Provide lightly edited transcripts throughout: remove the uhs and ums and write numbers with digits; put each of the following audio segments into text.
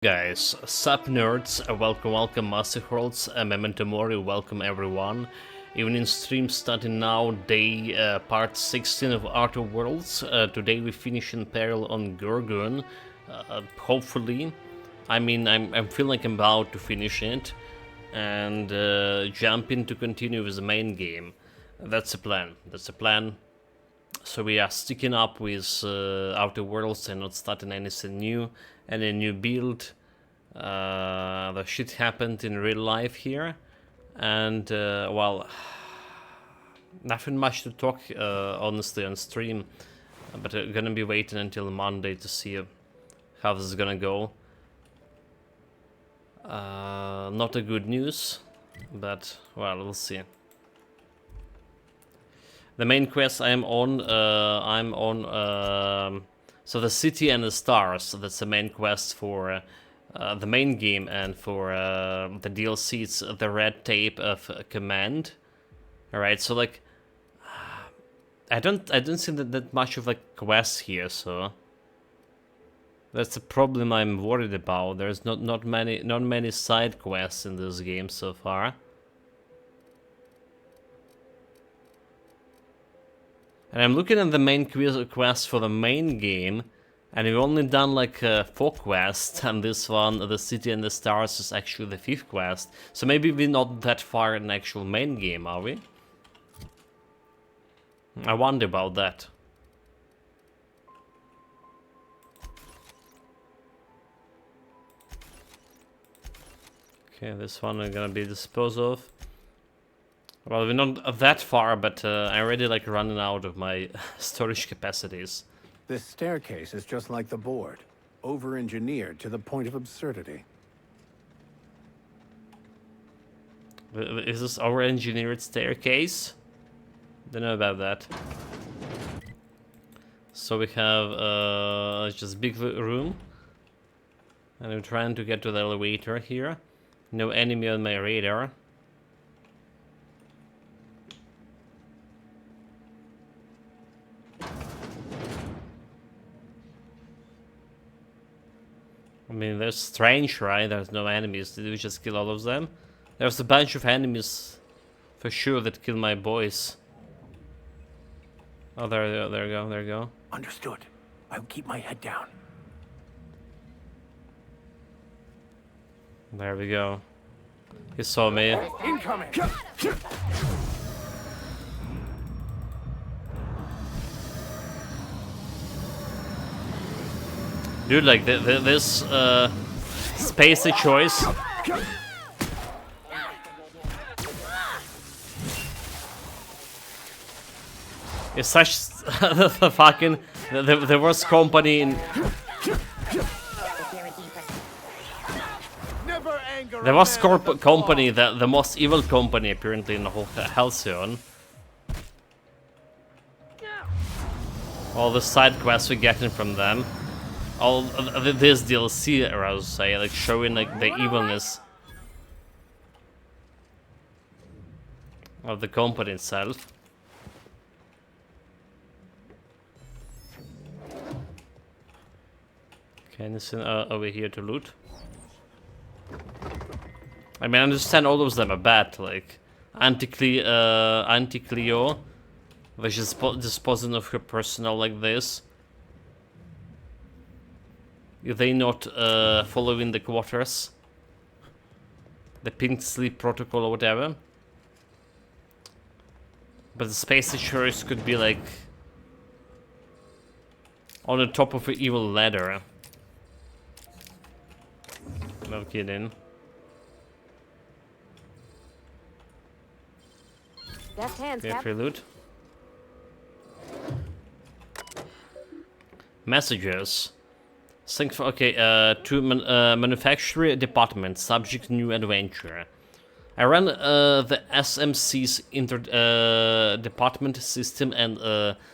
Guys, sup nerds, welcome Master Worlds, Memento Mori, welcome everyone. Evening stream starting now, day part 16 of Outer Worlds. Today we finish in peril on Gorgon, hopefully. I'm feeling like I'm about to finish it, and jump in to continue with the main game. That's the plan. So we are sticking up with Outer Worlds and not starting anything new, any new build. The shit happened in real life here, and well, nothing much to talk honestly on stream, but I'm gonna be waiting until Monday to see how this is gonna go. Not a good news, but well, we'll see. The main quest I'm on, so the city and the stars. That's the main quest for the main game, and for the DLC, it's the red tape of command. All right, so like, I don't see that much of like quests here, so that's the problem I'm worried about. There's not many side quests in this game so far. And I'm looking at the main quest for the main game, and we've only done like 4 quests, and this one, the City and the Stars, is actually the 5th quest. So maybe we're not that far in the actual main game, are we? I wonder about that. Okay, this one is gonna be disposed of. Well, we're not that far, but I'm already like running out of my storage capacities. This staircase is just like the board, over-engineered to the point of absurdity. Is this our engineered staircase? Don't know about that. So we have just big room, and I'm trying to get to the elevator here. No enemy on my radar. I mean, that's strange, right? There's no enemies. Did we just kill all of them? There's a bunch of enemies for sure that kill my boys. Oh, there you go. Understood. I'll keep my head down. There we go. He saw me. Incoming! Dude, like, this spacey choice. It's such the fucking the worst company in the worst company, the most evil company apparently in the whole Halcyon. All the side quests we're getting from them. All this DLC, or I would say, like showing like the evilness of the company itself. Okay, anything over here to loot? I mean, I understand all of them are bad, like Anti-Cleo, which is disposing of her personnel like this. They not following the quarters, the pink sleep protocol or whatever. But the space choice could be like on the top of an evil ladder. No kidding. Left hands, Okay, Cap. free loot. Messages. Thanks for, okay, to manufacturer department, subject new adventure. I run the SMC's department system and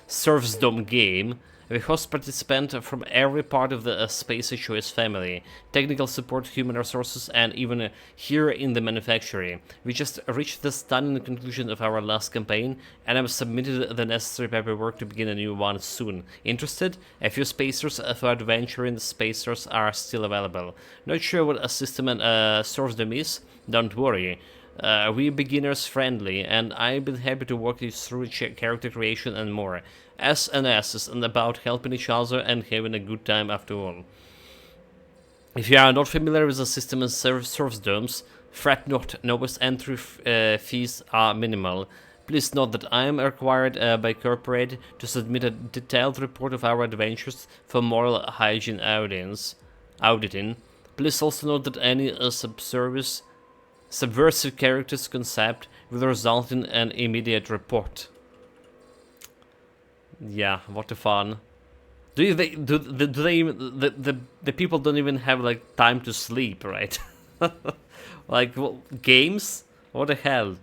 servsdom game. We host participants from every part of the Space HOS family, technical support, human resources, and even here in the manufacturing. We just reached the stunning conclusion of our last campaign, and I've submitted the necessary paperwork to begin a new one soon. Interested? A few spacers for adventuring spacers are still available. Not sure what a system and source them is? Don't worry. We beginners friendly, and I've been happy to walk you through character creation and more. S&S is about helping each other and having a good time after all. If you are not familiar with the system and source domes, fret not, novice entry fees are minimal. Please note that I am required by corporate to submit a detailed report of our adventures for moral hygiene auditing. Please also note that any subversive characters concept will result in an immediate report. Yeah, what a fun. Do they even the people don't even have like time to sleep, right? Like games? What the hell?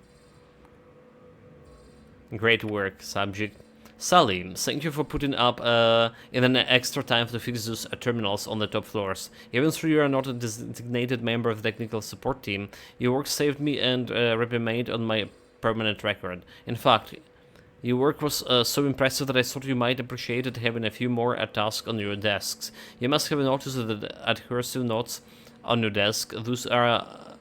Great work, subject. Salim, thank you for putting up in an extra time to fix those terminals on the top floors. Even though you are not a designated member of the technical support team, your work saved me and remained on my permanent record. In fact, your work was so impressive that I thought you might appreciate it having a few more tasks on your desks. You must have noticed the adhesive notes on your desk. Those are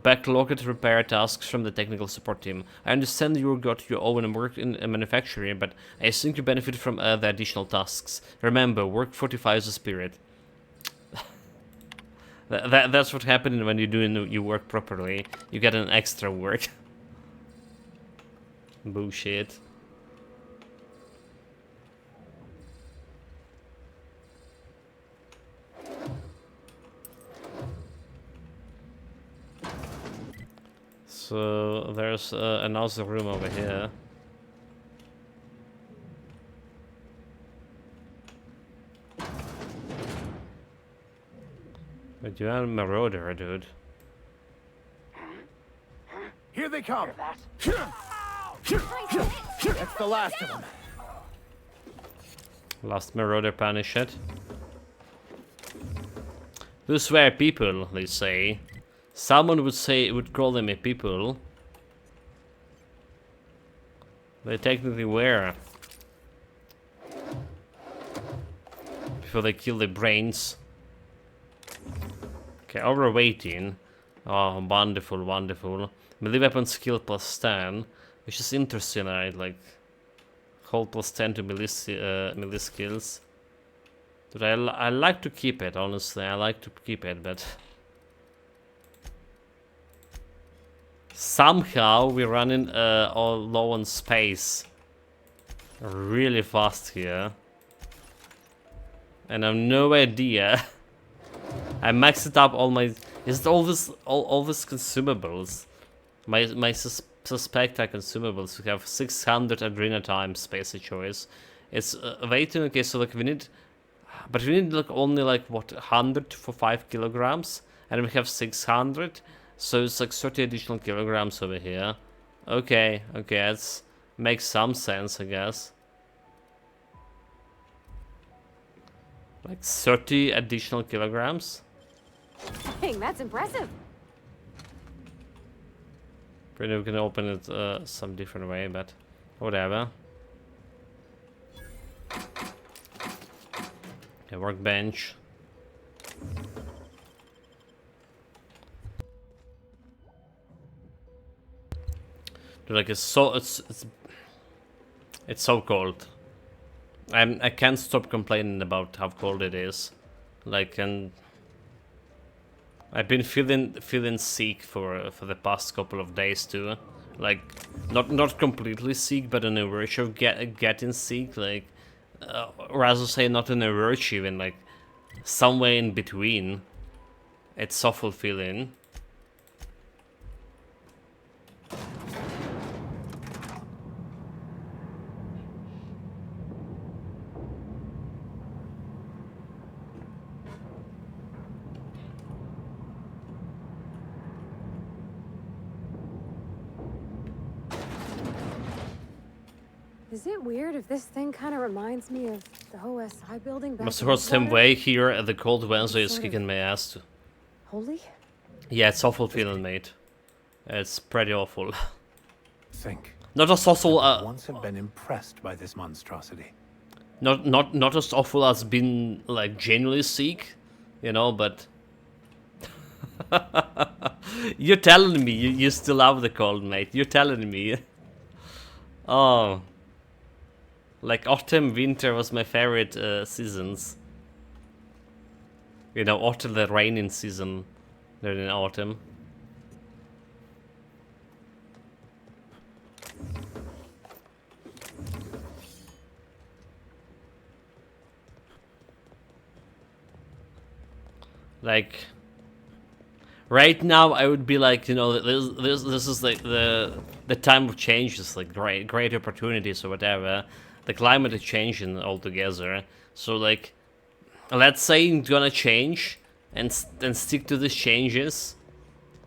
backlogged repair tasks from the technical support team. I understand you got your own work in manufacturing, but I think you benefit from the additional tasks. Remember, work fortifies the spirit. That's what happens when you do your work properly. You get an extra work. Bullshit. So there's another room over here. But you are a marauder, dude. Here they come! That's the last of them. Last marauder punished. Those were people, they say. Someone would call them a people. They technically were. Before they kill the brains. Okay, overweighting. Oh, wonderful, wonderful. Melee weapon skill plus 10. Which is interesting, right? Like, hold plus 10 to melee skills. But I like to keep it, honestly. I like to keep it, but... Somehow we're running all low on space really fast here, and I have no idea. I maxed up all my. Is it all this consumables? My suspect are consumables. We have 600 adrena times space choice. It's waiting. Okay, so like we need, but we need like only like what 100 for 5 kilograms, and we have 600. So it's like 30 additional kilograms over here. Okay, that makes some sense, I guess. Like 30 additional kilograms? Dang, that's impressive. Pretty we can open it some different way, but whatever. Okay, workbench. Like it's so so cold. I can't stop complaining about how cold it is. Like, and I've been feeling sick for the past couple of days too. Like not completely sick, but on the verge of getting sick. Like rather say not on the verge, even like somewhere in between. It's awful feeling. Is it weird if this thing kind of reminds me of the OSI building back Must in have same Edgewater? way here at the Cold Wednesday is Sort of. kicking my ass. Holy? Yeah, it's awful feeling, mate. It's pretty awful. Think. Not as awful. Once have been impressed by this monstrosity. Not as awful as being like genuinely sick, you know. But you're telling me you still have the cold, mate. You're telling me. Oh, like autumn, winter was my favorite seasons. You know, autumn, the raining season, during autumn. Like, right now I would be like, you know, this is like the time of changes, like great opportunities or whatever. The climate is changing altogether. So like, let's say it's gonna change and stick to these changes,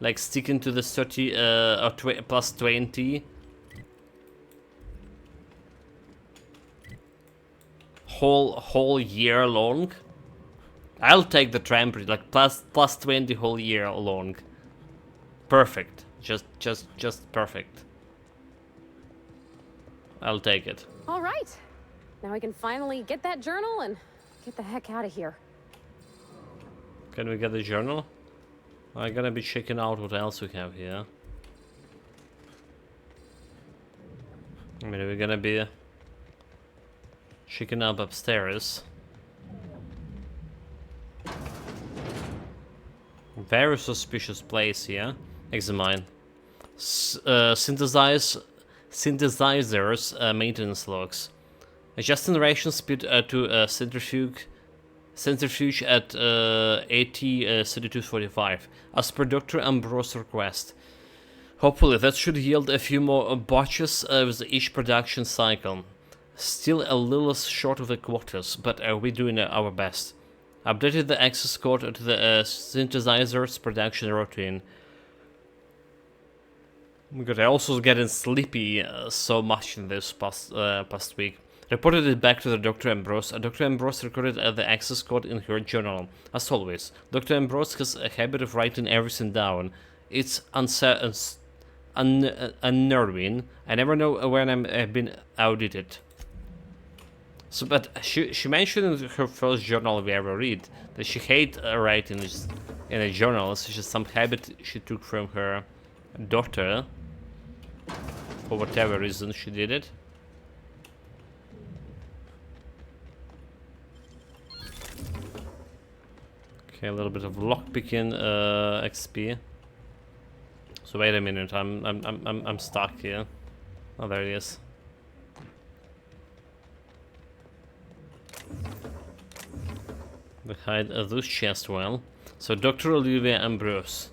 like sticking to the 30 or plus 20 whole year long. I'll take the temperature, like plus 20 whole year long. Perfect. Just perfect. I'll take it. All right. Now I can finally get that journal and get the heck out of here. Can we get the journal? I'm gonna be checking out what else we have here. I mean, we're gonna be checking up upstairs. Very suspicious place here. Examine. Synthesizers maintenance logs. Adjust generation speed to centrifuge at 3245 as per Dr. Ambrose's request. Hopefully that should yield a few more batches with each production cycle. Still a little short of the quotas, but we're doing our best. Updated the access code to the synthesizer's production routine. Because I also getting sleepy so much in this past week. Reported it back to the Dr. Ambrose. Dr. Ambrose recorded the access code in her journal. As always, Dr. Ambrose has a habit of writing everything down. It's unnerving. I never know when I've been audited. So, but she mentioned in her first journal we ever read that she hates writing in a journal. It's just some habit she took from her daughter. For whatever reason she did it. Okay, a little bit of lockpicking XP. So wait a minute, I'm stuck here. Oh, there it is. Behind this chest, well. So Dr. Olivia Ambrose,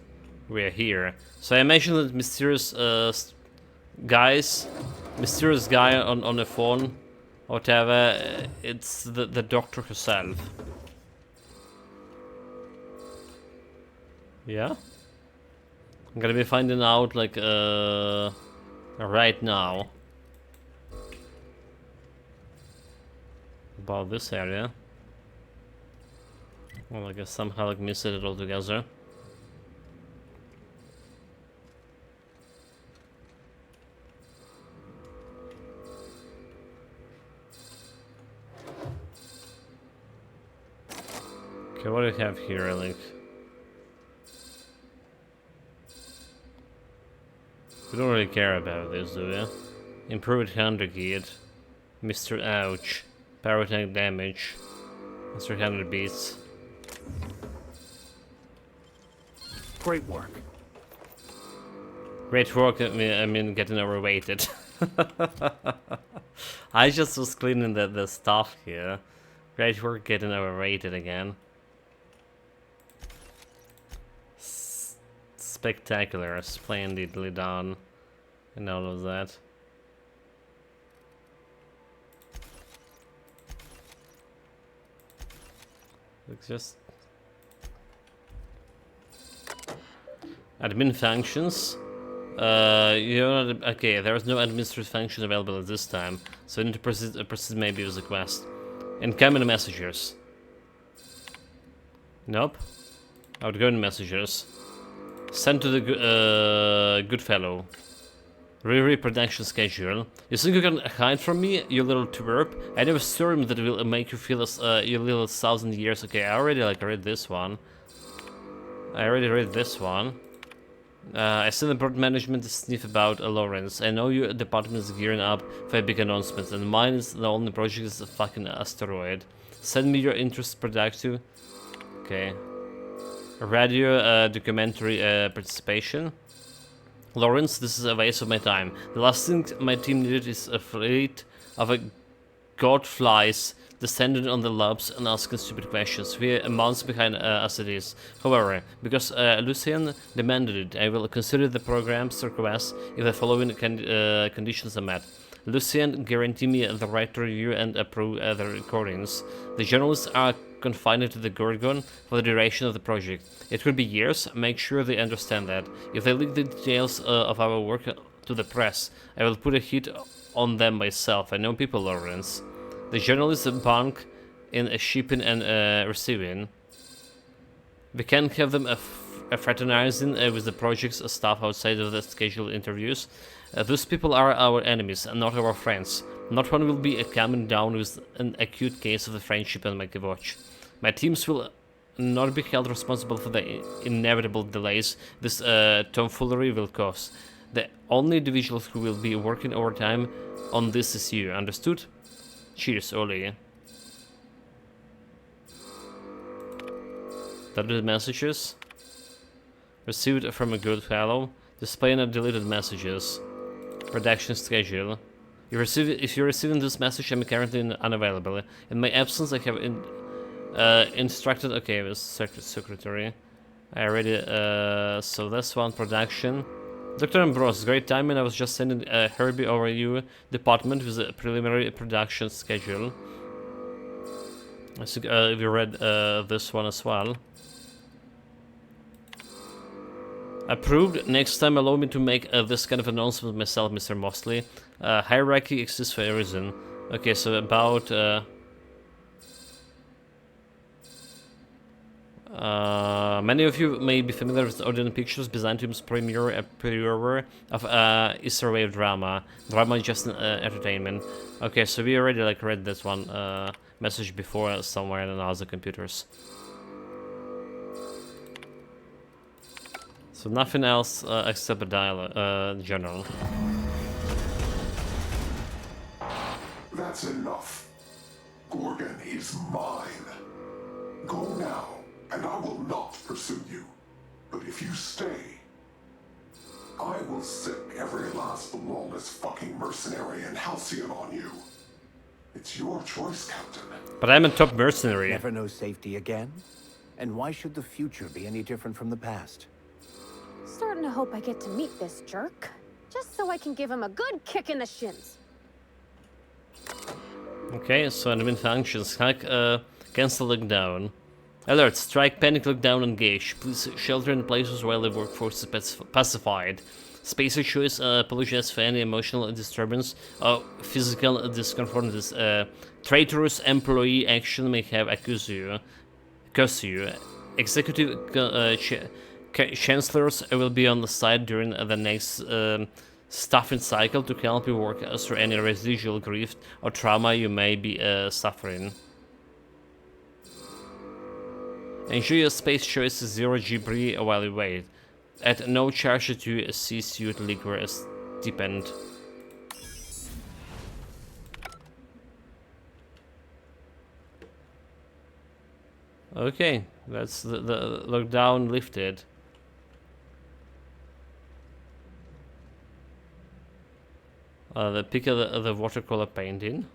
we're here. So I mentioned that mysterious guy on the phone, or whatever. It's the doctor herself. Yeah, I'm gonna be finding out like right now about this area. Well, I guess somehow like missed it altogether. Okay, what do we have here, like? We don't really care about this, do we? Improved Hunter Kit, Mr. Ouch, Power Tank Damage, Mr. 100 Beats. Great work. Great work, I mean getting overweighted. I just was cleaning the stuff here. Great work getting overweighted again. Spectacular, splendidly done, and all of that. It's just admin functions. Okay, there is no administrative function available at this time, So I need to proceed maybe with the quest. Incoming messages. Nope. Outgoing messages. Sent to the good fellow. Reproduction schedule. You think you can hide from me, you little twerp? I never saw him that will make you feel as you little 1,000 years. Okay, I already like read this one. I already read this one. I sent the board management to sniff about Lawrence. I know your department is gearing up for a big announcement, and mine is the only project is a fucking asteroid. Send me your interest productive. Okay. Radio documentary participation. Lawrence, this is a waste of my time. The last thing my team needed is a fleet of a godflies descending on the labs and asking stupid questions. We're months behind as it is. However, because Lucien demanded it, I will consider the program's request if the following conditions are met. Lucien guaranteed me the right to review and approve the recordings. The journalists are confined to the Gorgon for the duration of the project. It could be years, make sure they understand that. If they leak the details of our work to the press, I will put a hit on them myself. I know people, Lawrence. The journalists bank in shipping and receiving. We can't have them fraternizing with the project's staff outside of the scheduled interviews. Those people are our enemies and not our friends. Not one will be coming down with an acute case of the friendship on my watch. My teams will not be held responsible for the inevitable delays this tomfoolery will cause. The only individuals who will be working overtime on this is you, understood? Cheers, Oli. That are the messages. Received from a good fellow. Display and deleted messages. Production schedule. If you're receiving this message, I'm currently unavailable. In my absence, I have instructed. Okay, with secretary. I already. So that's one production. Dr. Ambrose, great timing. I was just sending Herbie over you department with a preliminary production schedule. I think we read this one as well. Approved. Next time, allow me to make this kind of announcement myself, Mr. Mosley. Hierarchy exists for a reason. Okay, so about many of you may be familiar with Odin Pictures, Byzantium's premier of Israel drama. Drama is just entertainment. Okay, so we already like read this one message before somewhere on other computers. So nothing else except a dialogue, journal. That's enough. Gorgon is mine. Go now, and I will not pursue you. But if you stay, I will sick every last lawless fucking mercenary in Halcyon on you. It's your choice, Captain. But I'm a top mercenary. Never know safety again? And why should the future be any different from the past? Starting to hope I get to meet this jerk. Just so I can give him a good kick in the shins. Okay, so admin functions. Hack, cancel lockdown. Alert, strike, panic, lockdown, engage. Please shelter in places while the workforce is pacified. Spacer choice, apologize for any emotional disturbance or physical discomfort this traitorous employee action may have accused you. Executive chancellors will be on the site during the next staffing cycle to help you work through any residual grief or trauma you may be suffering. Ensure your space choice is 0G while you wait. At no charge to a C-suit liquor stipend. Okay, that's the lockdown lifted. The pick of the watercolor painting.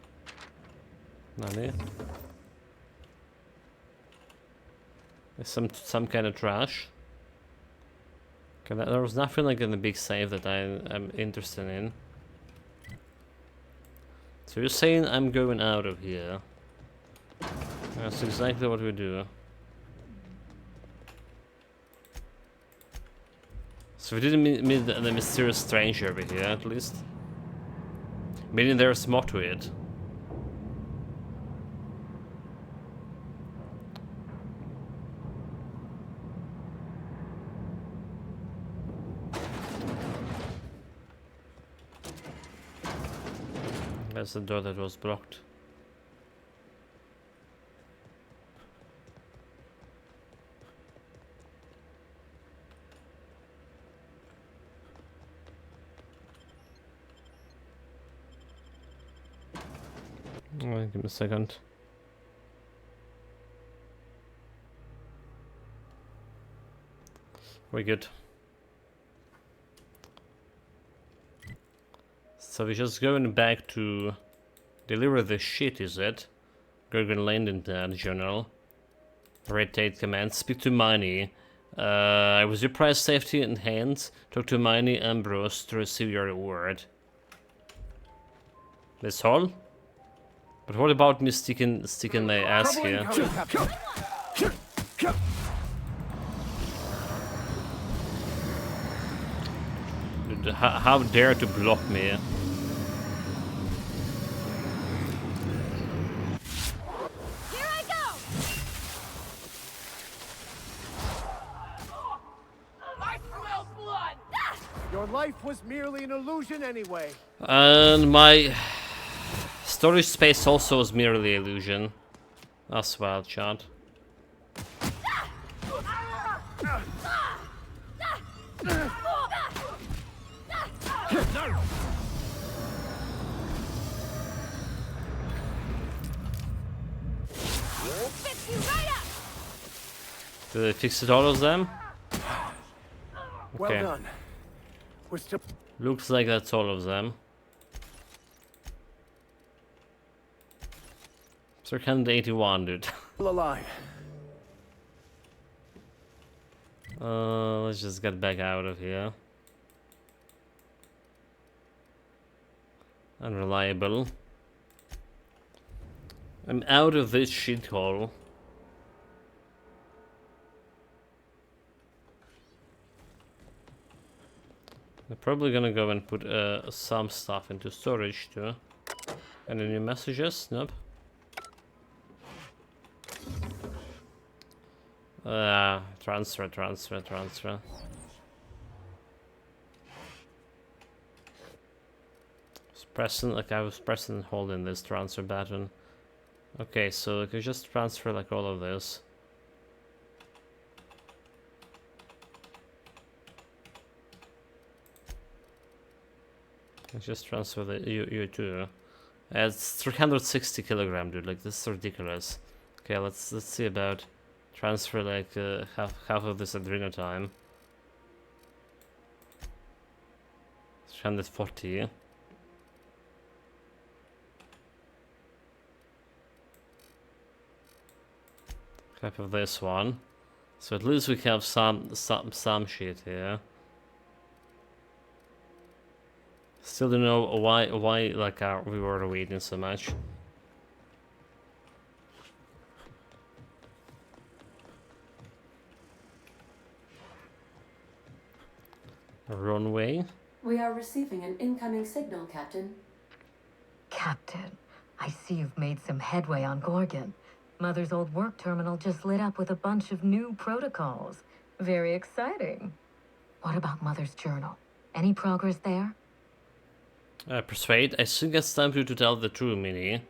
Nani? Some kind of trash. Okay, there was nothing like in the big save that I'm interested in. So you're saying I'm going out of here? That's exactly what we do. So we didn't meet the mysterious stranger over here, at least. Meaning there's more to it. There's the door that was blocked. Oh, give me a second. We're good. So we're just going back to deliver the shit, is it? Gorgon Landing Journal. Red Tate command. Speak to Miney. I was your prize safety in hand. Talk to Miney Ambrose to receive your reward. This all? But what about me sticking my ass here? Dude, how dare to block me? Here I go! Your life was merely an illusion anyway. And my storage space also is merely illusion. That's wild, Chad. Fix you right up! Did they fix it, all of them? Well Okay. done. We're still. Looks like that's all of them. 381, dude. Alive. Let's just get back out of here. Unreliable. I'm out of this shithole. I'm probably gonna go and put some stuff into storage too. Any new messages? Nope. Transfer. I was pressing and holding this transfer button. Okay, so I could just transfer like all of this. Let's just transfer the you too. It's 360 kilogram, dude. Like, this is ridiculous. Okay, let's see about transfer like half of this adrenal time. 340. Half of this one. So at least we have some shit here. Still don't know why like we were waiting so much. Runway. We are receiving an incoming signal, Captain. Captain, I see you've made some headway on Gorgon. Mother's old work terminal just lit up with a bunch of new protocols. Very exciting. What about Mother's journal? Any progress there? Persuade. I think it's time for you to tell the truth, Minnie.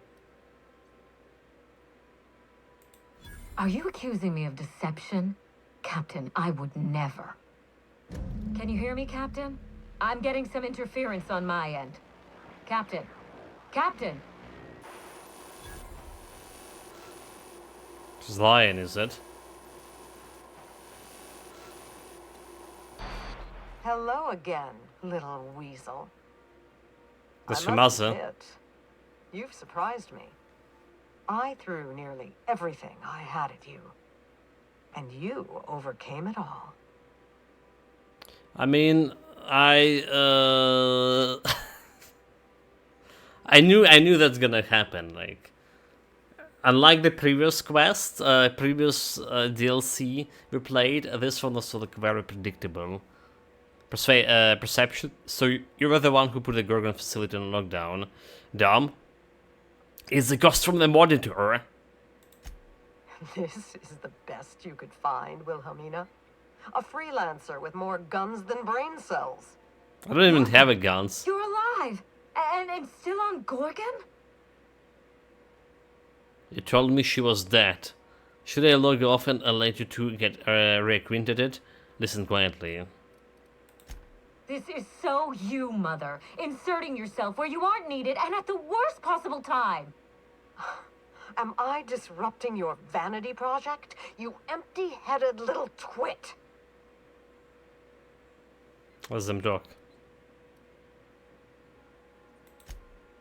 Are you accusing me of deception? Captain, I would never. Can you hear me, Captain? I'm getting some interference on my end. Captain! Captain! She's lying, is it? Hello again, little weasel. That's I your must mother. admit, you've surprised me. I threw nearly everything I had at you, and you overcame it all. I mean, I knew that's gonna happen. Like, unlike the previous quest, previous DLC we played, this one was like very predictable. Perception. So you were the one who put the Gorgon facility on lockdown. Dumb. It's the ghost from the monitor. This is the best you could find, Wilhelmina. A freelancer with more guns than brain cells. I don't even have a guns. You're alive! And still on Gorgon? You told me she was dead. Should I log off and let you two get reacquainted? Listen quietly. This is so you, Mother. Inserting yourself where you aren't needed and at the worst possible time. Am I disrupting your vanity project? You empty-headed little twit. Let them talk.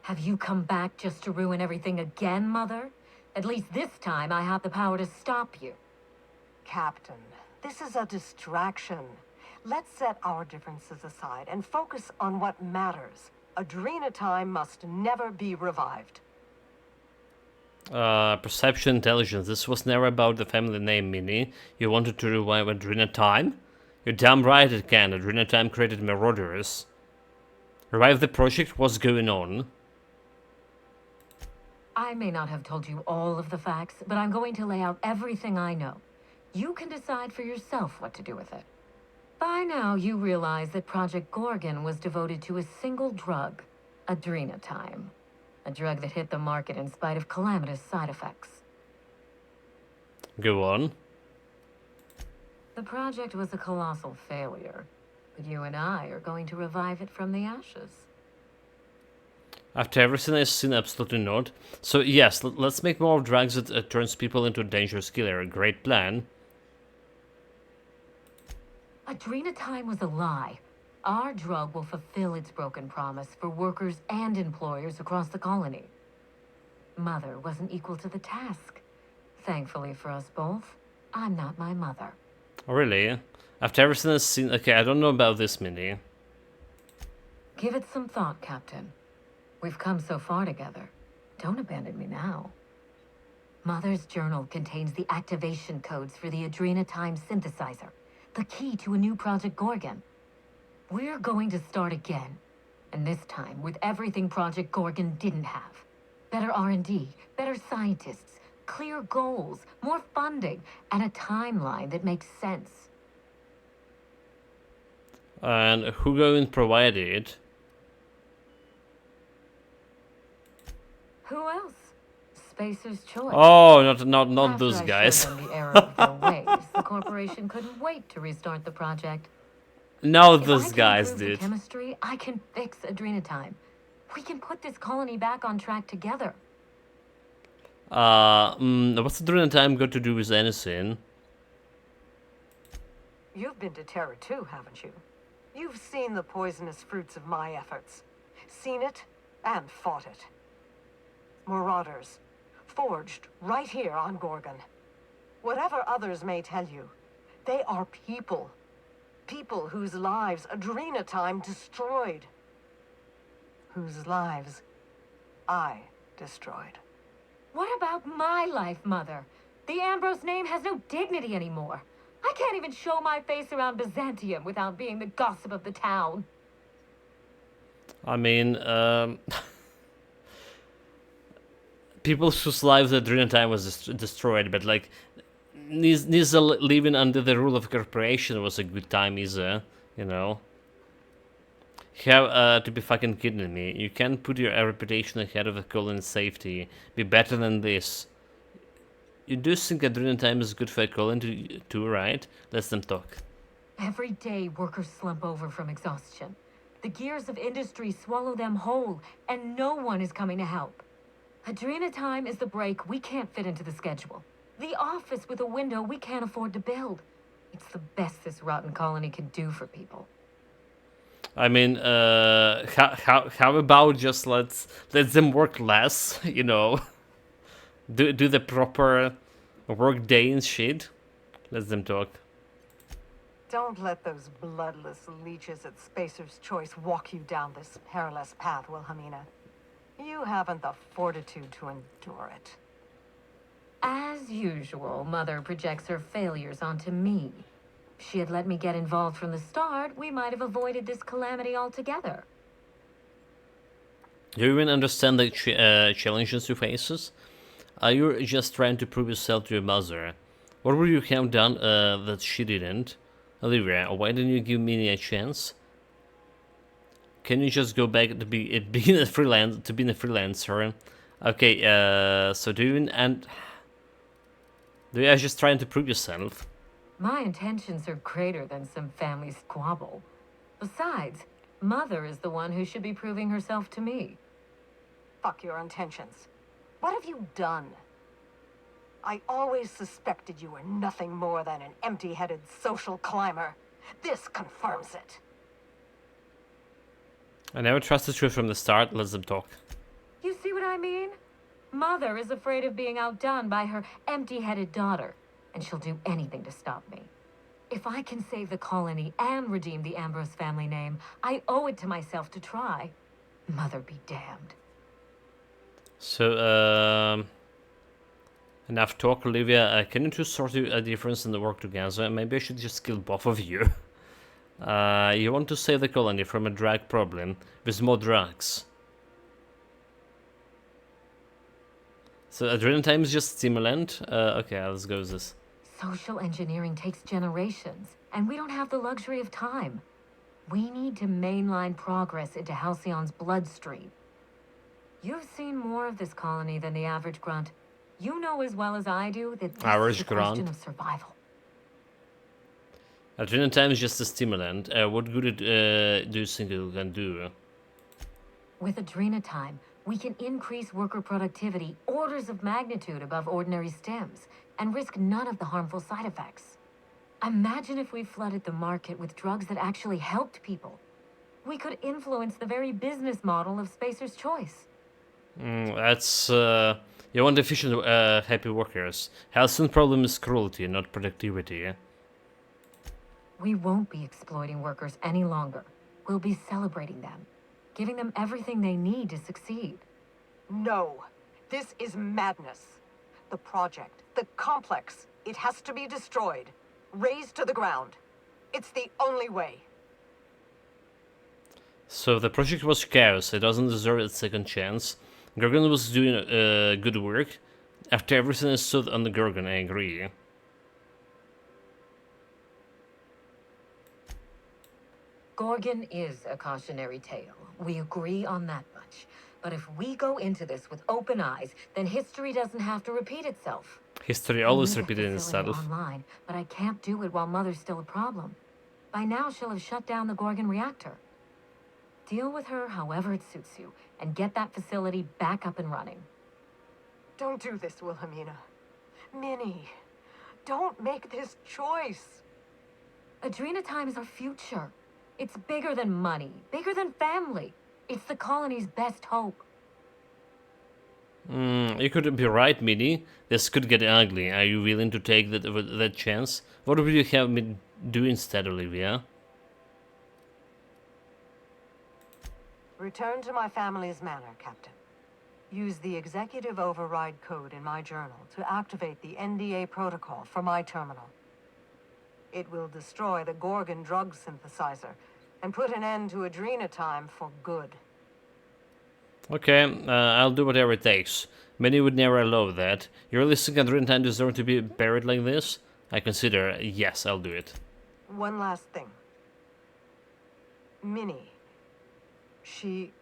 Have you come back just to ruin everything again, Mother? At least this time I have the power to stop you. Captain, this is a distraction. Let's set our differences aside and focus on what matters. Adrena Time must never be revived. Perception, intelligence. This was never about the family name, Minnie. You wanted to revive Adrena Time? You're damn right it can. Adrena Time created Marauders. Revive the project? What's going on? I may not have told you all of the facts, but I'm going to lay out everything I know. You can decide for yourself what to do with it. By now, you realize that Project Gorgon was devoted to a single drug, Adrena Time. A drug that hit the market in spite of calamitous side effects. Go on. The project was a colossal failure, but you and I are going to revive it from the ashes. After everything I've seen, absolutely not. So yes, let's make more drugs that turns people into a dangerous killer. Great plan. Adrena Time was a lie. Our drug will fulfill its broken promise for workers and employers across the colony. Mother wasn't equal to the task. Thankfully for us both, I'm not my mother. Oh, really? After everything I've seen... Okay, I don't know about this, Minnie. Give it some thought, Captain. We've come so far together. Don't abandon me now. Mother's journal contains the activation codes for the Adrena Time synthesizer, the key to a new Project Gorgon. We're going to start again, and this time with everything Project Gorgon didn't have. Better R&D, better scientists, clear goals, more funding, and a timeline that makes sense. And who going to provide it? Who else? Spacer's choice. Oh, not After those I guys. showed them the error of their ways, the corporation couldn't wait to restart the project. No, If those I can guys improve the did. chemistry, I can fix Adrena Time. We can put this colony back on track together. What's Adrena Time got to do with anything? You've been to Terra too, haven't you? You've seen the poisonous fruits of my efforts. Seen it and fought it. Marauders. Forged right here on Gorgon. Whatever others may tell you, they are people. People whose lives Adrena Time destroyed. Whose lives I destroyed. What about my life, Mother? The Ambrose name has no dignity anymore. I can't even show my face around Byzantium without being the gossip of the town. I mean, people whose lives Adrena Time was destroyed, but like, neither living under the rule of corporation was a good time either, you know. You have to be fucking kidding me. You can't put your reputation ahead of the colony's safety. Be better than this. You do think Adrena Time is good for a colony too, right? Let them talk. Every day, workers slump over from exhaustion. The gears of industry swallow them whole, and no one is coming to help. Adrena Time is the break we can't fit into the schedule. The office with a window we can't afford to build. It's the best this rotten colony can do for people. I mean, how about just let them work less, you know? Do the proper work day and shit. Let them talk. Don't let those bloodless leeches at Spacer's Choice walk you down this perilous path, Wilhelmina. You haven't the fortitude to endure it. As usual, Mother projects her failures onto me. If she had let me get involved from the start, we might have avoided this calamity altogether. Do you even understand the challenges you faces? Are you just trying to prove yourself to your mother? What would you have done that she didn't? Olivia, why didn't you give Minnie a chance? Can you just go back to being a freelancer? Okay, so do you just trying to prove yourself? My intentions are greater than some family squabble. Besides, Mother is the one who should be proving herself to me. Fuck your intentions. What have you done? I always suspected you were nothing more than an empty-headed social climber. This confirms it. I never trusted you from the start. Let them talk. You see what I mean? Mother is afraid of being outdone by her empty-headed daughter, and she'll do anything to stop me. If I can save the colony and redeem the Ambrose family name, I owe it to myself to try. Mother be damned. So, enough talk, Olivia. Can you two sort a difference and work together? Maybe I should just kill both of you. You want to save the colony from a drug problem with more drugs. So adrenaline is just stimulant. Okay, let's go with this. Social engineering takes generations, and we don't have the luxury of time. We need to mainline progress into Halcyon's bloodstream. You've seen more of this colony than the average grunt. You know as well as I do that this is a question of survival. Adrenaline is just a stimulant. What good do you think it can do? With Adrenatime, we can increase worker productivity orders of magnitude above ordinary stims and risk none of the harmful side effects. Imagine if we flooded the market with drugs that actually helped people. We could influence the very business model of Spacer's Choice. That's you want efficient, happy workers. Halcyon's problem is cruelty, not productivity. We won't be exploiting workers any longer. We'll be celebrating them, giving them everything they need to succeed. No, this is madness. The project, the complex, it has to be destroyed, razed to the ground. It's the only way. So the project was chaos. It doesn't deserve its second chance. Gorgon was doing good work. After everything is stood on the Gorgon, I agree. Gorgon is a cautionary tale. We agree on that much. But if we go into this with open eyes, then history doesn't have to repeat itself. History always repeated itself. Online, but I can't do it while Mother's still a problem. By now, she'll have shut down the Gorgon reactor. Deal with her however it suits you, and get that facility back up and running. Don't do this, Wilhelmina. Minnie, don't make this choice. Adrenatime is our future. It's bigger than money, bigger than family. It's the colony's best hope. You could be right, Minnie. This could get ugly. Are you willing to take that chance? What would you have me do instead, Olivia? Return to my family's manor, Captain. Use the executive override code in my journal to activate the NDA protocol for my terminal. It will destroy the Gorgon drug synthesizer and put an end to Adrenatime for good. Okay, I'll do whatever it takes. Many would never allow that. You really think Adrenatime deserves to be buried like this? I consider, yes, I'll do it. One last thing. Minnie. She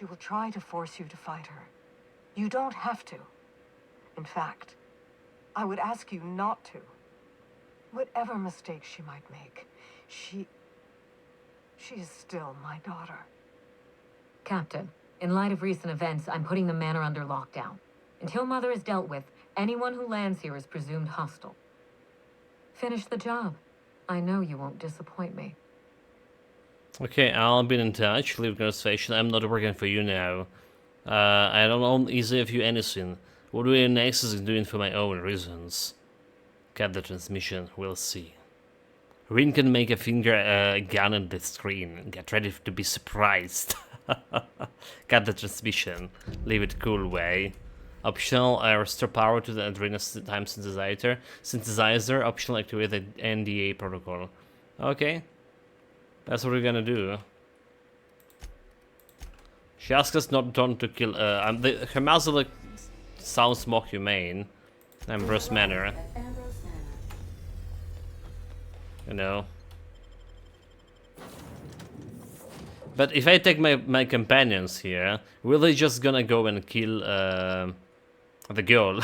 will try to force you to fight her. You don't have to. In fact, I would ask you not to. Whatever mistakes she might make, she is still my daughter. Captain, in light of recent events, I'm putting the manor under lockdown. Until Mother is dealt with, anyone who lands here is presumed hostile. Finish the job. I know you won't disappoint me. Okay, I'll be in touch. Leave conversation. I'm not working for you now. I don't own either of you anything. What do you next is doing for my own reasons. Cut the transmission. We'll see. Rin can make a finger gun on the screen. Get ready to be surprised. Cut the transmission. Leave it cool way. Optional restore power to the Adrena time synthesizer. Optional activate the NDA protocol. Okay. That's what we're gonna do. She asked us not to kill. Her muzzle sounds more humane. Ambrose Manor. At Ambrose Manor. You know. But if I take my companions here, will they just gonna go and kill the girl?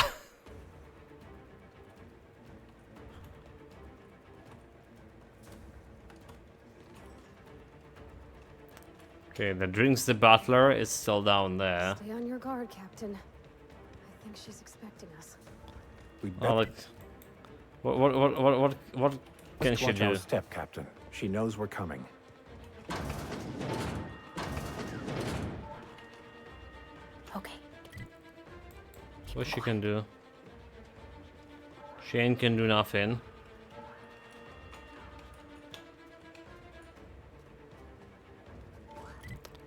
Okay, the Drinks the Butler is still down there. Stay on your guard, Captain. I think she's expecting us. We Oh, look. What can she watch do? our step, Captain. She knows we're coming. Okay. What she can do? Shane can do nothing.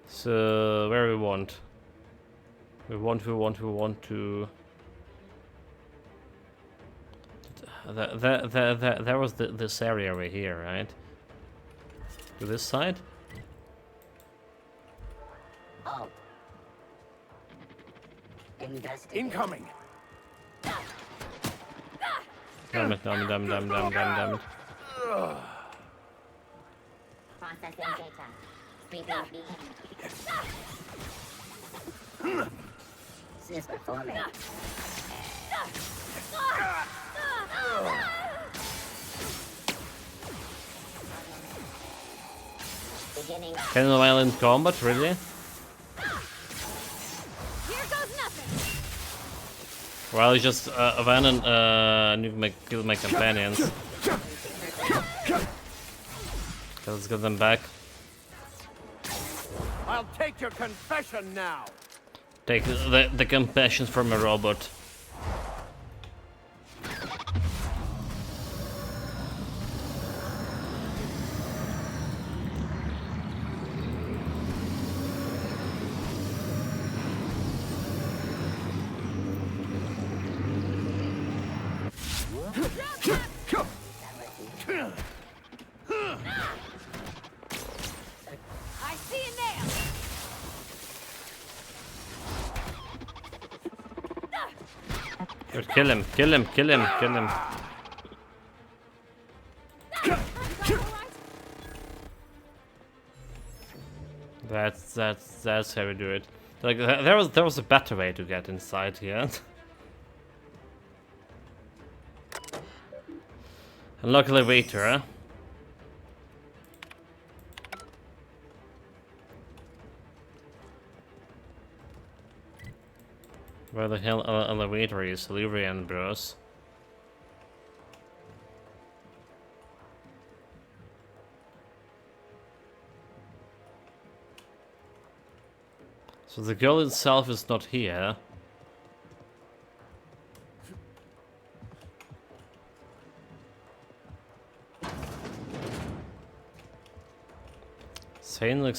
So where we want? We want to. There was this area over here, right? To this side? Oh. Investigate. Incoming! Damn it! Processing data. Sweeping beacon. Is performing. Beginning. Can violent combat, really? Here goes nothing. Well, it's just abandon kill my companions. Okay, let's get them back. I'll take your confession now! Take the compassion from a robot. I see a nail. Good, kill him, kill him, kill him, kill him. That's how we do it. Like there was a better way to get inside here. Unlock elevator, huh? Where the hell elevator is? Lyrian bros. So the girl itself is not here. Saying like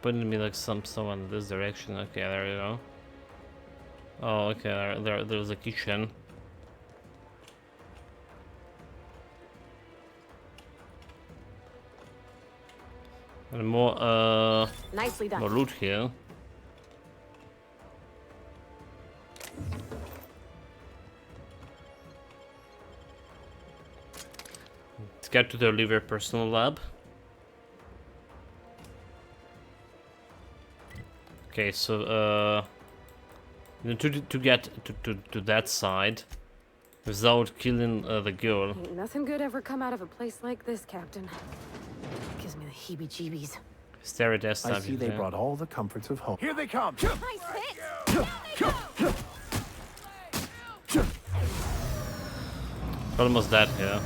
pointing me like someone in this direction. Okay, there you go. Oh, okay, there's a kitchen. And more Nicely done. more loot here. Let's get to the Oliver personal lab. Okay, so to get to that side without killing the girl. Ain't nothing good ever come out of a place like this, Captain. Gives me the heebie-jeebies. Stare at I stuff. see they brought all the comforts of home. Here they come! Nice hit. Almost dead here.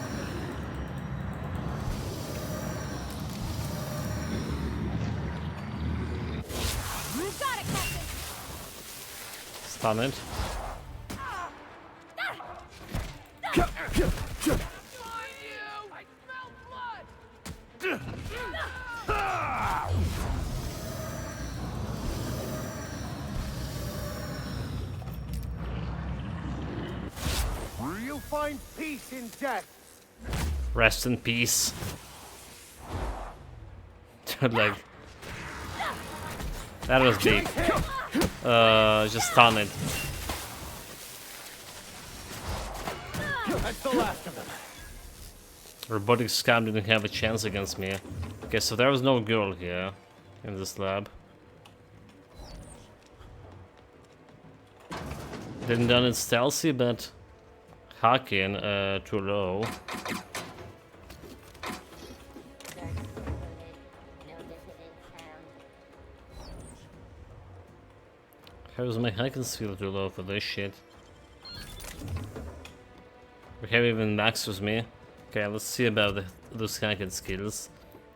You got it, Captain. Stun it. to find peace in death. Rest in peace. Like that was big. Just stun it. That's the last of them. Robotic scam didn't have a chance against me. Okay, so there was no girl here in this lab. Didn't done it stealthy, but hacking too low. No dissident sound. How is my hacking skill too low for this shit? We have even Max with me. Okay, let's see about those hacking skills.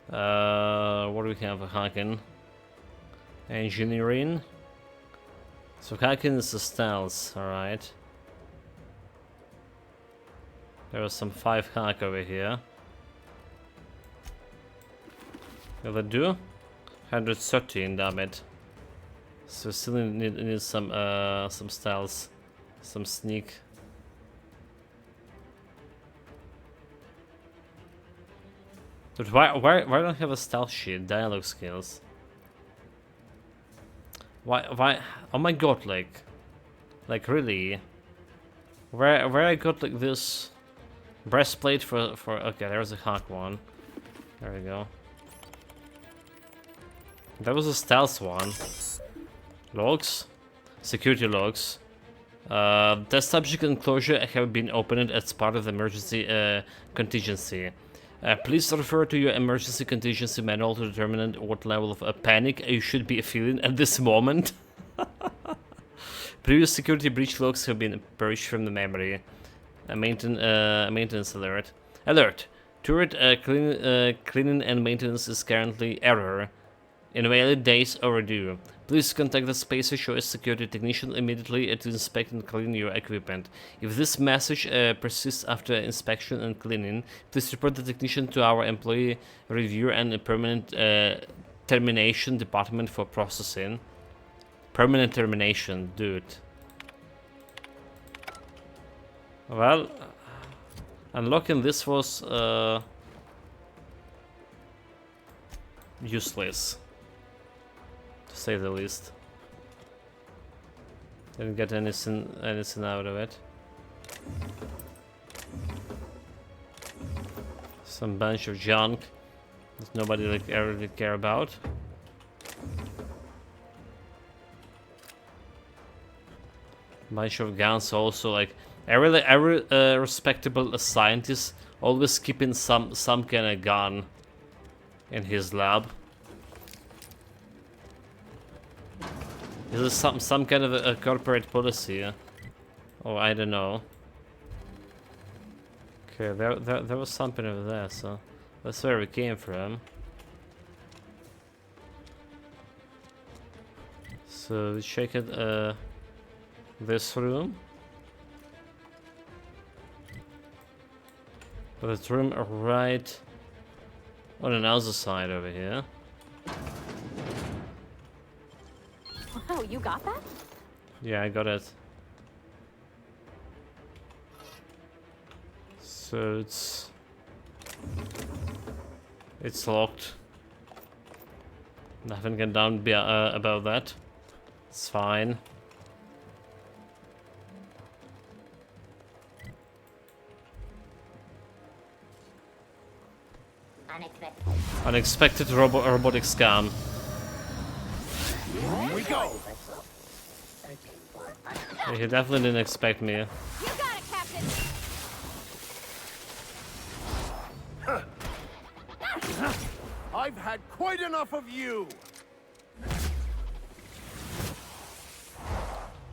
What do we have for hacking? Engineering. So hacking is the stealth, alright. There was some 5 hack over here. Will that do? 113, damn it. So still need some stealth, some sneak. But why don't I have a stealth sheet? Dialogue skills. Why? Oh my god! Like really? Where I got like this breastplate for? Okay, there's a hack one. There we go. That was a stealth one. Logs, security logs. The subject enclosure have been opened as part of the emergency contingency. Please refer to your emergency contingency manual to determine what level of panic you should be feeling at this moment. Previous security breach logs have been purged from the memory. Maintenance alert. Alert! Turret cleaning and maintenance is currently error. Invalid days overdue. Please contact the Spacer Choice security technician immediately to inspect and clean your equipment. If this message persists after inspection and cleaning, please report the technician to our employee review and permanent termination department for processing. Permanent termination, dude. Well, unlocking this was useless, to say the least. Didn't get anything out of it. Some bunch of junk that nobody like ever really care about. Bunch of guns also, like every respectable scientist always keeping some kind of gun in his lab. Is this some kind of a corporate policy? Oh, I don't know. Okay, there was something over there, so that's where we came from. So we check it. This room. This room right on another side over here. Wow, you got that? Yeah, I got it. So it's locked. Nothing can done about that. It's fine. Unexpected robotic scam. Here we go. Yeah, he definitely didn't expect me. You got it, Captain. I've had quite enough of you.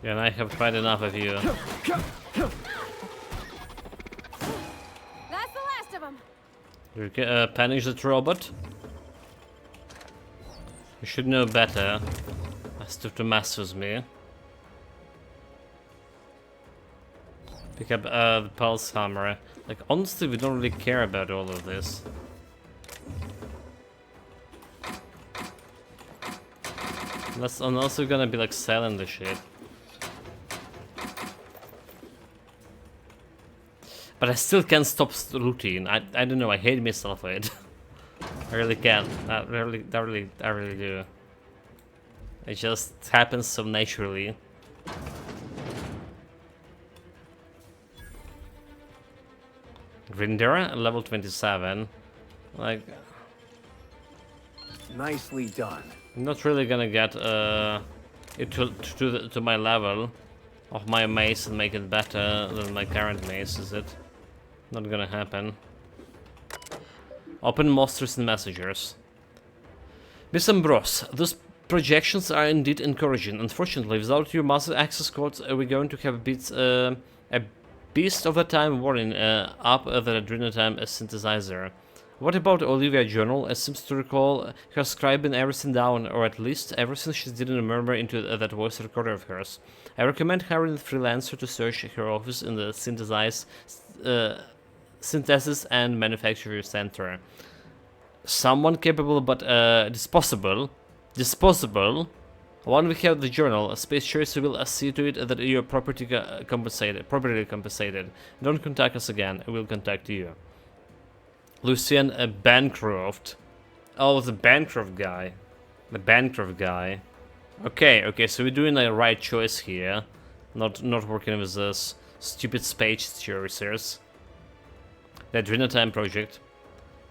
Yeah, and I have quite enough of you. That's the last of them. You punish that robot? You should know better as to mess with me. Pick up the pulse hammer. Like, honestly, we don't really care about all of this. Unless we're gonna be like selling the shit. But I still can't stop looting. I don't know, I hate myself for it. I really can't. I really do. It just happens so naturally. Grindera, level 27. Like, Nicely done. I'm not really gonna get it to my level of my mace and make it better than my current mace, is it? Not gonna happen. Open monsters and messengers. Miss Ambrose, those projections are indeed encouraging. Unfortunately, without your master access code, we're going to have a beast of a time warning up the Adrenotime synthesizer. What about Olivia Journal? I seems to recall her scribing everything down, or at least everything she didn't remember into that voice recorder of hers. I recommend hiring a freelancer to search her office in the Synthesis and Manufacturing Center. Someone capable but disposable. When we have the journal, Space Choice will see to it that you are properly compensated. Don't contact us again, we'll contact you. Lucian Bancroft. Oh, the Bancroft guy. The Bancroft guy. Okay, so we're doing the right choice here. Not working with this stupid space chasers. The Adrenotime project.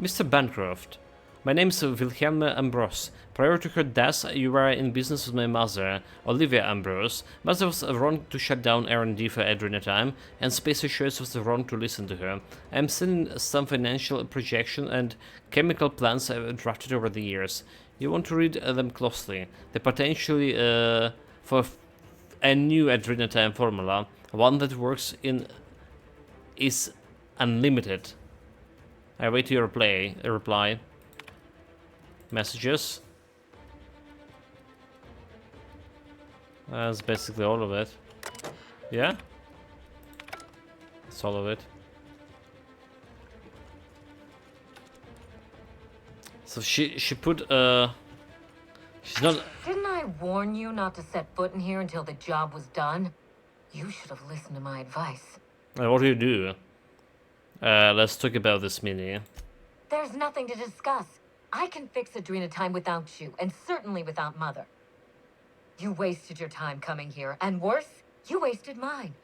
Mr. Bancroft. My name is Wilhelm Ambrose. Prior to her death, you were in business with my mother, Olivia Ambrose. Mother was wrong to shut down R&D for Adrenotime, and Space Assurance was wrong to listen to her. I am sending some financial projection and chemical plans I've drafted over the years. You want to read them closely. The potentially for a new Adrenotime formula, one that works in is unlimited. I wait your reply. Messages. That's basically all of it. Yeah? That's all of it. So she put she's not. Didn't I warn you not to set foot in here until the job was done? You should have listened to my advice. What do you do? Let's talk about this mini. There's nothing to discuss. I can fix Adrenotime without you, and certainly without Mother. You wasted your time coming here, and worse, you wasted mine.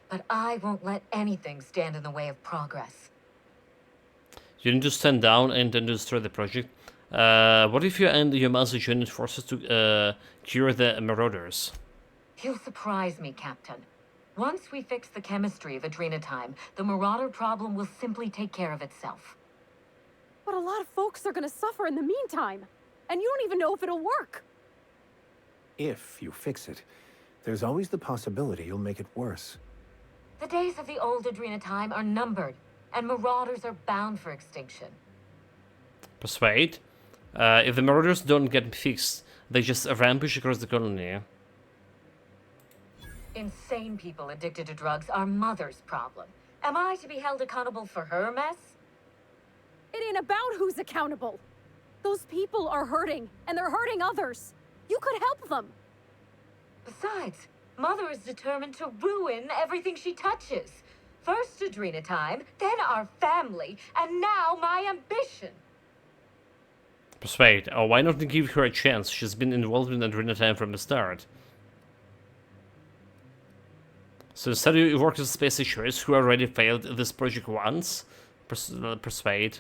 But I won't let anything stand in the way of progress. You need to stand down and then destroy the project. What if you and your mother join forces to cure the Marauders? You surprise me, Captain. Once we fix the chemistry of Adrenotime, the Marauder problem will simply take care of itself. But a lot of folks are gonna suffer in the meantime. And you don't even know if it'll work. If you fix it, there's always the possibility you'll make it worse. The days of the old Adrenotime are numbered, and Marauders are bound for extinction. Persuade. If the Marauders don't get fixed, they just rampage across the colony. Insane people addicted to drugs are Mother's problem. Am I to be held accountable for her mess? It ain't about who's accountable. Those people are hurting, and they're hurting others. You could help them. Besides, Mother is determined to ruin everything she touches. First Adrenotime, then our family, and now my ambition. Persuade. Oh, why not give her a chance? She's been involved in Adrenotime from the start. So instead you work with Space Assurance, who already failed this project once. Persuade.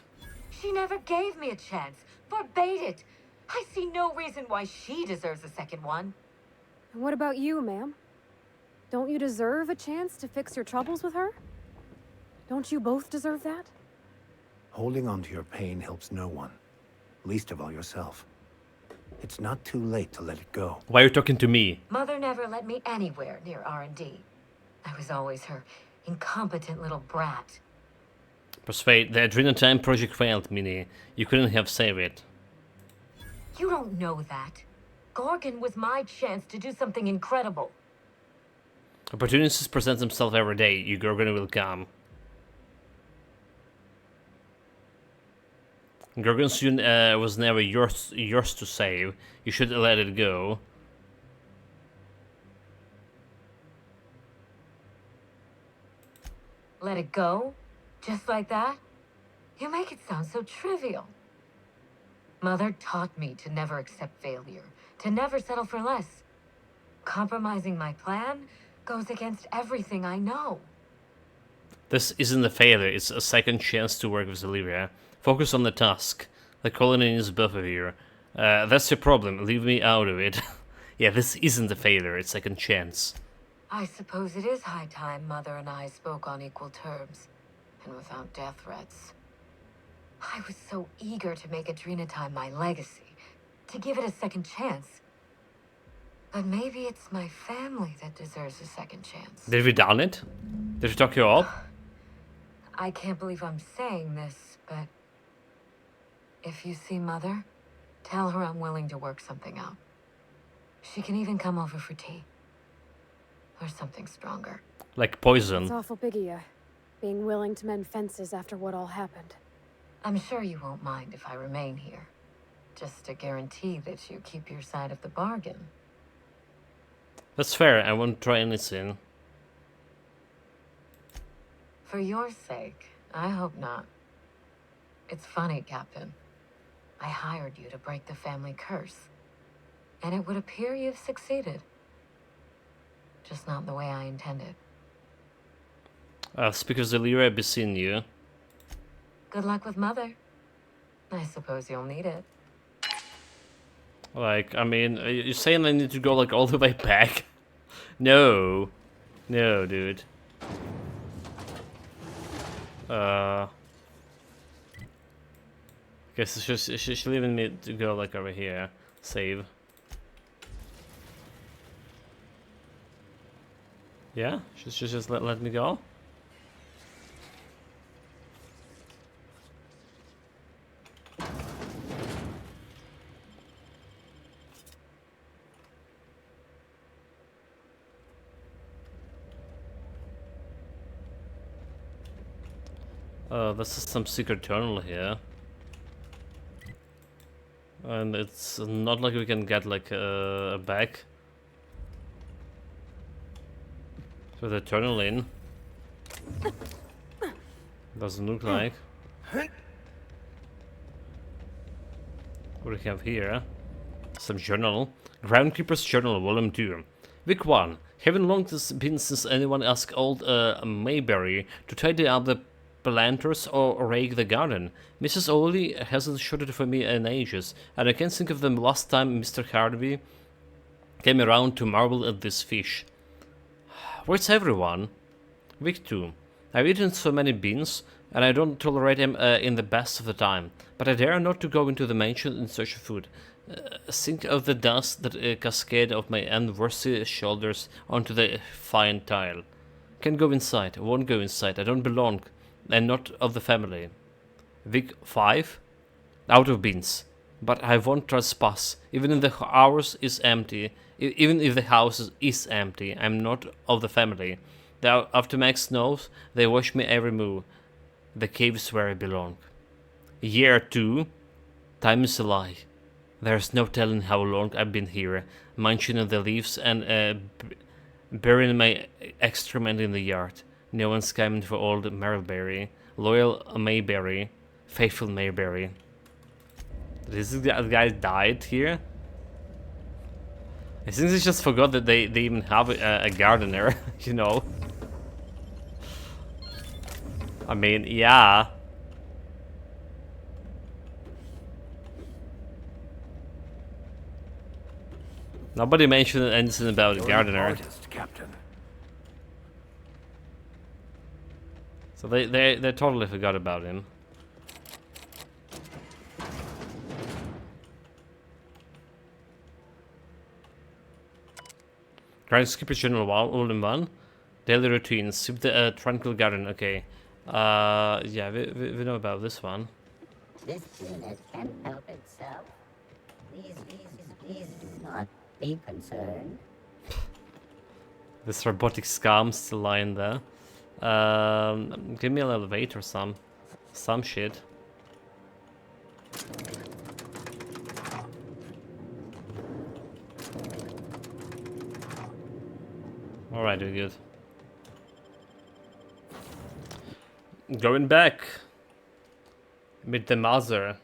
She never gave me a chance. Forbade it. I see no reason why she deserves a second one. And what about you, ma'am? Don't you deserve a chance to fix your troubles with her? Don't you both deserve that? Holding on to your pain helps no one, least of all yourself. It's not too late to let it go. Why are you talking to me? Mother never let me anywhere near R&D. I was always her incompetent little brat. Persuade. The Adrenotime project failed, Minnie. You couldn't have saved it. You don't know that. Gorgon was my chance to do something incredible. Opportunities present themselves every day. You Gorgon will come. Gorgon soon was never yours to save. You should let it go. Let it go? Just like that? You make it sound so trivial. Mother taught me to never accept failure, to never settle for less. Compromising my plan goes against everything I know. This isn't a failure, it's a second chance to work with Olivia. Focus on the task. The colony needs both of you. That's your problem, leave me out of it. Yeah, this isn't a failure, it's second chance. I suppose it is high time Mother and I spoke on equal terms, and without death threats. I was so eager to make Adrena Time my legacy, to give it a second chance. But maybe it's my family that deserves a second chance. Did we done it? Did we talk you up? I can't believe I'm saying this, but if you see Mother, tell her I'm willing to work something out. She can even come over for tea. Or something stronger. Like poison. It's awful big of you, being willing to mend fences after what all happened. I'm sure you won't mind if I remain here. Just to guarantee that you keep your side of the bargain. That's fair, I won't try anything. For your sake, I hope not. It's funny, Captain. I hired you to break the family curse. And it would appear you've succeeded. Just not the way I intended. Speakers Delira be seeing you. Good luck with Mother. I suppose you'll need it. Like, I mean, you're saying I need to go like all the way back? No. No, dude. Guess she's leaving me to go like over here. Save. Yeah? She's just let me go? This is some secret tunnel here. And it's not like we can get like a bag. So the tunnel in. Doesn't look like. What do we have here? Some journal. Groundkeeper's Journal, Volume 2. Week 1. Haven't long been since anyone asked old Mayberry to tidy up the planters or rake the garden. Mrs. Oley hasn't shouted for me in ages, and I can't think of the last time Mr. Harvey came around to marvel at this fish. Where's everyone? Week 2. I've eaten so many beans, and I don't tolerate them in the best of the time, but I dare not to go into the mansion in search of food. Think of the dust that cascade off my unworthy shoulders onto the fine tile. Can't go inside, I won't go inside, I don't belong, and not of the family. Week 5. Out of beans. But I won't trespass, even if the house is empty. Even if the house is empty, I'm not of the family. After Max knows, they watch me every move. The cave's where I belong. Year 2. Time is a lie. There's no telling how long I've been here, munching on the leaves and burying my excrement in the yard. No one's coming for old Mayberry, loyal Mayberry, faithful Mayberry. This guy died here? I think they just forgot that they even have a gardener, you know. I mean, yeah. Nobody mentioned anything about the gardener. Artist, Captain. So they totally forgot about him. Groundskeeper General all in one. Daily routines. Sweep the tranquil garden. Okay. Yeah, we know about this one. This unit can help itself. Please do not be concerned. This robotic scum still lying there. Give me an elevator, some shit. Alright, we're good. Going back. Meet the mother.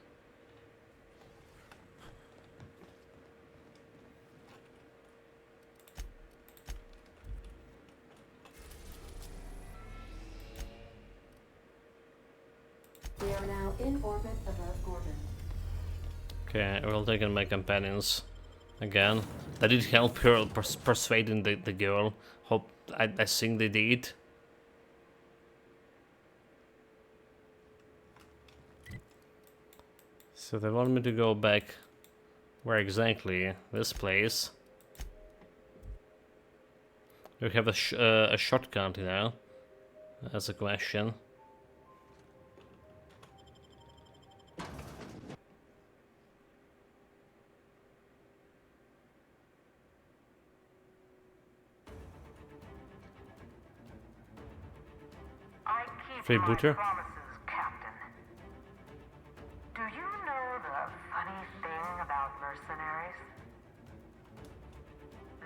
We are now in orbit above Gorgon. Okay, I will take in my companions again. That did help her persuading the girl. Hope I think they did. So they want me to go back. Where exactly? This place. Do we have a shotgun now? That's a question. Freebooter? Promises, Captain. Do you know the funny thing about mercenaries?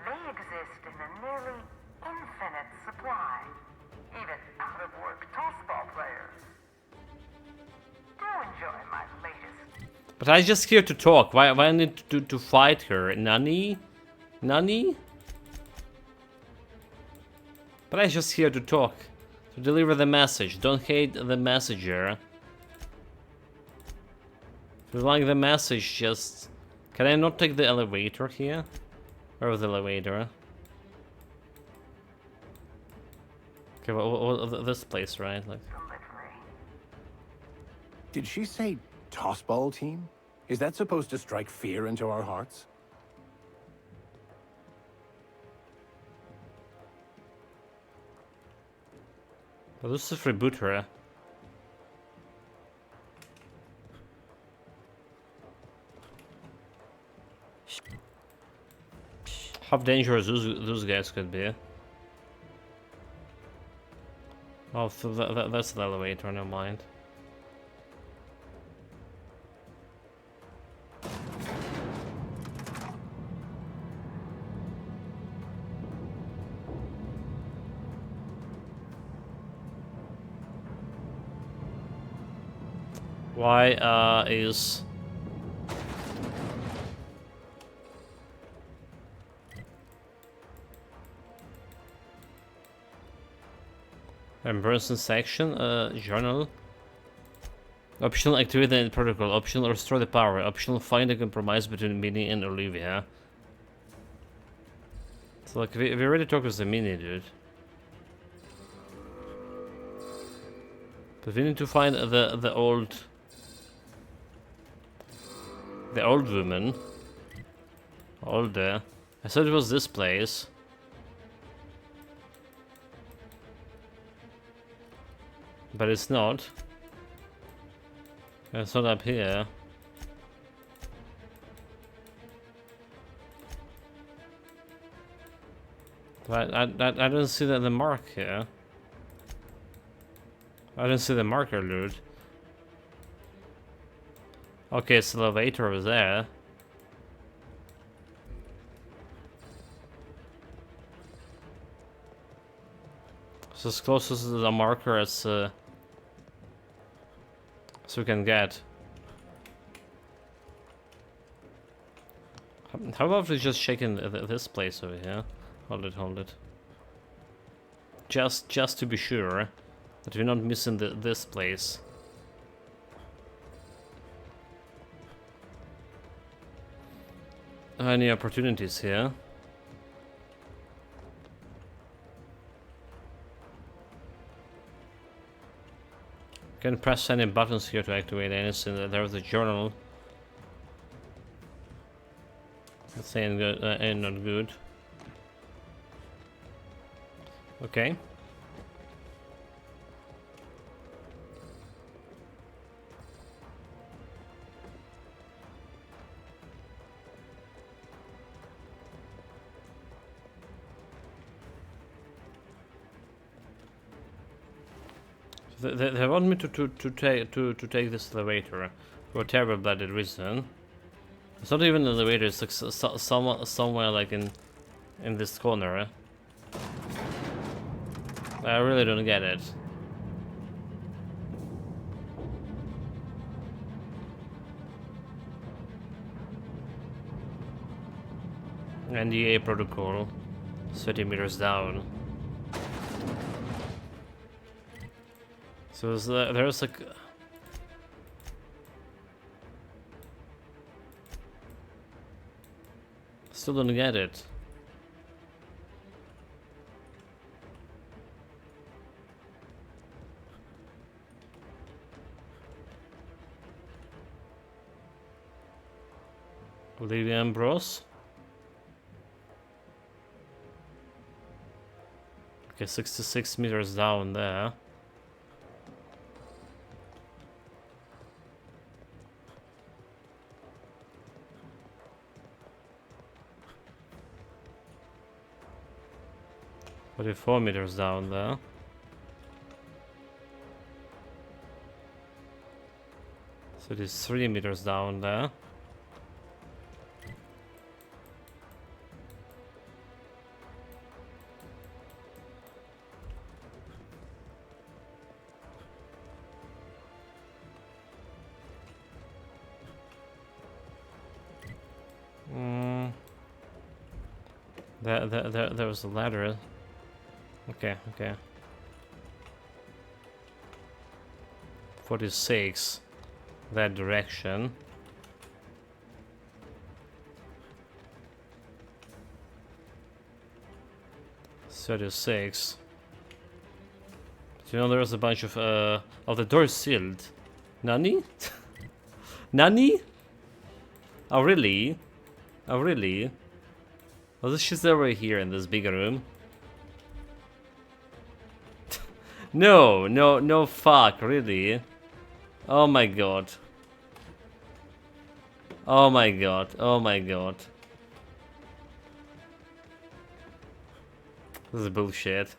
They exist in a nearly infinite supply. Even out-of-work tossball players. Do enjoy my latest. But I just here to talk. Why I need to fight her? Nani? Nani? But I just here to talk. To deliver the message. Don't hate the messenger. If you like the message, just... Can I not take the elevator here? Where was the elevator? Okay, well, this place, right? Like... Did she say tossball team? Is that supposed to strike fear into our hearts? Well, this is Freebooter. How dangerous those guys could be. Oh, so that's the elevator, never mind. Why is... Emergency section, journal. Optional activate the protocol, optional restore the power, optional find a compromise between Minnie and Olivia. So like we already talked with the Minnie dude. But we need to find the old woman. Older. I thought it was this place. But it's not. It's not up here. But I don't see the mark here. I don't see the marker, dude. Okay, it's the elevator over there. So as close as the marker as we can get. How about we just check in this place over here? Hold it. Just to be sure that we're not missing this place. Any opportunities here? Can press any buttons here to activate anything. There's a journal. That's ain't good. Ain't not good. Okay. They want me to take this elevator for a terrible bloody reason. It's not even an elevator. It's like somewhere like in this corner. I really don't get it. NDA protocol. 30 meters down. So there's like... Still don't get it. Olivia Ambrose. Okay, 66 meters down there. Forty-4 meters down there. So it is 3 meters down there. There was a ladder. Okay, okay. 46. That direction. "36. Do you know there's a bunch of the doors sealed? Nani? Nani? Oh really? Oh really? Oh, this shit's over here in this big room. No, no, no, fuck, really? Oh my god. Oh my god, oh my god. This is bullshit.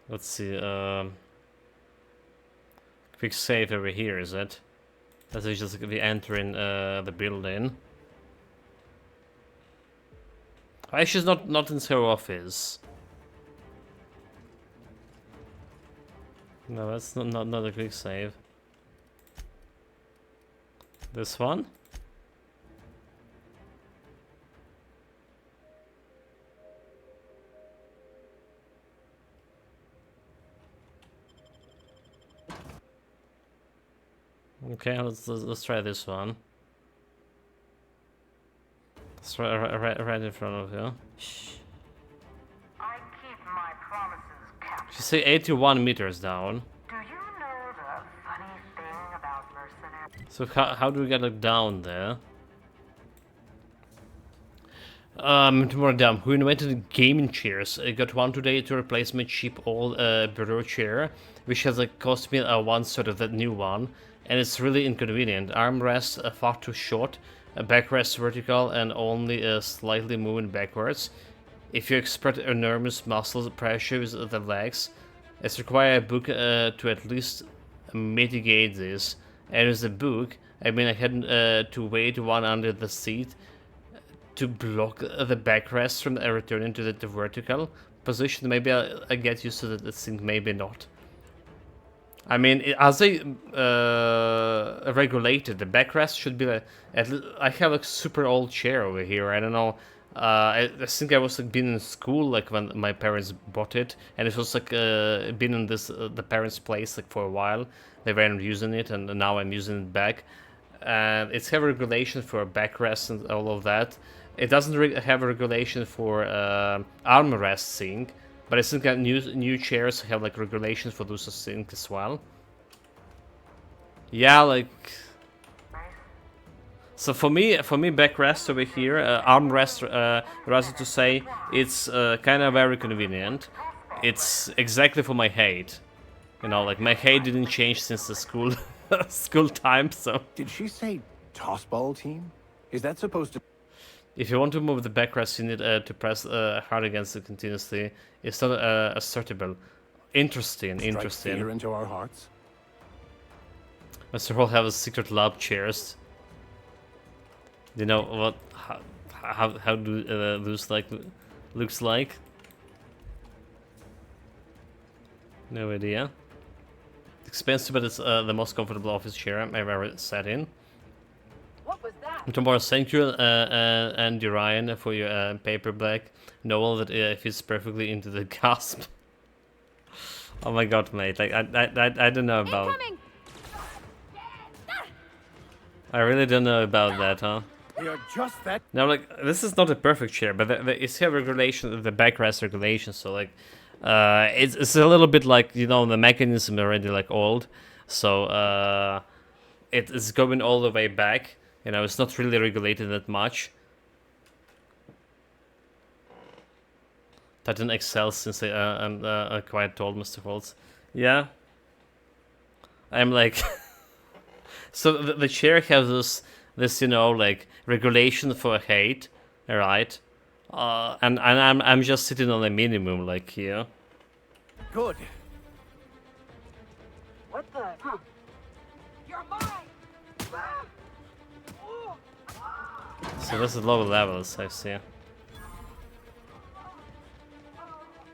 Let's see, quick save over here, is it? As we just be entering the building. She's not in her office. No, that's not a quick save. This one? Okay, let's try this one. It's right in front of you. Shh. I keep my promises, Captain. She say 81 meters down. Do you know the funny thing about mercenaries? So how do we get like down there? Tomorrow down. Who invented gaming chairs? I got one today to replace my cheap old bureau chair, which has like cost me one sort of that new one, and it's really inconvenient. Armrest far too short. Backrest vertical and only slightly moving backwards. If you expert enormous muscle pressure with the legs, it's required a book to at least mitigate this. And with the book, I mean I had to weight one under the seat to block the backrest from returning to the vertical position. Maybe I get used to the thing, maybe not. I mean, as they regulated, the backrest should be like, I have a super old chair over here. I don't know. I think I was like been in school like when my parents bought it, and it was like been in this the parents' place like for a while. They weren't using it, and now I'm using it back. And it's have a regulation for backrest and all of that. It doesn't have a regulation for armresting. But I think that new chairs have like regulations for those things as well. Yeah, like. So for me, backrest over here, armrest, rather to say, it's kind of very convenient. It's exactly for my height. You know, like my height didn't change since the school school time. So. Did she say tossball team? Is that supposed to? If you want to move the backrest, you need to press hard against it continuously. It's not assertable. Interesting. Strike fear into our hearts? Mr. Hall have a secret lab chairs. Do you know what? How do those like looks like? No idea. Expensive, but it's the most comfortable office chair I've ever sat in. Tomorrow, thank you, Andy Ryan, for your paperback novel that fits perfectly into the gasp. Oh my god, mate! Like I don't know about. Incoming! I really don't know about that, huh? You're just that. Now, like, this is not a perfect chair, but it's here regulation, the backrest regulation, so like, it's a little bit like, you know, the mechanism already like old, so it's going all the way back. You know, it's not really regulated that much. That didn't excel since I'm quite old, Mr. Holtz. Yeah. I'm like... So the chair has this, you know, like, regulation for height, right? And I'm just sitting on a minimum, like, here. Good. What the? Huh. You're mine! So this is lower levels, I see.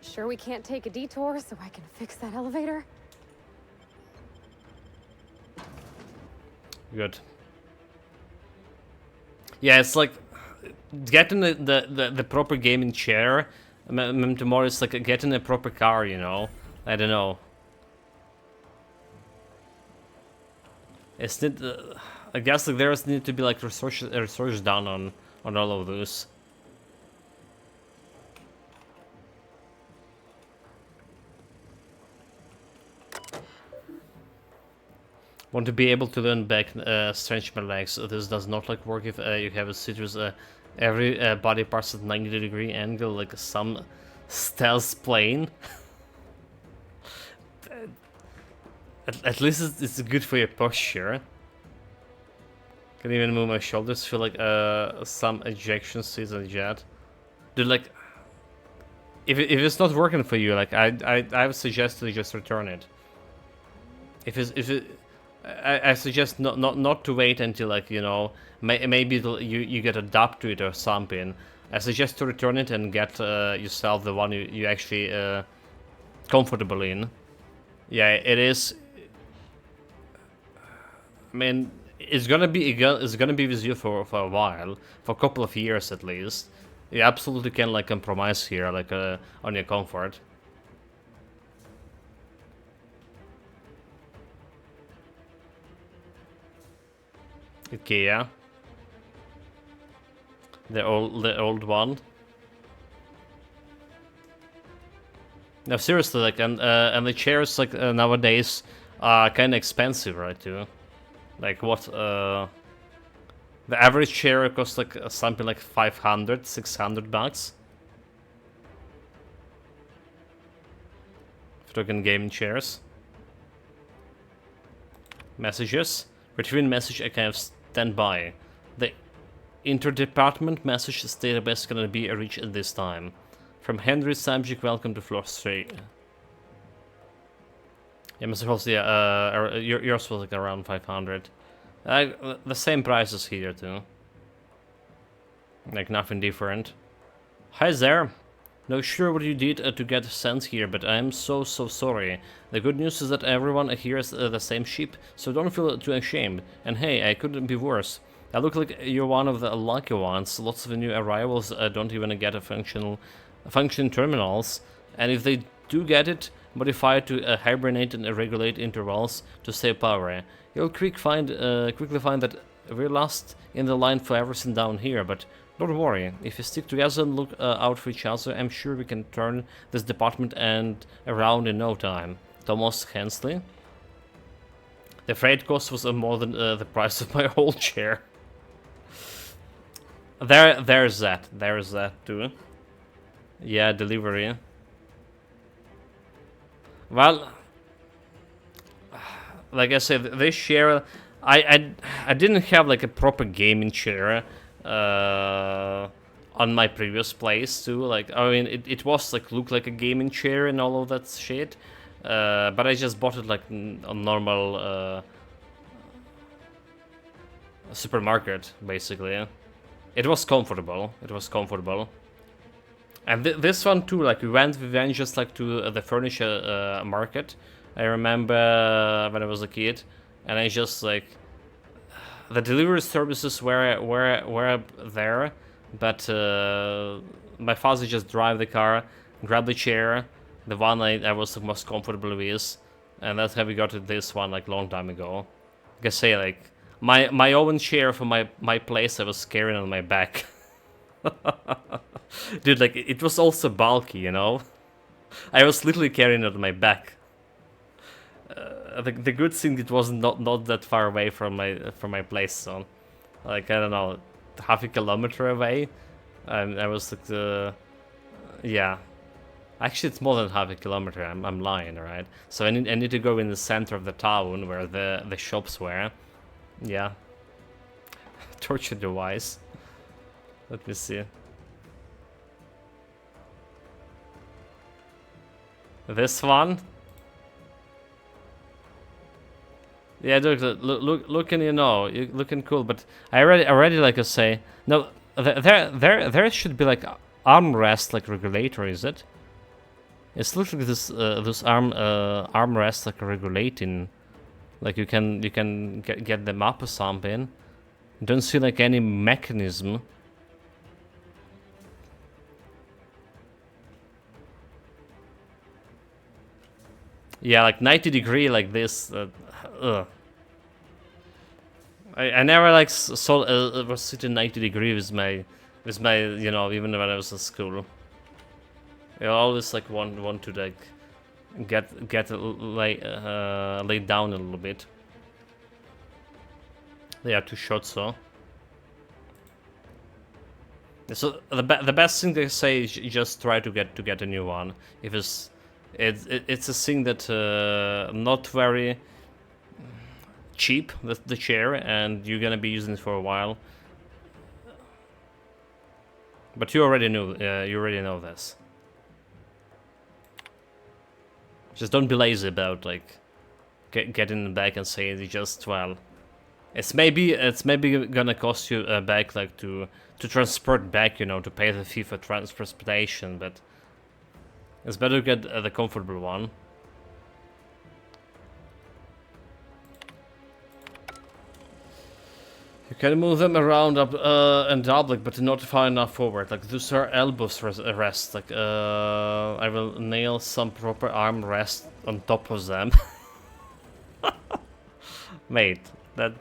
Sure we can't take a detour so I can fix that elevator? Good. Yeah, it's like getting the proper gaming chair. Tomorrow it's like getting a proper car, you know. I don't know. It's need. I guess like there's need to be like research done on all of this. Want to be able to learn back stretch my legs. This does not like work if you have a citrus every body parts at 90-degree angle, like some stealth plane. at least it's good for your posture. Can even move my shoulders. Feel like some ejection seats on the jet. Dude, like, if it's not working for you, like I would suggest to just return it. I suggest not to wait until, like, you know, maybe you get adapt to it or something. I suggest to return it and get yourself the one you actually comfortable in. Yeah, it is. I mean, it's gonna be with you for a while, for a couple of years at least. You absolutely can like compromise here, like on your comfort. IKEA. The old one. No, seriously, like, and the chairs like nowadays are kind of expensive, right? Too. Like what? The average chair costs like something like 500, 600 bucks. If you're talking gaming chairs. Messages. Retrieving message I kind of stand by. The interdepartment message database is gonna be reached at this time. From Henry Subject, welcome to floor 3. Yeah, Mr. Holtz, yeah, yours was like around 500. The same prices here too. Like nothing different. Hi there. Not sure what you did to get sent here, but I am so sorry. The good news is that everyone here is the same ship, so don't feel too ashamed. And hey, I couldn't be worse. I look like you're one of the lucky ones. Lots of new arrivals don't even get a functioning terminals, and if they do get it, modify it to hibernate and regulate intervals to save power. You'll quickly find that we're last in the line for everything down here, but don't worry, if we stick together and look out for each other, I'm sure we can turn this department and around in no time. Thomas Hensley. The freight cost was more than the price of my whole chair. There's that too. Yeah, delivery. Well, like I said, this chair, I didn't have like a proper gaming chair on my previous place too. Like, I mean, it was like looked like a gaming chair and all of that shit, but I just bought it like a normal supermarket basically. It was comfortable. And this one too, like we went just like to the furniture market. I remember when I was a kid, and I just like the delivery services were there, but my father just drive the car, grab the chair, the one I was the most comfortable with, and that's how we got to this one like long time ago. Like I say, like my own chair for my place I was carrying on my back. Dude, like it was also bulky, you know. I was literally carrying it on my back. The good thing it was not that far away from my place, so like I don't know, half a kilometer away. I was like yeah. Actually, it's more than half a kilometer. I'm lying, right? So I need to go in the center of the town where the shops were. Yeah. Torture device. Let me see. This one. Yeah, looking, you know, looking cool. But I already like to say, no, there should be like armrest like regulator, is it? It's literally this armrest like regulating, like you can get them up or something. Don't see like any mechanism. Yeah, like 90 degree like this. I never like was sitting 90 degree with my you know, even when I was in school. I always like want to like get lay down a little bit. They are too short, so. So the best thing they say is just try to get a new one. If it's a thing that not very cheap, the chair, and you're gonna be using it for a while. But you already know this. Just don't be lazy about like getting back and saying it just, well, it's maybe gonna cost you back like to transport back, you know, to pay the fee for transportation, but it's better to get the comfortable one. You can move them around up and double, but not far enough forward. Like those are elbows rest. Like I will nail some proper arm rest on top of them. Mate, that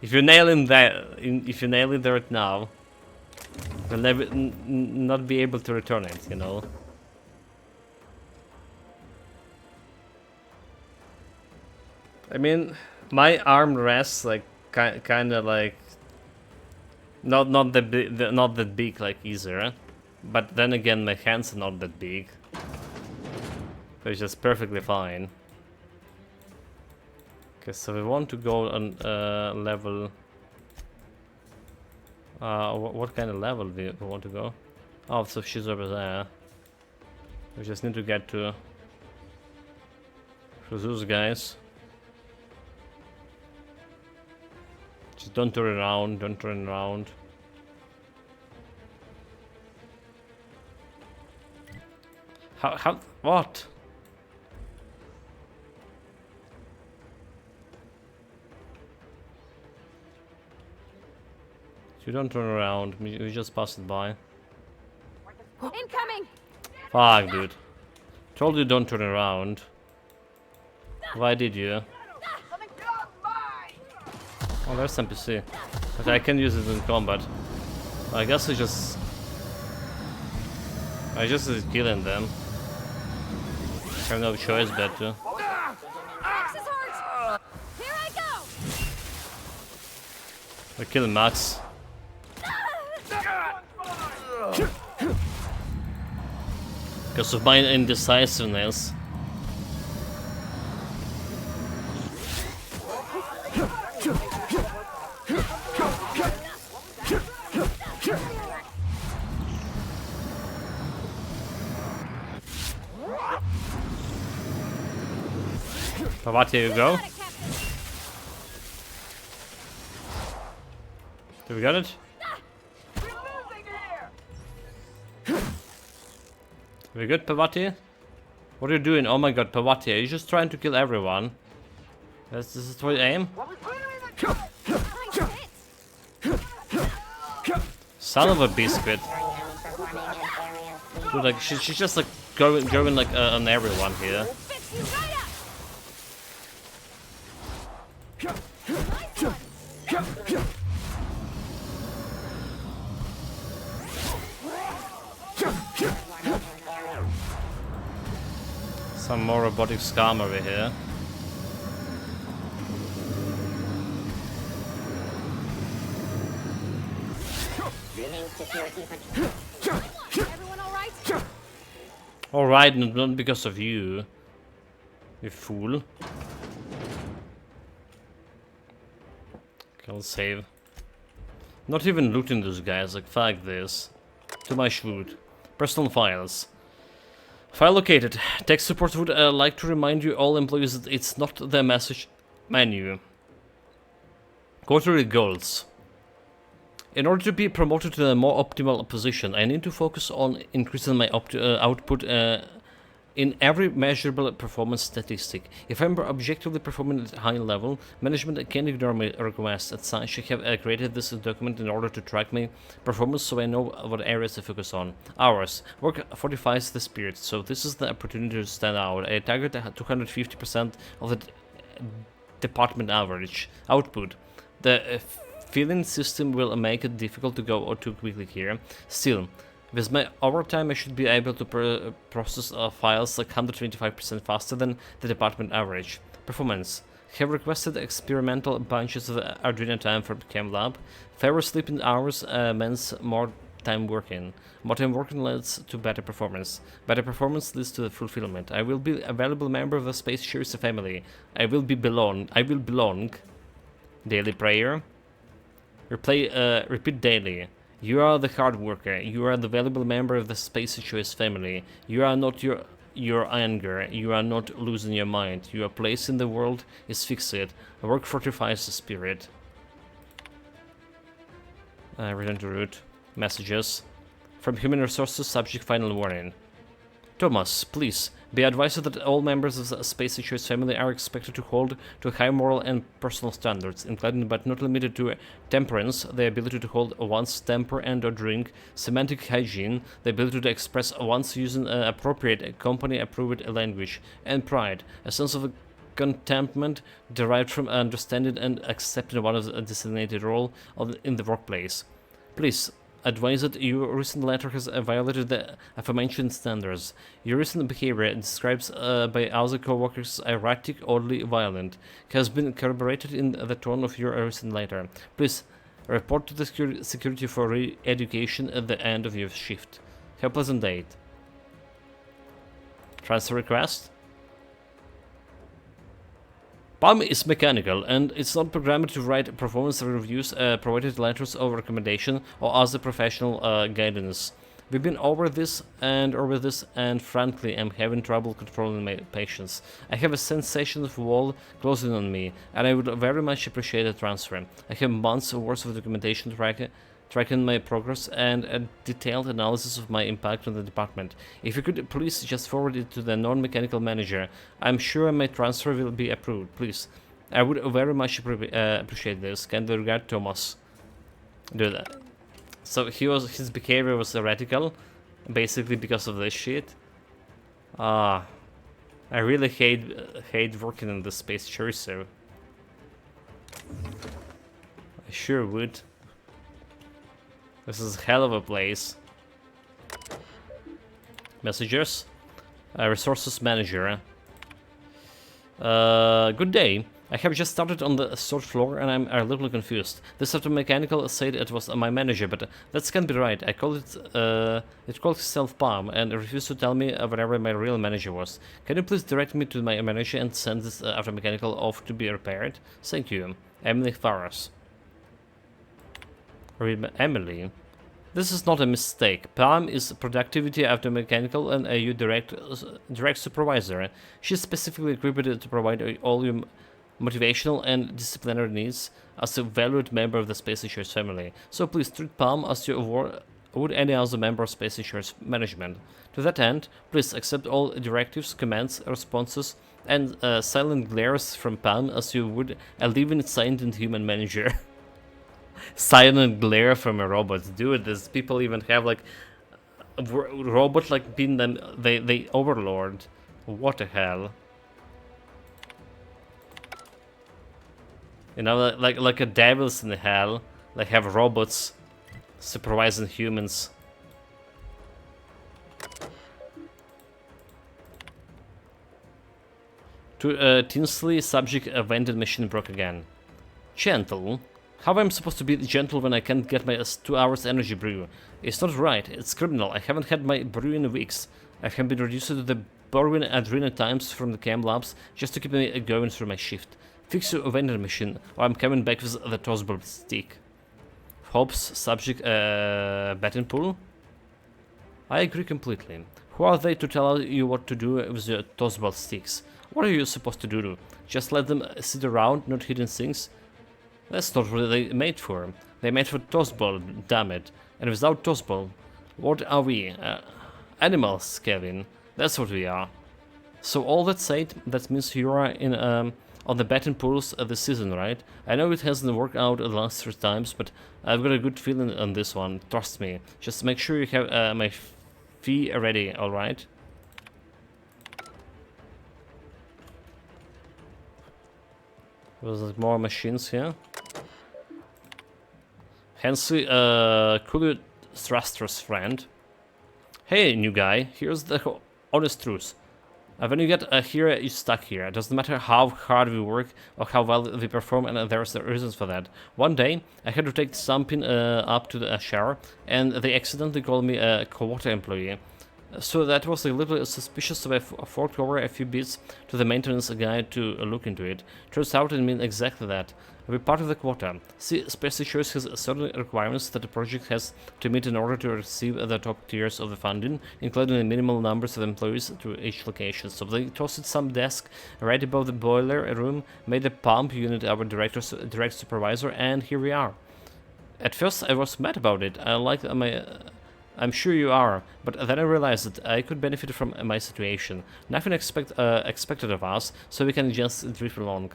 if you nail it right now, you'll never not be able to return it. You know. I mean, my arm rests like kind of like not that big like either, but then again my hands are not that big, so it's just perfectly fine. Okay, so we want to go on level. What kind of level we want to go? Oh, so she's over there. We just need to get to those guys. Just don't turn around, don't turn around. What? You don't turn around, we just passed it by. Incoming! Fuck, dude. Told you don't turn around. Why did you? Oh, there's NPC. Okay, I can use it in combat. I guess I just is killing them. I have no choice but to. Here I go! We're killing Max. Because of my indecisiveness. But here you go. Do we got it? We good, Pavati? What are you doing? Oh my god, Pavati, are you just trying to kill everyone? This is what you aim? Son of a biscuit. Dude, like she's just like going like on everyone here. Some more robotic scum over here. Everyone all right? Alright, not because of you. You fool. Okay, I'll save. Not even looting those guys, like fuck this. Too much food. Personal files. File located. Tech support would like to remind you all employees that it's not the message menu. Quarterly goals. In order to be promoted to a more optimal position, I need to focus on increasing my output in every measurable performance statistic. If I'm objectively performing at a high level, management can ignore my requests. As such, I have created this document in order to track my performance so I know what areas to focus on. Hours. Work fortifies the spirit, so this is the opportunity to stand out. I target 250% of the department average. Output. The filling system will make it difficult to go too quickly here. Still, with my overtime I should be able to process files like 125% faster than the department average. Performance. Have requested experimental bunches of Arduino time from Chem Lab. Fewer sleeping hours means more time working. More time working leads to better performance. Better performance leads to fulfillment. I will be a valuable member of the Space Series family. I will belong. Daily prayer. Repeat daily. You are the hard worker. You are the valuable member of the Space Choice family. You are not your anger. You are not losing your mind. Your place in the world is fixed. Work fortifies the spirit. Return to root. Messages. From Human Resources, subject final warning. Thomas, please, be advised that all members of the Space Choice family are expected to hold to high moral and personal standards, including but not limited to temperance, the ability to hold one's temper and or drink, semantic hygiene, the ability to express one's using appropriate company-approved language, and pride, a sense of contentment derived from understanding and accepting one's designated role in the workplace. Please, advise that your recent letter has violated the aforementioned standards. Your recent behavior, described by other co-workers erratic, oddly violent, has been corroborated in the tone of your recent letter. Please report to the security for re-education at the end of your shift. Have a pleasant day. Transfer request. Palm is mechanical, and it's not programmed to write performance reviews, provided letters of recommendation, or other professional guidance. We've been over this, and frankly, I'm having trouble controlling my patience. I have a sensation of wall closing on me, and I would very much appreciate a transfer. I have months worth of documentation tracking my progress and a detailed analysis of my impact on the department. If you could please just forward it to the non-mechanical manager, I'm sure my transfer will be approved, please. I would very much appreciate this. Kindly regard, Thomas. Do that. So his behavior was heretical, basically because of this shit. I really hate working in the Space Church, so I sure would. This is a hell of a place. Messengers. Resources manager. Good day. I have just started on the third floor and I'm a little confused. This automechanical said it was my manager, but that can't be right. I called it called itself Palm and refused to tell me whatever my real manager was. Can you please direct me to my manager and send this automechanical off to be repaired? Thank you. Emily Farras. Emily. This is not a mistake. Palm is productivity automechanical and a direct supervisor. She's specifically equipped to provide all your motivational and disciplinary needs as a valued member of the Space Insurance family. So please treat Palm as you would any other member of Space Insurance management. To that end, please accept all directives, commands, responses, and silent glares from Palm as you would a living sentient human manager. silent glare from a robot. Dude, does people even have like a robot like being them they overlord? What the hell? You know, like a devils in hell, like have robots supervising humans. To Tinsley, subject a vending machine broke again. Gentle? How am I supposed to be gentle when I can't get my 2 hours energy brew? It's not right, it's criminal. I haven't had my brew in weeks. I have been reduced to the borrowing adrenaline times from the chem labs just to keep me going through my shift. Fix your vending machine, or I'm coming back with the tossball stick. Hobbs, subject betting pool? I agree completely. Who are they to tell you what to do with your tossball sticks? What are you supposed to do? Just let them sit around, not hitting things? That's not what they made for. They made for tossball, damn it. And without tossball, what are we? Animals, Kevin. That's what we are. So all that said, that means you are in on the betting pools this season, right? I know it hasn't worked out the last 3 times, but I've got a good feeling on this one. Trust me. Just make sure you have my fee ready, alright? There's like more machines here. Hensley, could you Thruster's friend? Hey, new guy, here's the honest truth. When you get here, you're stuck here. It doesn't matter how hard we work or how well we perform, and there's the reasons for that. One day, I had to take something up to the shower, and they accidentally called me a quarter employee. So that was a little suspicious, so I forked over a few bits to the maintenance guy to look into it. Turns out it means exactly that. We're part of the quota. See, Space Choice has certain requirements that the project has to meet in order to receive the top tiers of the funding, including the minimal numbers of employees to each location. So they tossed some desk right above the boiler room, made a pump unit our direct supervisor, and here we are. At first I was mad about it. I'm sure you are, but then I realized that I could benefit from my situation. Nothing expected of us, so we can just drift along.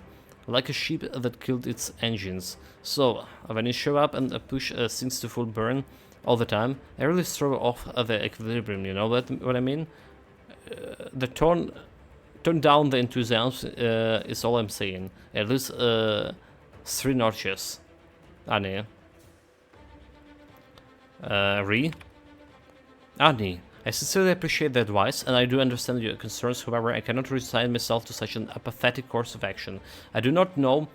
Like a ship that killed its engines. So, when you show up and push things to full burn all the time, I really throw off the equilibrium, you know what I mean? The tone down the enthusiasm is all I'm saying. At least 3 notches. Annie. Annie, I sincerely appreciate the advice, and I do understand your concerns. However, I cannot resign myself to such an apathetic course of action. I do not know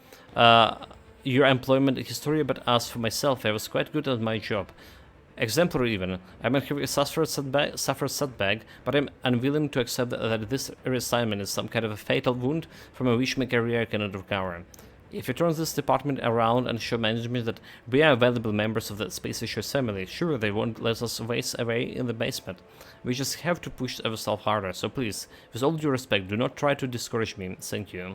your employment history, but as for myself, I was quite good at my job. Exemplary even. I might have suffered setback, but I'm unwilling to accept that this reassignment is some kind of a fatal wound from which my career cannot recover. If you turn this department around and show management that we are valuable members of the Space Issues family, sure, they won't let us waste away in the basement. We just have to push ourselves harder, so please, with all due respect, do not try to discourage me. Thank you.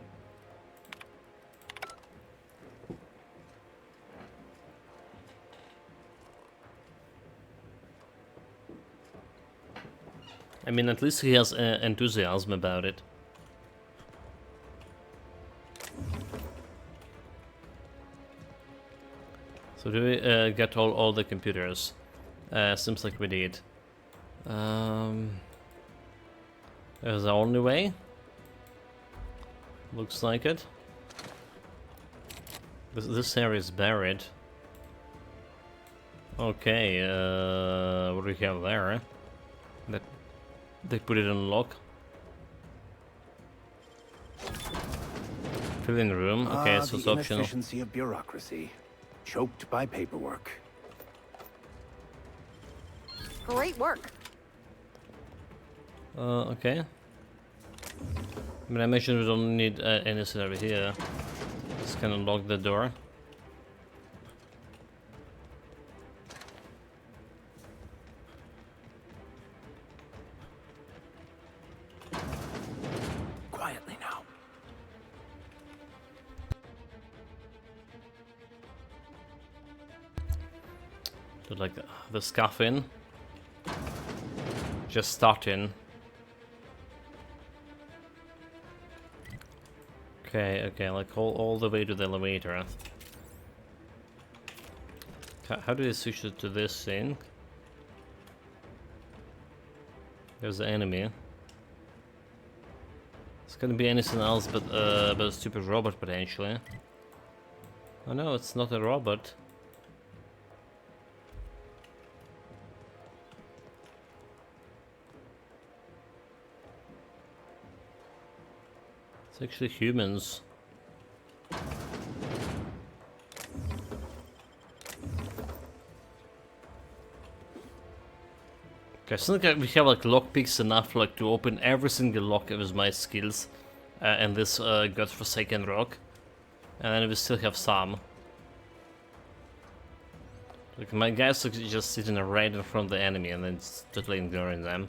I mean, at least he has enthusiasm about it. So do we get all the computers? Seems like we did. Is the only way? Looks like it. This area is buried. Okay, what do we have there? That they put it on lock. Filling room. Okay, so it's optional. The inefficiency of bureaucracy. Choked by paperwork. Great work. Okay. I mean, I imagine we don't need anything over here. Just gonna lock the door. Quietly now. So like the scuff in. Just starting. Okay, like all the way to the elevator. How do they switch it to this thing? There's the enemy. It's gonna be anything else but a stupid robot potentially. Oh no, it's not a robot. It's actually humans. Okay, I think we have like lockpicks enough like to open every single lock with my skills and this godforsaken rock, and then we still have some. Like my guys are just sitting right in front of the enemy and then just totally ignoring them.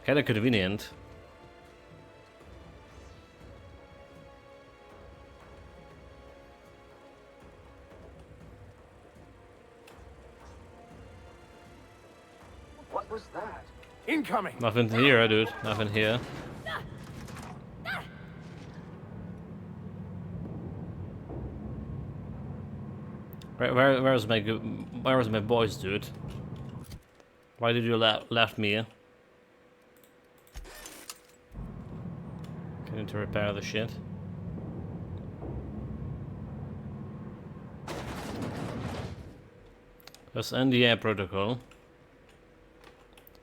Kinda convenient. What was that? Incoming! Nothing here, dude. Nothing here. Where's my boys, dude? Why did you left me? I need to repair the shit. There's NDA protocol.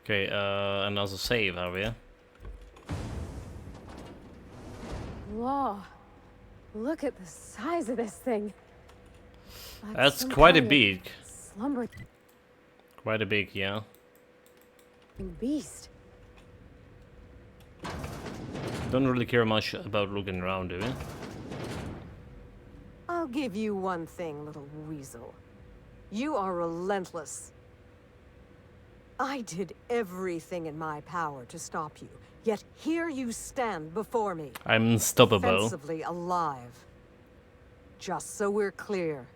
Okay, another save, are we? Whoa. Look at the size of this thing. Like That's some quite a kind of big. slumbering Quite a big, yeah. beast. Don't really care much about looking around, do we? I'll give you one thing, little weasel. You are relentless. I did everything in my power to stop you, yet here you stand before me. I'm unstoppable. Offensively alive. Just so we're clear,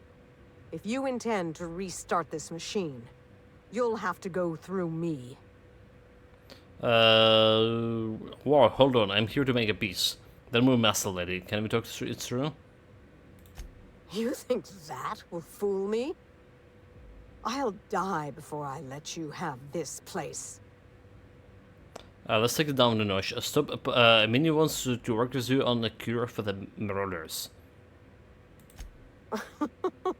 if you intend to restart this machine, you'll have to go through me. Whoa, hold on, I'm here to make a peace. Then we'll muscle lady. Can we talk it through? You think that will fool me? I'll die before I let you have this place. Let's take it down a notch. Stop. Minnie wants to work with you on a cure for the Marauders.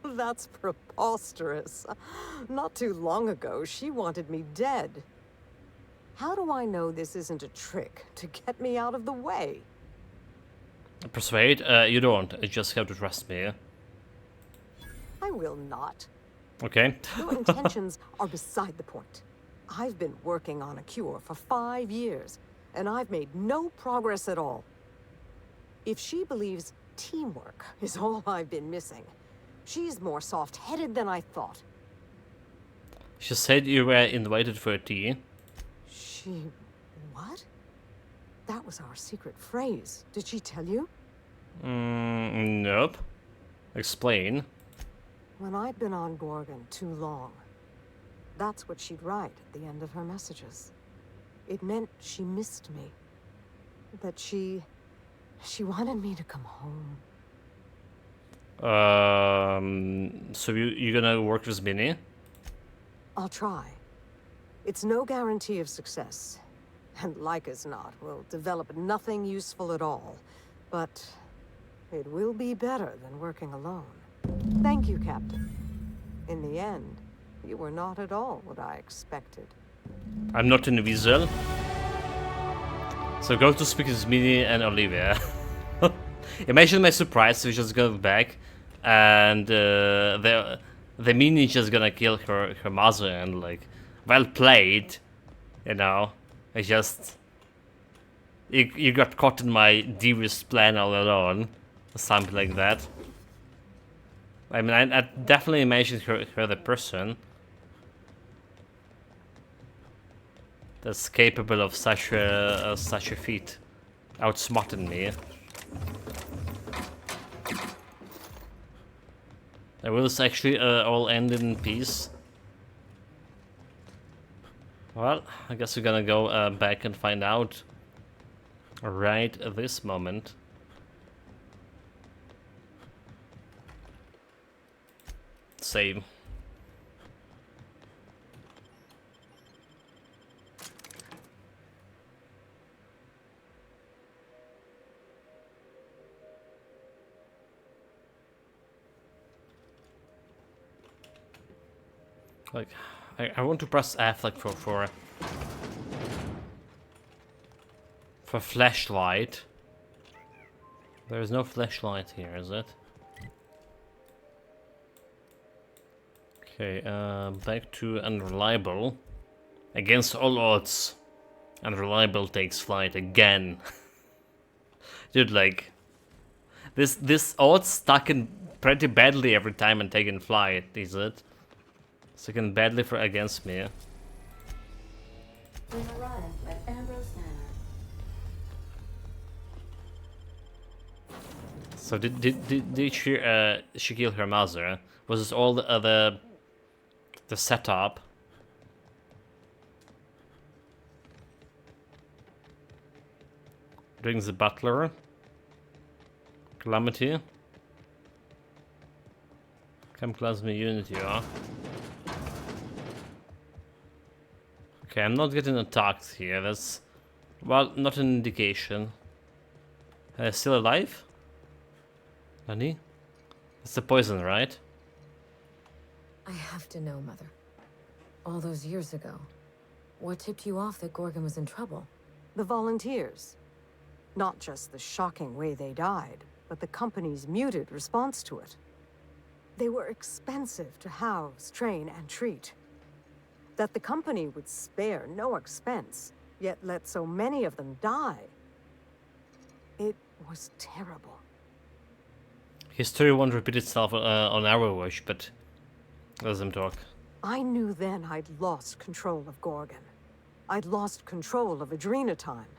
That's preposterous. Not too long ago, she wanted me dead. How do I know this isn't a trick to get me out of the way? Persuade? You don't. You just have to trust me. I will not. Okay. Your intentions are beside the point. I've been working on a cure for 5 years, and I've made no progress at all. If she believes teamwork is all I've been missing, she's more soft-headed than I thought. She said you were invited for a tea. She... what? That was our secret phrase. Did she tell you? Nope. Explain. When I'd been on Gorgon too long, that's what she'd write at the end of her messages. It meant she missed me. That she wanted me to come home. So you're gonna work with Minnie? I'll try. It's no guarantee of success. And like as not, we'll develop nothing useful at all. But it will be better than working alone. Thank you, Captain. In the end, you were not at all what I expected. I'm not in the visual. So go to speak with Minnie and Olivia. Imagine my surprise if we just go back and the Minnie just gonna kill her mother and like, well played, you know. I just you got caught in my devious plan all alone, or something like that. I mean, I definitely imagined her the person that's capable of such a feat, outsmarting me. Will this actually all end in peace? Well, I guess we're gonna go back and find out right at this moment. Same. Like, I want to press F like for flashlight. There is no flashlight here, is it? Okay, back to Unreliable. Against all odds, Unreliable takes flight again. Dude, like, this odds stuck in pretty badly every time and taking flight, is it? Second badly for against me. We've arrived at Ambrose Manor. So did she kill her mother? Was this all the setup? Brings the butler. Calamity. Come Plasma Unity, huh? Okay, I'm not getting attacked here. That's, well, not an indication. Still alive? Nani? It's the poison, right? I have to know, Mother. All those years ago, what tipped you off that Gorgon was in trouble? The volunteers. Not just the shocking way they died, but the company's muted response to it. They were expensive to house, train, and treat. That the company would spare no expense, yet let so many of them die. It was terrible. History won't repeat itself on our watch, but let them talk. I knew then I'd lost control of Gorgon. I'd lost control of Adrenatime.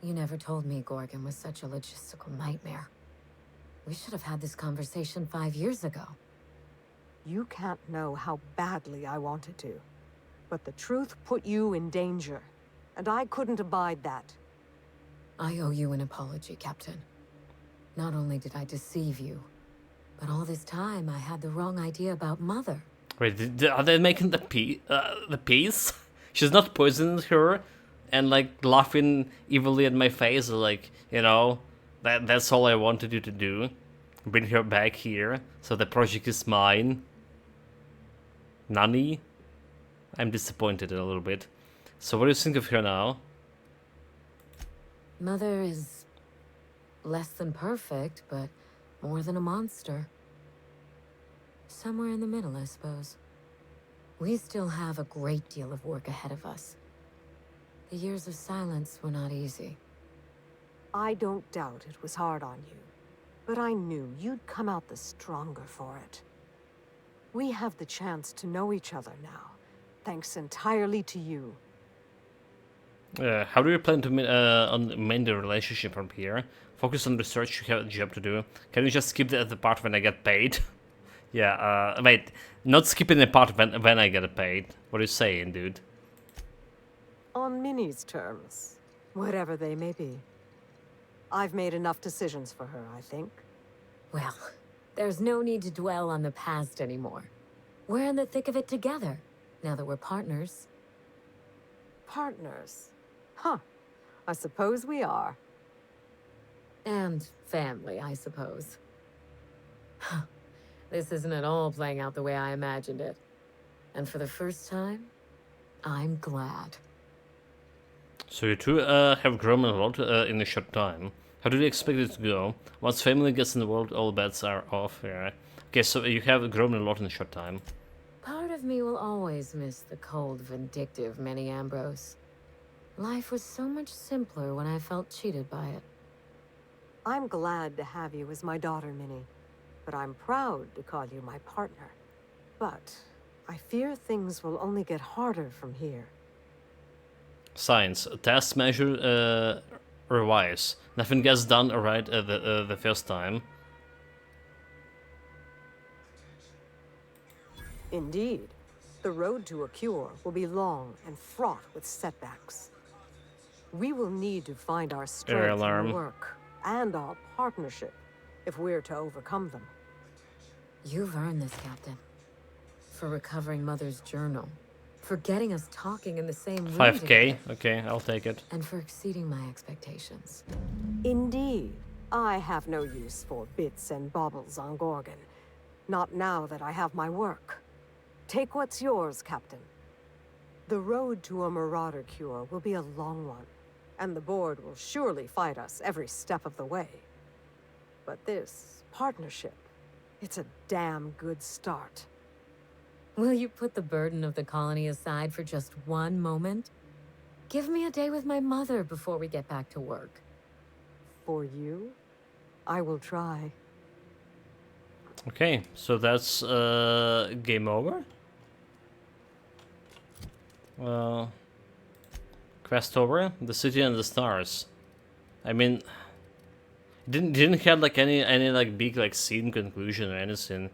You never told me Gorgon was such a logistical nightmare. We should have had this conversation 5 years ago. You can't know how badly I wanted to. But the truth put you in danger, and I couldn't abide that. I owe you an apology, Captain. Not only did I deceive you, but all this time I had the wrong idea about Mother. Wait, are they making the peace? She's not poisoning her and like laughing evilly at my face, like, you know, that's all I wanted you to do. Bring her back here, so the project is mine. Nani? I'm disappointed a little bit. So what do you think of her now? Mother is less than perfect, but more than a monster. Somewhere in the middle, I suppose. We still have a great deal of work ahead of us. The years of silence were not easy. I don't doubt it was hard on you, but I knew you'd come out the stronger for it. We have the chance to know each other now, thanks entirely to you. How do you plan to mend the relationship from here? Focus on research, you have a job to do. Can you just skip the part when I get paid? Yeah, wait, not skipping the part when I get paid. What are you saying, dude? On Minnie's terms, whatever they may be. I've made enough decisions for her, I think. Well, there's no need to dwell on the past anymore. We're in the thick of it together, now that we're partners. Partners? Huh. I suppose we are. And family, I suppose. This isn't at all playing out the way I imagined it. And for the first time, I'm glad. So you two have grown a lot in a short time. How do you expect it to go? Once family gets in the world, all bets are off. Yeah. Okay, so you have grown a lot in a short time. Part of me will always miss the cold, vindictive Minnie Ambrose. Life was so much simpler when I felt cheated by it. I'm glad to have you as my daughter, Minnie. But I'm proud to call you my partner. But I fear things will only get harder from here. Science. Test measure revise. Nothing gets done right the first time. Indeed. The road to a cure will be long and fraught with setbacks. We will need to find our strength in the work and our partnership if we're to overcome them. You've earned this, Captain. For recovering Mother's journal. For getting us talking in the same room 5k. together, Okay, I'll take it. and for exceeding my expectations. Indeed, I have no use for bits and baubles on Gorgon. Not now that I have my work. Take what's yours, Captain. The road to a Marauder cure will be a long one, and the Board will surely fight us every step of the way. But this partnership, it's a damn good start. Will you put the burden of the colony aside for just one moment? Give me a day with my mother before we get back to work. For you, I will try. Okay, so that's game over. Quest over. The City and the Stars. I mean, didn't have like any like big like scene conclusion or anything.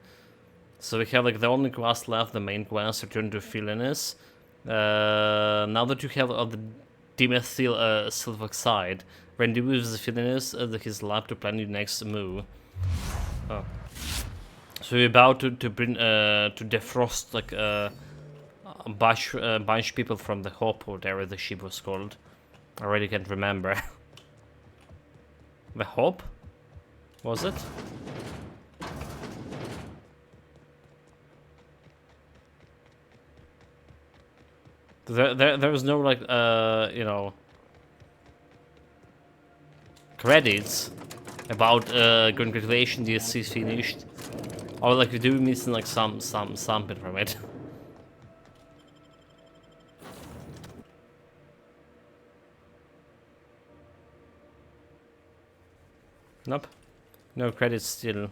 So we have like the only quest left, the main quest, Return to Philinus. Now that you have the dimethyl sulfoxide, when you use the Philinus his lab to plan your next move. Oh. So we're about to bring to defrost like a bunch people from the Hope, or whatever the ship was called. I already can't remember. The Hope? Was it? There was no like you know, credits about congratulations DLC finished, or like we do missing like something from it. Nope, no credits still.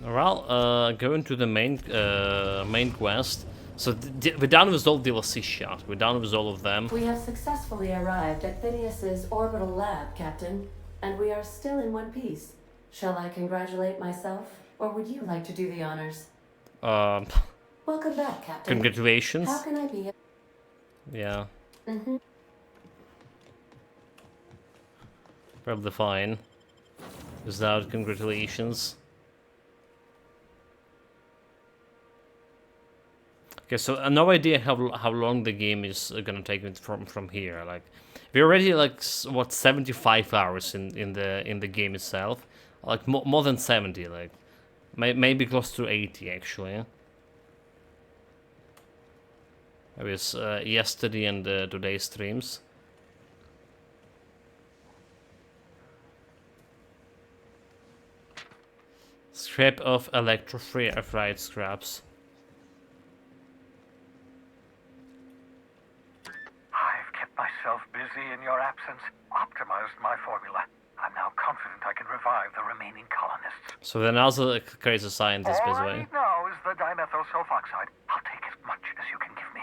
Well, going to the main quest. So we're done with all DLC shot. We're done with all of them. We have successfully arrived at Phineas's orbital lab, Captain, and we are still in one piece. Shall I congratulate myself, or would you like to do the honors? Welcome back, Captain. Congratulations. How can I be? Yeah. Probably fine. Without congratulations. Okay, so no idea how long the game is gonna take it from here. Like, we're already like what 75 hours in the game itself, like more than 70, like maybe close to 80 actually. It was yesterday and today's streams. Scrap of electro-fried scraps. Myself busy in your absence, optimized my formula. I'm now confident I can revive the remaining colonists. So then also a crazy scientist, by the All way. I need now is the dimethyl sulfoxide. I'll take as much as you can give me.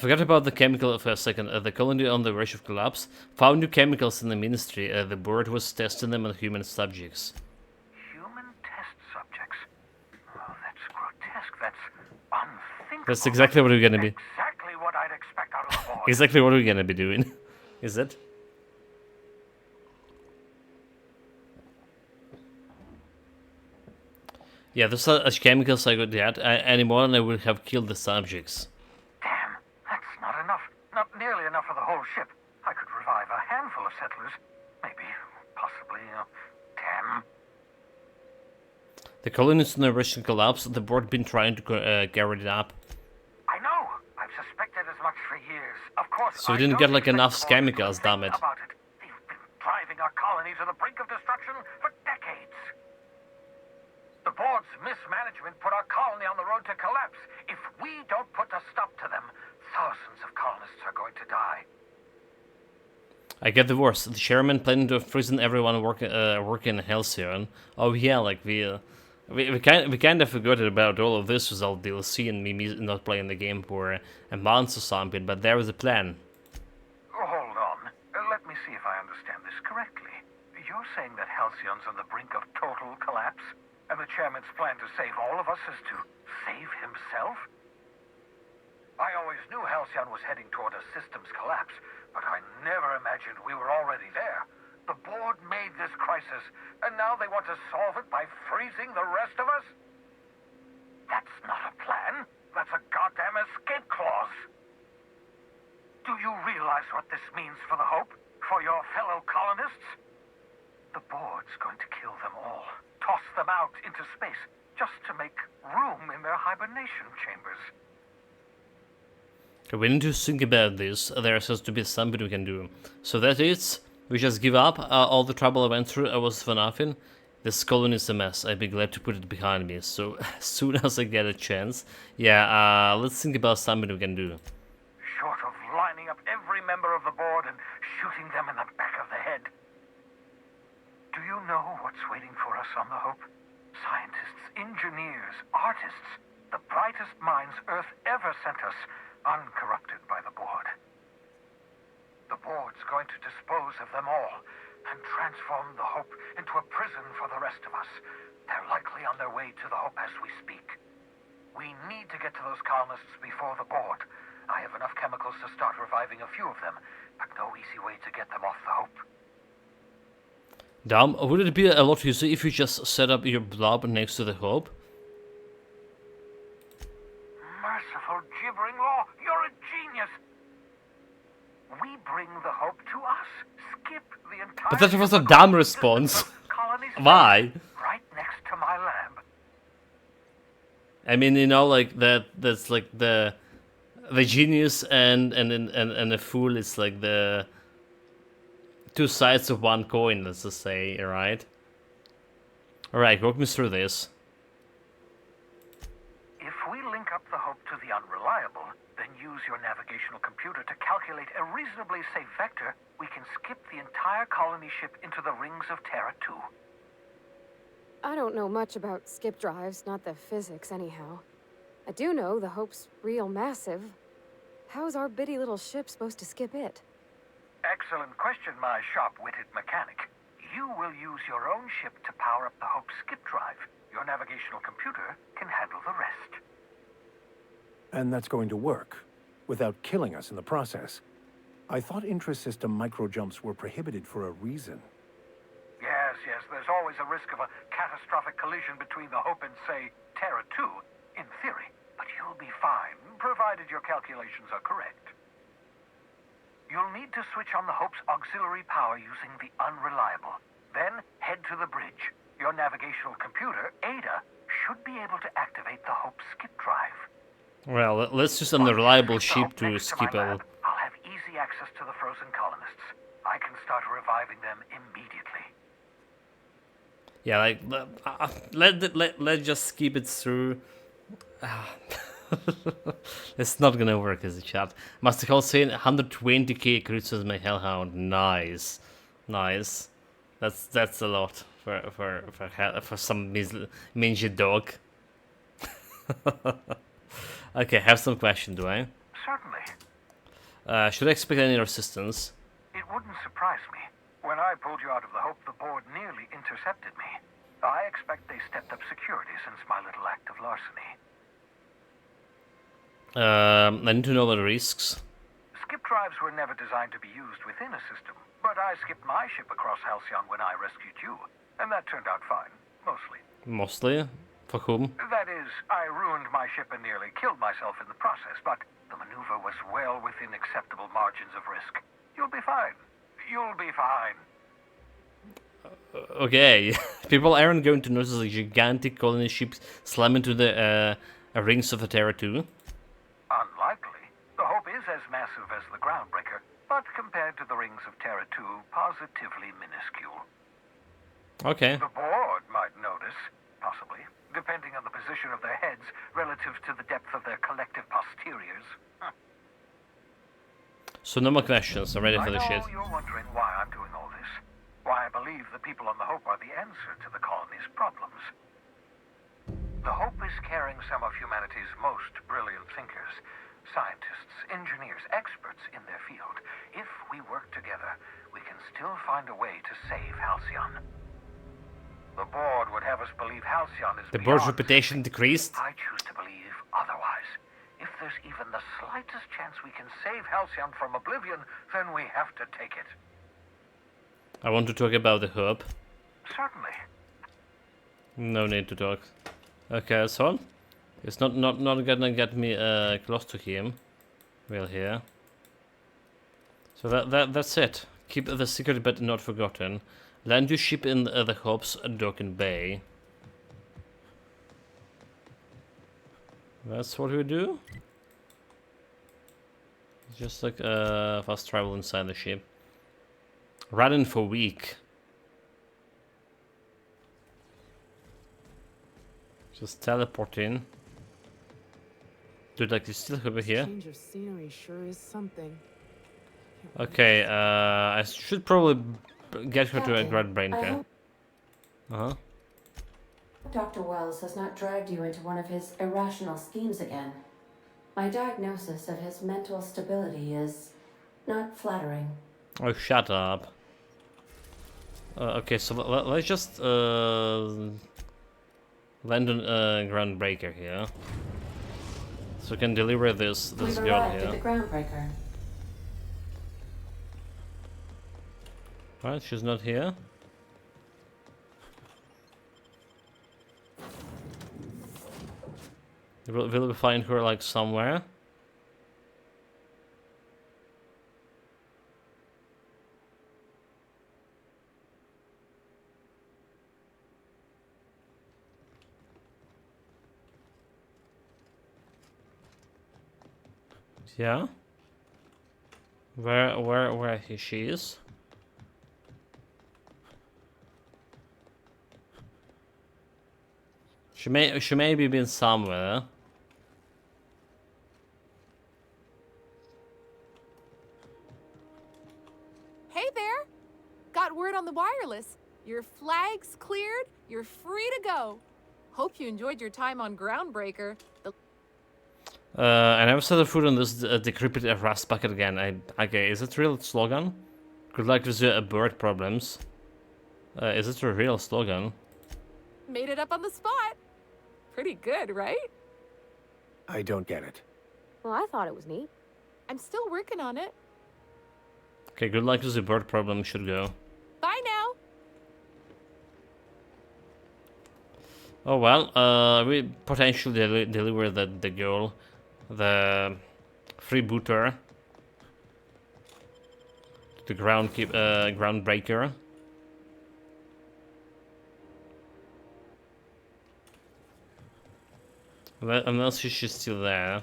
Forgot about the chemical for a second. The colony on the verge of collapse found new chemicals in the ministry. The board was testing them on human subjects. Human test subjects? Oh, that's grotesque. That's unthinkable. That's exactly what we're gonna be. Exactly what I'd expect out of the board. Exactly what we're gonna be doing. Is it? Yeah, there's such chemicals I could add anymore, and I would have killed the subjects. Damn, that's not enough. Not nearly enough for the whole ship. I could revive a handful of settlers. Maybe, possibly, 10. The colony's on the Russian collapse. The board been trying to carry it up. I know. I've suspected as much for years. Of course. So we didn't get like enough chemicals, damn it. About it. They've been driving our colony to the brink of destruction for decades. The board's mismanagement put our colony on the road to collapse. If we don't put a stop to them, thousands of colonists are going to die. I get the worst. The chairman planning to imprison everyone working in Halcyon. Oh yeah, like we kind of forgot about all of this with all DLC and me not playing the game for a month or something. But there was a plan. Hold on. Let me see if I understand this correctly. You're saying that Halcyon's on the brink of total collapse, and the chairman's plan to save all of us is to save himself? I always knew Halcyon was heading toward a systems collapse, imagined we were already there. The board made this crisis, and now they want to solve it by freezing the rest of us? That's not a plan. That's a goddamn escape clause. Do you realize what this means for the Hope? For your fellow colonists? The board's going to kill them all. Toss them out into space, just to make room in their hibernation chambers. Okay, we need to think about this. There has to be something we can do. So that is, we just give up. All the trouble I went through, I was for nothing. This colony is a mess. I'd be glad to put it behind me. So as soon as I get a chance, yeah, let's think about something we can do. Short of lining up every member of the board and shooting them in the back of the head. Do you know what's waiting for us on the Hope? Scientists, engineers, artists, the brightest minds Earth ever sent us, uncorrupted by the board. The board's going to dispose of them all and transform the Hope into a prison for the rest of us. They're likely on their way to the Hope as we speak. We need to get to those colonists before the board. I have enough chemicals to start reviving a few of them, but no easy way to get them off the Hope. Dom, would it be a lot easier if you just set up your blob next to the Hope? Merciful gibbering law, you're a genius! We bring the Hope to us. Skip the entire... But that was a dumb response. Why? Right next to my lab. I mean, you know, like that's like the genius and the fool is like the two sides of one coin, let's just say, right? Alright, walk me through this. If we link up the Hope to the Unreliable, then use your navigational computer to calculate a reasonably safe vector, we can skip the entire colony ship into the rings of Terra 2. I don't know much about skip drives, not the physics anyhow. I do know the Hope's real massive. How's our bitty little ship supposed to skip it? Excellent question, my sharp-witted mechanic. You will use your own ship to power up the Hope's skip drive. Your navigational computer can handle the rest. And that's going to work, without killing us in the process. I thought intra-system microjumps were prohibited for a reason. Yes, there's always a risk of a catastrophic collision between the Hope and, say, Terra 2, in theory. But you'll be fine, provided your calculations are correct. You'll need to switch on the Hope's auxiliary power using the Unreliable. Then head to the bridge. Your navigational computer, Ada, should be able to activate the Hope's skip drive. Well, let's use an unreliable ship to skip all. I'll have easy access to the frozen colonists. I can start reviving them immediately. Yeah, like let's just keep it through. It's not gonna work as a chat. Master Call saying 120k crits as my Hellhound. Nice. That's a lot for some mangy dog. Okay, have some question, do I? Certainly. Should I expect any assistance? It wouldn't surprise me. When I pulled you out of the Hope, the board nearly intercepted me. I expect they stepped up security since my little act of larceny. I need to know the risks. Skip drives were never designed to be used within a system, but I skipped my ship across Halcyon when I rescued you, and that turned out fine, mostly. Mostly? For whom? That is, I ruined my ship and nearly killed myself in the process, but the maneuver was well within acceptable margins of risk. You'll be fine. You'll be fine. Okay. People aren't going to notice a gigantic colony ship slam into the rings of the Terra 2. Unlikely. The Hope is as massive as the Groundbreaker, but compared to the rings of Terra 2, positively minuscule. Okay. The board might notice, possibly, depending on the position of their heads relative to the depth of their collective posteriors. So no more questions. I'm ready for the shit. I know you're wondering why I'm doing all this. Why I believe the people on the Hope are the answer to the colony's problems. The Hope is carrying some of humanity's most brilliant thinkers, scientists, engineers, experts in their field. If we work together, we can still find a way to save Halcyon. The board would have us believe Halcyon is The board's reputation decreased? I choose to believe otherwise. If there's even the slightest chance we can save Halcyon from oblivion, then we have to take it. I want to talk about the hub. Certainly. No need to talk. Okay, so it's not gonna get me close to him. Well, here. So that's it. Keep the secret but not forgotten. Land your ship in the hub's docking bay. That's what we do. Just like fast travel inside the ship. Running for week. Just teleport in. Dude, like you still over here? Change of scenery sure is something. Okay, I should probably get her to a Grand Brainker. Uh-huh. Dr. Wells has not dragged you into one of his irrational schemes again. My diagnosis of his mental stability is not flattering. Oh, shut up. Okay, so let's just land on Groundbreaker here. So we can deliver this We've girl arrived here. at the Groundbreaker. Right, she's not here. Will we find her like somewhere? Yeah. Where she is? She may be been somewhere. Hey there! Got word on the wireless. Your flag's cleared. You're free to go. Hope you enjoyed your time on Groundbreaker. I never set a foot on this decrepit rust bucket again. Okay, is it real slogan? Good luck with your bird problems. Is it a real slogan? Made it up on the spot. Pretty good, right? I don't get it. Well, I thought it was neat. I'm still working on it. Okay, good luck with the bird problem. Should go. Bye now. Oh well, we potentially deliver the girl, the freebooter, the groundbreaker. Unless she's still there.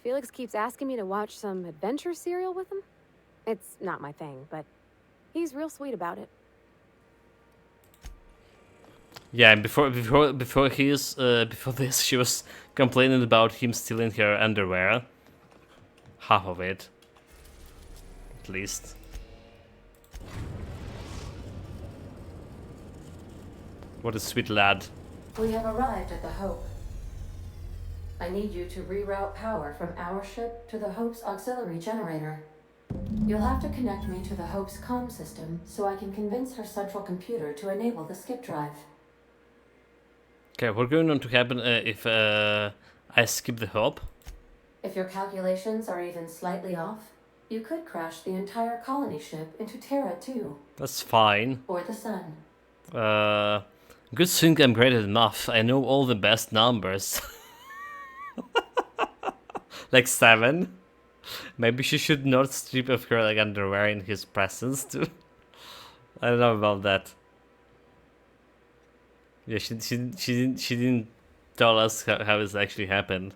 Felix keeps asking me to watch some adventure serial with him. It's not my thing, but he's real sweet about it. Yeah, before this, she was complaining about him stealing her underwear. Half of it, at least. What a sweet lad. We have arrived at the Hope. I need you to reroute power from our ship to the Hope's auxiliary generator. You'll have to connect me to the Hope's comm system so I can convince her central computer to enable the skip drive. Okay, what's going on to happen if I skip the Hope? If your calculations are even slightly off, you could crash the entire colony ship into Terra 2. That's fine. Or the Sun. Good thing I'm great enough. I know all the best numbers. Like 7. Maybe she should not strip of her like underwear in his presence too. I don't know about that. Yeah, she didn't tell us how this actually happened.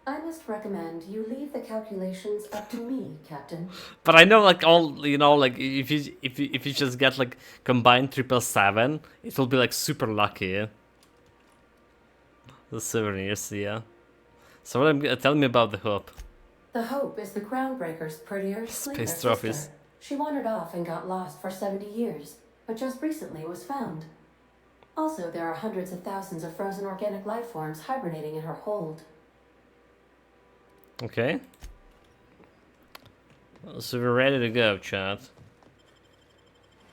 I must recommend you leave the calculations up to me, Captain. But I know like all like if you just get like combined 777, it will be like super lucky. The souvenirs, yeah. So tell me about the Hope. The Hope is the Groundbreaker's prettier, sleeker Space trophies. sister. She wandered off and got lost for 70 years, but just recently was found. Also, there are hundreds of thousands of frozen organic life forms hibernating in her hold. Okay. So we're ready to go, chat.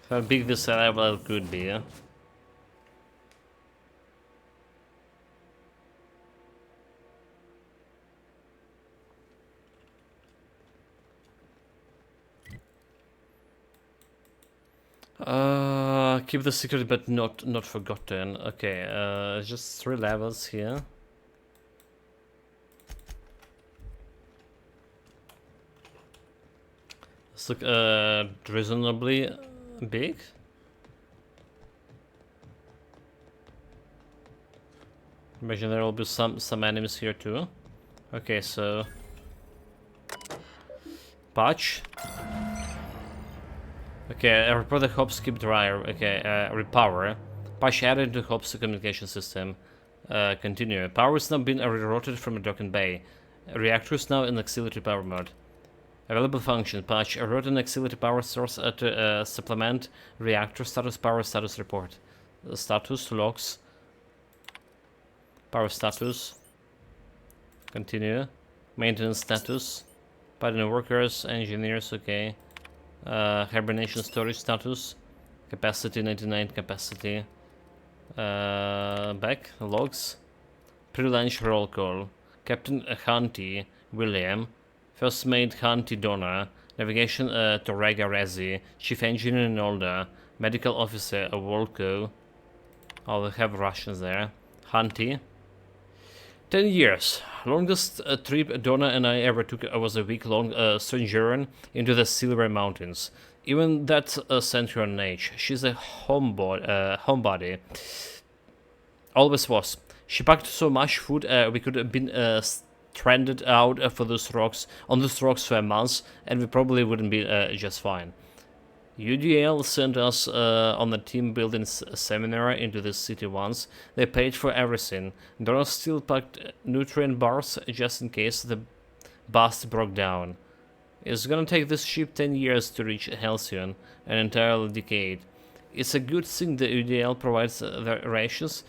How big this level could be, yeah? Keep the secret, but not forgotten. Okay, just 3 levels here. This look reasonably big. Imagine there will be some enemies here too. Okay, so patch. Okay, report the hop skip drive. Okay, repower. Patch added to hop's communication system. Continue. Power has now been rerouted from a docking bay. Reactor is now in auxiliary power mode. Available function. Patch. Route an auxiliary power source to supplement reactor status power status report. Status logs. Power status. Continue. Maintenance status. Pioneer workers, engineers, okay. Hibernation storage status. Capacity 99 capacity. Back. Logs. Pre-launch roll call. Captain Hanti William. First Mate Hanti Donna. Navigation to Rega Rezi. Chief Engineer Nolda. Medical Officer Volko. Oh, they have Russians there. Hanti. 10 years. Longest trip Donna and I ever took was a week-long sojourn into the Silver Mountains. Even that sent her an age. She's a homebody. Always was. She packed so much food we could have been stranded out for those rocks on those rocks for a month, and we probably wouldn't be just fine. UDL sent us on a team building seminar into this city once. They paid for everything. Donna still packed nutrient bars just in case the bus broke down. It's gonna take this ship 10 years to reach Halcyon, an entire decade. It's a good thing the UDL provides the rations,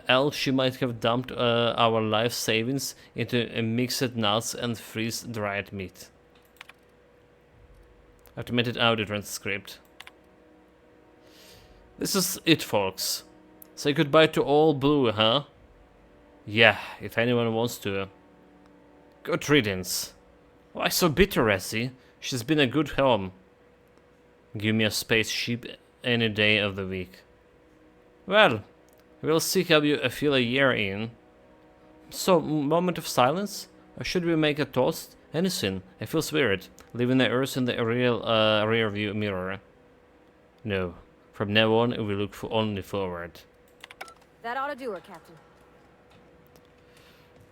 else she might have dumped our life savings into mixed nuts and freeze-dried meat. Automated audio transcript. This is it, folks. Say goodbye to all blue, huh? Yeah, if anyone wants to. Good riddance. Why so bitter, Essie? She's been a good home. Give me a spaceship any day of the week. Well, we'll see how you feel a year in. So, moment of silence? Or should we make a toast? Anything. I feel weird. Leaving the Earth in the rear view mirror. No. From now on, we look only forward. That ought to do it, Captain.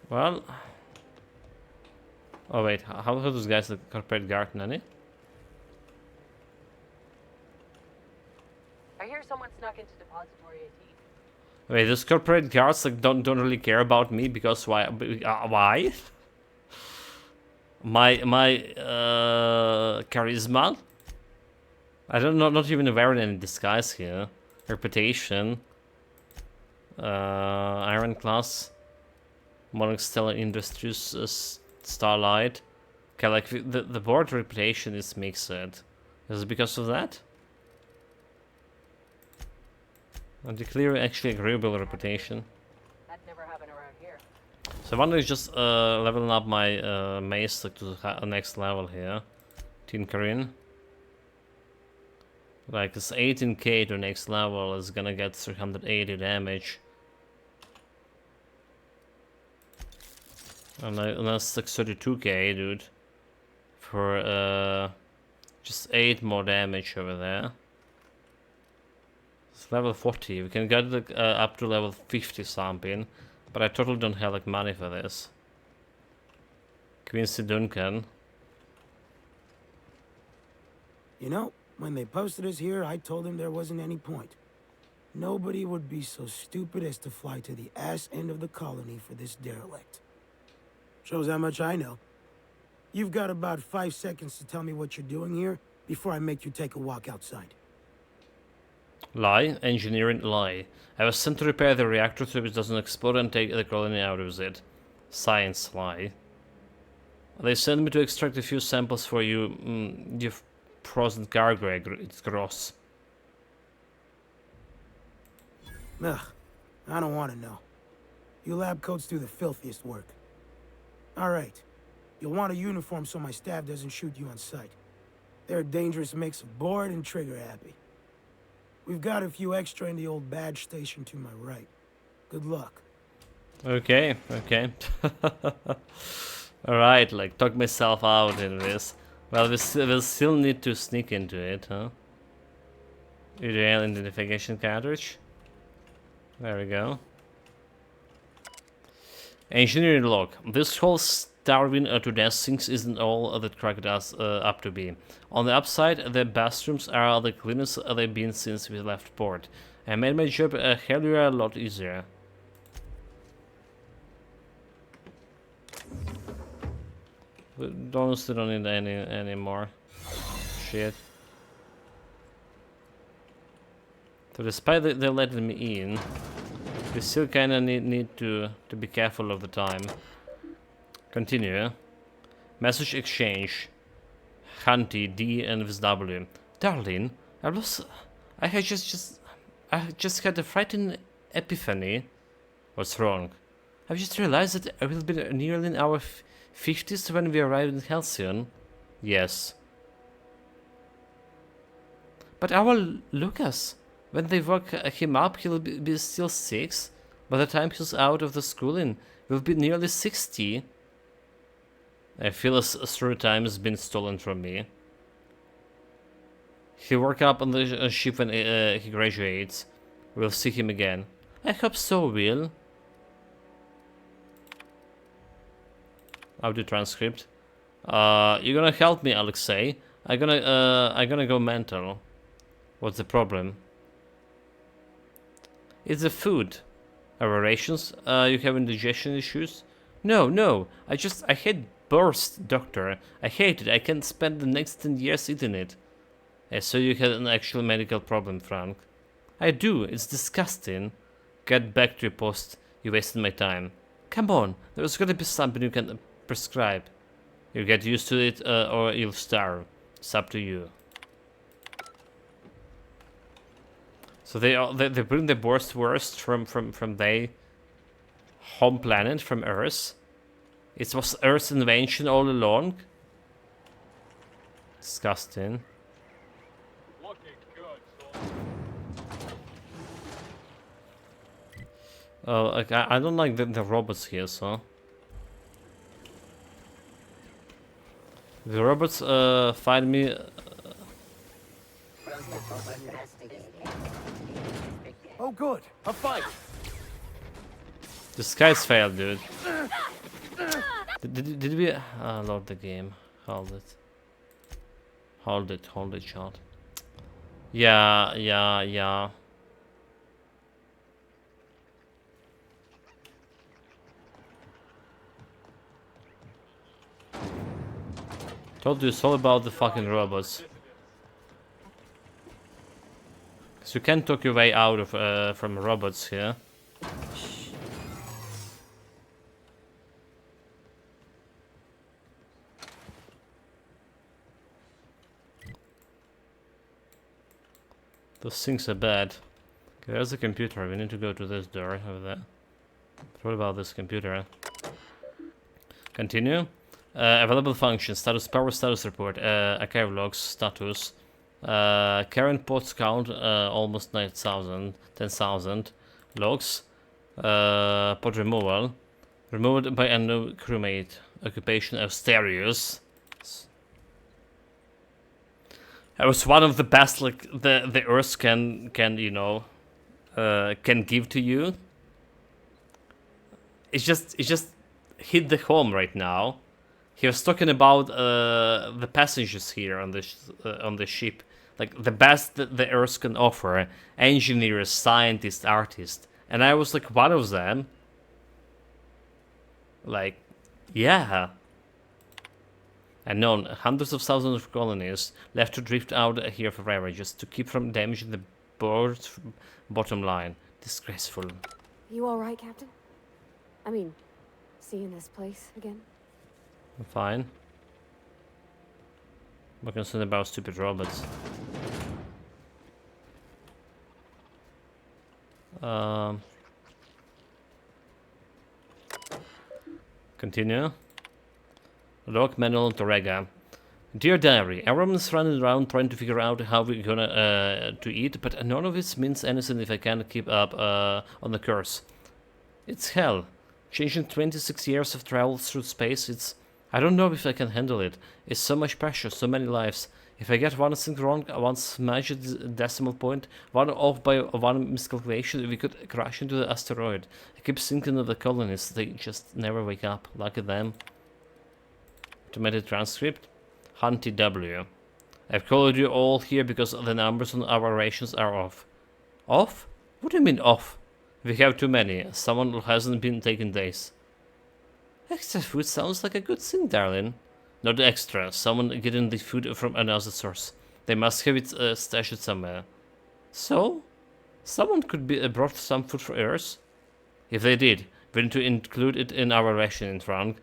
Well... Oh wait, how do those guys the corporate guard, Nanny? I hear someone snuck into Depository 18. Wait, those corporate guards like don't really care about me because why? Why? My charisma? I don't know, not even wearing any disguise here. Reputation. Iron Class. Monarch Stellar Industries, Starlight. Okay, like the board reputation is mixed. Is it because of that? I declare actually agreeable reputation. That never happened around here. So I wonder if just leveling up my mace to the next level here. Tinkering. Like this 18k to next level is gonna get 380 damage. And that's like 32k, dude. For just 8 more damage over there. It's level 40. We can get like, up to level 50 something. But I totally don't have like money for this. Quincy Duncan. You know, when they posted us here, I told them there wasn't any point. Nobody would be so stupid as to fly to the ass end of the colony for this derelict. Shows how much I know. You've got about 5 seconds to tell me what you're doing here before I make you take a walk outside. Lie. Engineering lie. I was sent to repair the reactor so it doesn't explode and take the colony out of it. Science lie. They sent me to extract a few samples for you. You've frozen cargo. It's gross. Ugh. I don't want to know. You lab coats do the filthiest work. All right. You'll want a uniform so my staff doesn't shoot you on sight. They're a dangerous mix of bored and trigger happy. We've got a few extra in the old badge station to my right. Good luck. Okay, okay. Alright, like, talk myself out in this. Well, we'll still need to sneak into it, huh? UDL identification cartridge. There we go. Engineering log. This whole starving to death things isn't all that cracked us up to be. On the upside, the bathrooms are the cleanest they've been since we left port. I made my job a hell of a lot easier. Still don't need any more shit. So despite they letting me in, we still kinda need to be careful of the time. Continue. Message exchange. Hunty, D and W. Darling, I just had a frightening epiphany. What's wrong? I've just realized that I will be nearly in our 50s when we arrive in Halcyon. Yes. But our Lucas, when they work him up, he'll be still 6. By the time he's out of the schooling, he'll be nearly 60. I feel as through time has been stolen from me. He'll work up on the ship when he graduates. We'll see him again. I hope so, Will. Audio transcript. You're gonna help me, Alexei. I'm gonna go mental. What's the problem? It's the food. Our rations? You have indigestion issues? No. I hate burst, doctor. I hate it. I can't spend the next 10 years eating it. So you had an actual medical problem, Frank. I do. It's disgusting. Get back to your post. You wasted my time. Come on. There's gotta be something you can prescribe. You get used to it or you'll starve. It's up to you. So they bring the worst from their home planet, from Earth. It was Earth's invention all along. Disgusting. Oh, like I don't like the robots here, so. The robots find me. Oh, good. A fight. The skies failed, dude. Did we load the game? Hold it, shot. Yeah. Told you it's all about the fucking robots. So you can't talk your way out of from robots here. Those things are bad. Okay, there's a computer. We need to go to this door over there. But what about this computer? Continue. Available functions. Power status report. Archive logs. Status. Current ports count almost 9,000. 10,000. Logs. Pod removal. Removed by a new crewmate. Occupation Asterius. It was one of the best, like the Earth can you know can give to you. It just hit the home right now. He was talking about the passengers here on the ship, like the best that the Earth can offer: engineers, scientists, artists, and I was like one of them. Like, yeah. And known hundreds of thousands of colonies left to drift out here forever just to keep from damaging the board's bottom line. Disgraceful. You all right, Captain? I mean, seeing this place again? I'm fine. I'm concerned about stupid robots. Continue. Log manual to Rega. Dear Diary, everyone's running around trying to figure out how we're gonna to eat, but none of it means anything if I can't keep up on the course. It's hell. Changing 26 years of travel through space, it's... I don't know if I can handle it. It's so much pressure, so many lives. If I get one thing wrong, one smashed decimal point, one off by one miscalculation, we could crash into the asteroid. I keep thinking of the colonists, they just never wake up. Lucky them. Automated transcript. Hunty W. I've called you all here because the numbers on our rations are off. Off? What do you mean off? We have too many. Someone who hasn't been taking days. Extra food sounds like a good thing, darling. Not extra. Someone getting the food from another source. They must have it stashed somewhere. So? Someone could be brought some food for Earth? If they did, we need to include it in our rationing trunk.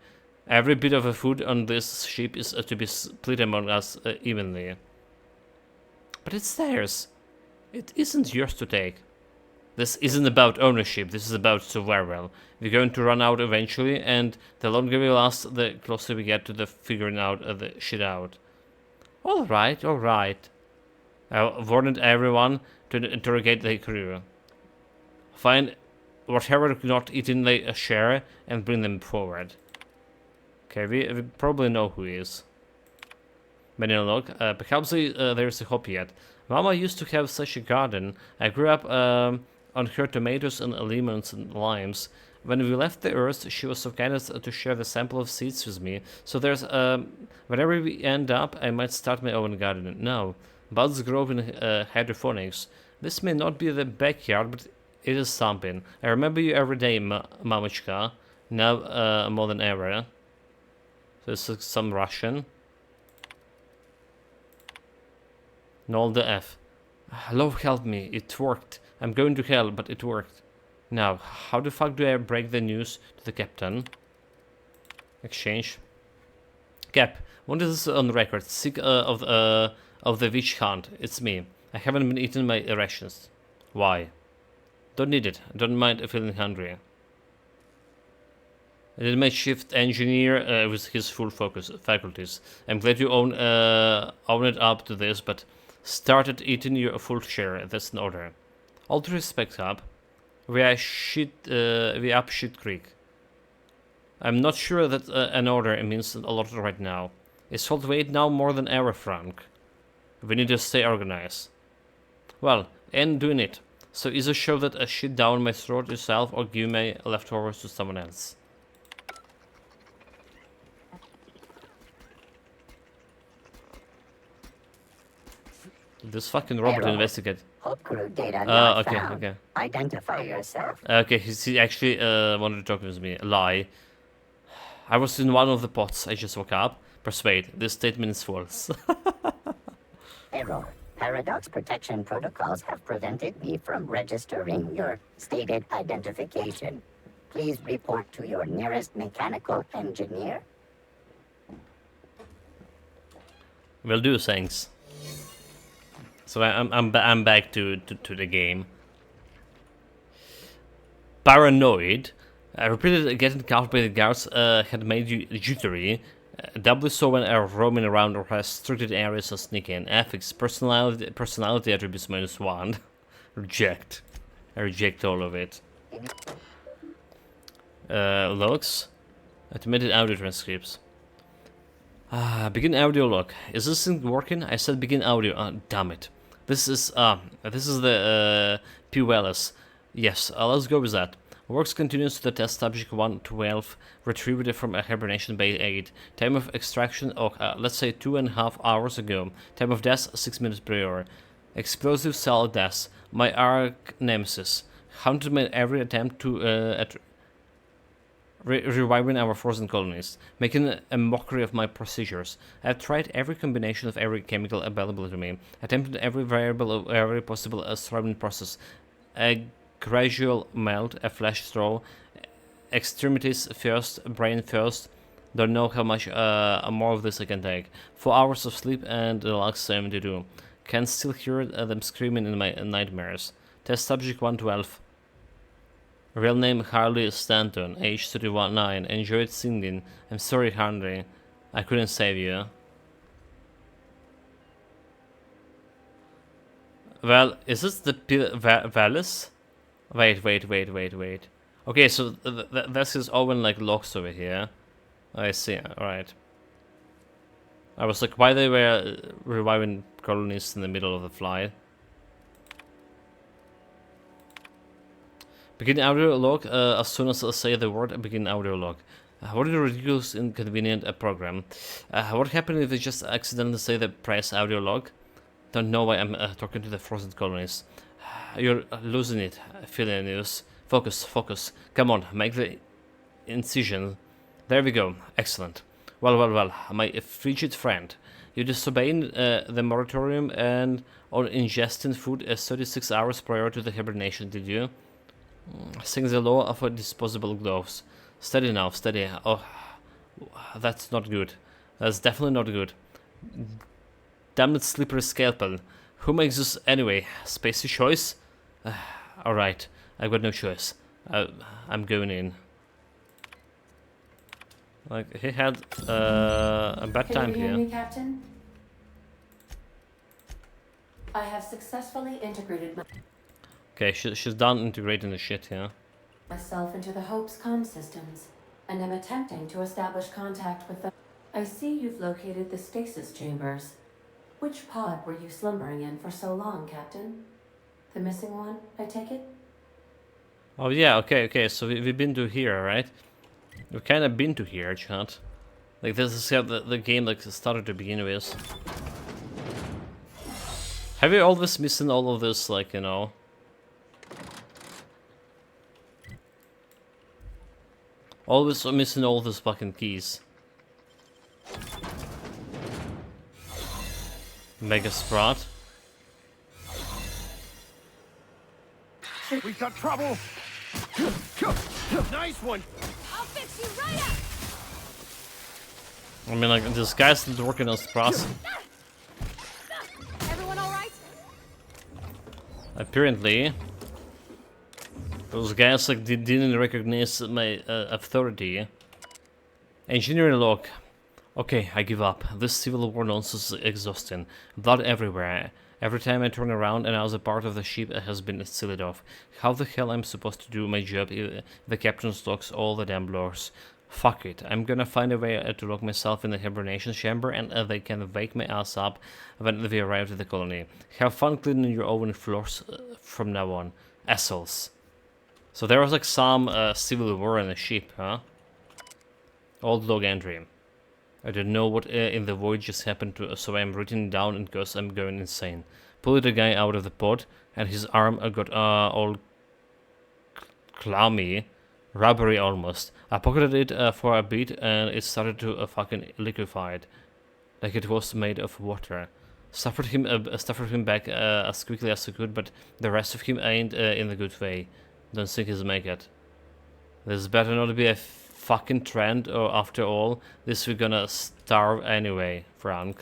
Every bit of food on this ship is to be split among us evenly. But it's theirs. It isn't yours to take. This isn't about ownership, this is about survival. We're going to run out eventually, and the longer we last, the closer we get to the figuring out the shit out. Alright, alright. I warned everyone to interrogate the crew. Find whatever not eaten they share and bring them forward. Okay, we probably know who he is. Monologue. Perhaps there's a hope yet. Mama used to have such a garden. I grew up on her tomatoes and lemons and limes. When we left the earth, she was so kind as to share the sample of seeds with me. So there's, wherever we end up, I might start my own garden. No, buds grow in hydroponics. This may not be the backyard, but it is something. I remember you every day, Mamuchka. Now more than ever. So this is some Russian. Null the F. Lord help me, it worked. I'm going to hell, but it worked. Now, how the fuck do I break the news to the captain? Exchange. Cap, what is this on record? Sick of the witch hunt. It's me. I haven't been eating my rations. Why? Don't need it. Don't mind feeling hungry. I did my shift engineer with his full faculties. I'm glad you own it up to this, but started eating your full share. That's an order. All due respect, Hub. We up shit creek. I'm not sure that an order means a lot right now. It's hold weight now more than ever, Frank. We need to stay organized. Well, ain't doing it. So either shove that shit down my throat yourself or give my leftovers to someone else. This fucking robot investigate. Hope crew data not okay, found. okay. Identify yourself. Okay, he actually wanted to talk with me. Lie. I was in one of the pods. I just woke up. Persuade. This statement is false. Error. Paradox protection protocols have prevented me from registering your stated identification. Please report to your nearest mechanical engineer. Will do, thanks. So I'm back to the game. Paranoid. Repeated getting caught by the guards had made you jittery. Doubly so when roaming around restricted areas or sneaking. Ethics, personality attributes -1. Reject. I reject all of it. Logs. Automated audio transcripts. Begin audio log. Is this thing working? I said begin audio. Damn it. This is the PWLS. Yes, let's go with that. Works continues to the test subject 112, retrieved from a hibernation bay 8. Time of extraction, let's say 2.5 hours ago. Time of death, 6 minutes prior. Explosive cell death. My arch nemesis. Haunted my every attempt to reviving our frozen colonies, making a mockery of my procedures. I've tried every combination of every chemical available to me, attempted every variable of every possible thriving process. A gradual melt, a flesh throw, extremities first, brain first. Don't know how much more of this I can take. 4 hours of sleep and the last 72. Can still hear them screaming in my nightmares. Test subject 112. Real name Harley Stanton, age 31-9. Enjoyed singing. I'm sorry, Henry. I couldn't save you. Well, is this the Valis? Wait. Okay, so this is Owen like locks over here. I see. Alright. I was like, why they were reviving colonists in the middle of the flight? Begin audio log as soon as I say the word. Begin audio log. What a ridiculous, inconvenient program. What happened if I just accidentally say the press audio log? Don't know why I'm talking to the frozen colonists. You're losing it, Phileanius. Focus. Come on, make the incision. There we go. Excellent. Well, my frigid friend. You disobeyed the moratorium and on ingesting food 36 hours prior to the hibernation, did you? Sing the law of disposable gloves. Steady now, steady. Oh, that's not good. That's definitely not good. Damn it, slippery scalpel. Who makes this anyway? Spacey choice? Alright, I've got no choice. I'm going in. Like, he had a bad time Can you hear here. me, Captain? I have successfully integrated Okay, she's done integrating the shit here. myself into the Hope's comm systems, and am attempting to establish contact with the... I see you've located the stasis chambers. Which pod were you slumbering in for so long, Captain? The missing one, I take it? Oh yeah, okay, so we've been to here, right? We've kind of been to here, chat. Like, this is how the game like started to begin with. Have you always missing all of this, like, you know? Always missing all these fucking keys. Mega Sprat. We've got trouble. Nice one. I'll fix you right up. I mean, like, this guy's not working on Sprat. Everyone all right? Apparently, those guys like didn't recognize my authority. Engineering log. Okay, I give up. This civil war nonsense is exhausting. Blood everywhere. Every time I turn around, another part of the ship has been sealed off. How the hell am I supposed to do my job if the captain locks all the damn doors? Fuck it. I'm gonna find a way to lock myself in the hibernation chamber, and they can wake my ass up when we arrive at the colony. Have fun cleaning your own floors from now on. Assholes. So there was like some civil war in the ship, huh? Old log entry. I don't know what in the void just happened to, so I'm written down because I'm going insane. Pulled the guy out of the pod, and his arm got all clammy, rubbery almost. I pocketed it for a bit, and it started to fucking liquefy, like it was made of water. Stuffed him back as quickly as I could, but the rest of him ain't in the good way. Don't think he'll make it. This better not be a fucking trend, or after all, this we're gonna starve anyway, Frank.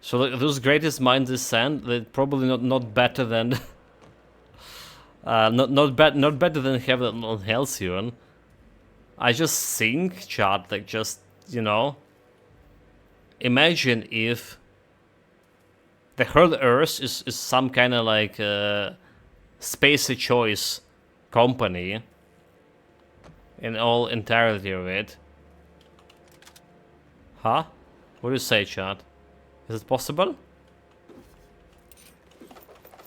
So like, those greatest minds is sand, they're probably not better than not better than Heaven on Halcyon. I just think, chat, like, just, you know, imagine if the whole Earth is some kind of like spacey choice company in all entirety of it. Huh? What do you say, chat? Is it possible?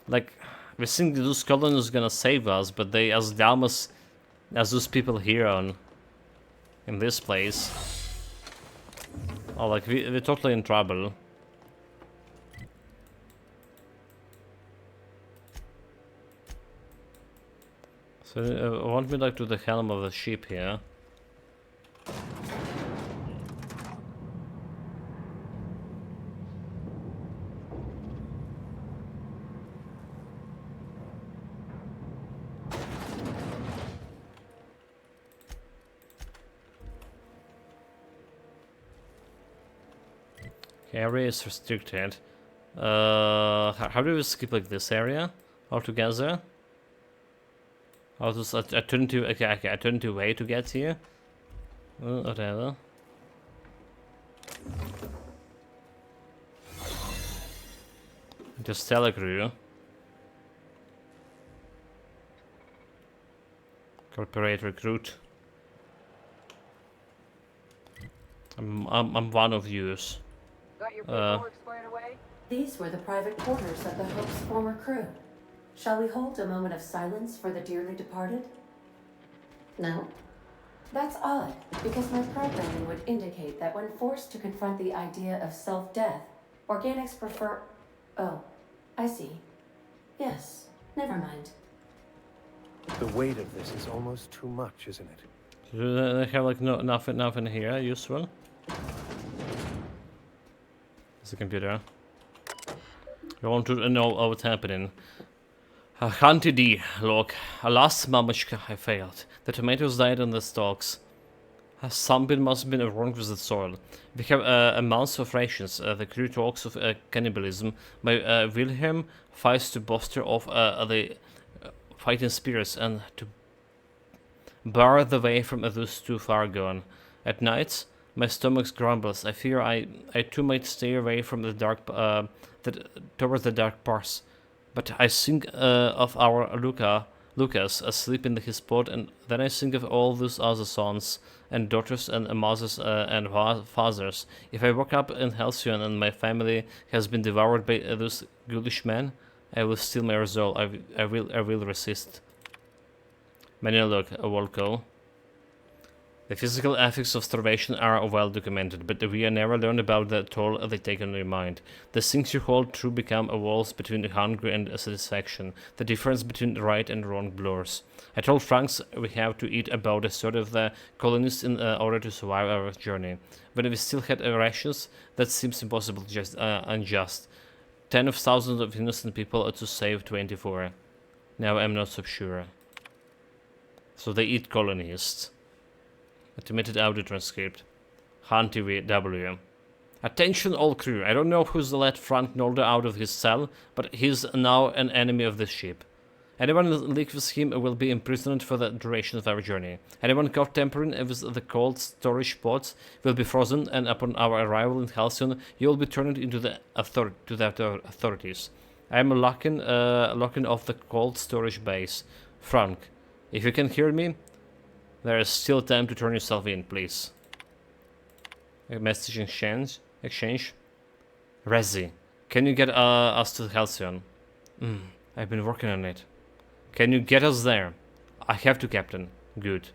Like, we think those colonists are gonna save us, but they as dumb as those people here in this place. Oh, like, we're totally in trouble. So I want me like to the helm of the ship here. Okay, area is restricted. How do we skip like this area altogether? I'll just I turn to okay, I turn to way to get here. The Stella crew. Corporate recruit. I'm one of yous. Got your paperwork squared away? These were the private quarters of the Hope's former crew. Shall we hold a moment of silence for the dearly departed? No? That's odd, because my programming would indicate that when forced to confront the idea of self-death, organics prefer... Oh, I see. Yes, never mind. The weight of this is almost too much, isn't it? Do they have like nothing here useful? It's a computer. You want to know what's happening. Hunty D, look. Alas, Mamushka, I failed. The tomatoes died on the stalks. Something must have been wrong with the soil. We have a month of rations. The crew talks of cannibalism. My Wilhelm fights to bolster off the fighting spirits and to bar the way from those too far gone. At nights, my stomach grumbles. I fear I too might stay away from the dark, towards the dark parts. But I think of our Lucas asleep in his pod, and then I think of all those other sons and daughters and mothers and fathers. If I woke up in Halcyon and my family has been devoured by those ghoulish men, I will steal my resolve. I will resist. Menelog, Volko. The physical effects of starvation are well documented, but we are never learned about the toll they take on your mind. The things you hold true become a walls between hunger and satisfaction. The difference between right and wrong blurs. I told Franks we have to eat about a third of the colonists in order to survive our journey. When we still had rations, that seems impossible, just unjust. 10,000 of innocent people to save 24. Now I'm not so sure. So they eat colonists. Automated audio transcript. Hunty W. Attention all crew. I don't know who's let Frank Nolde out of his cell, but he's now an enemy of the ship. Anyone in league with him will be imprisoned for the duration of our journey. Anyone caught tampering with the cold storage pods will be frozen, and upon our arrival in Halcyon, you will be turned into the authorities. I am locking off the cold storage base. Frank, if you can hear me, there is still time to turn yourself in, please. A message exchange. Rezi, can you get us to Halcyon? I've been working on it. Can you get us there? I have to, Captain. Good.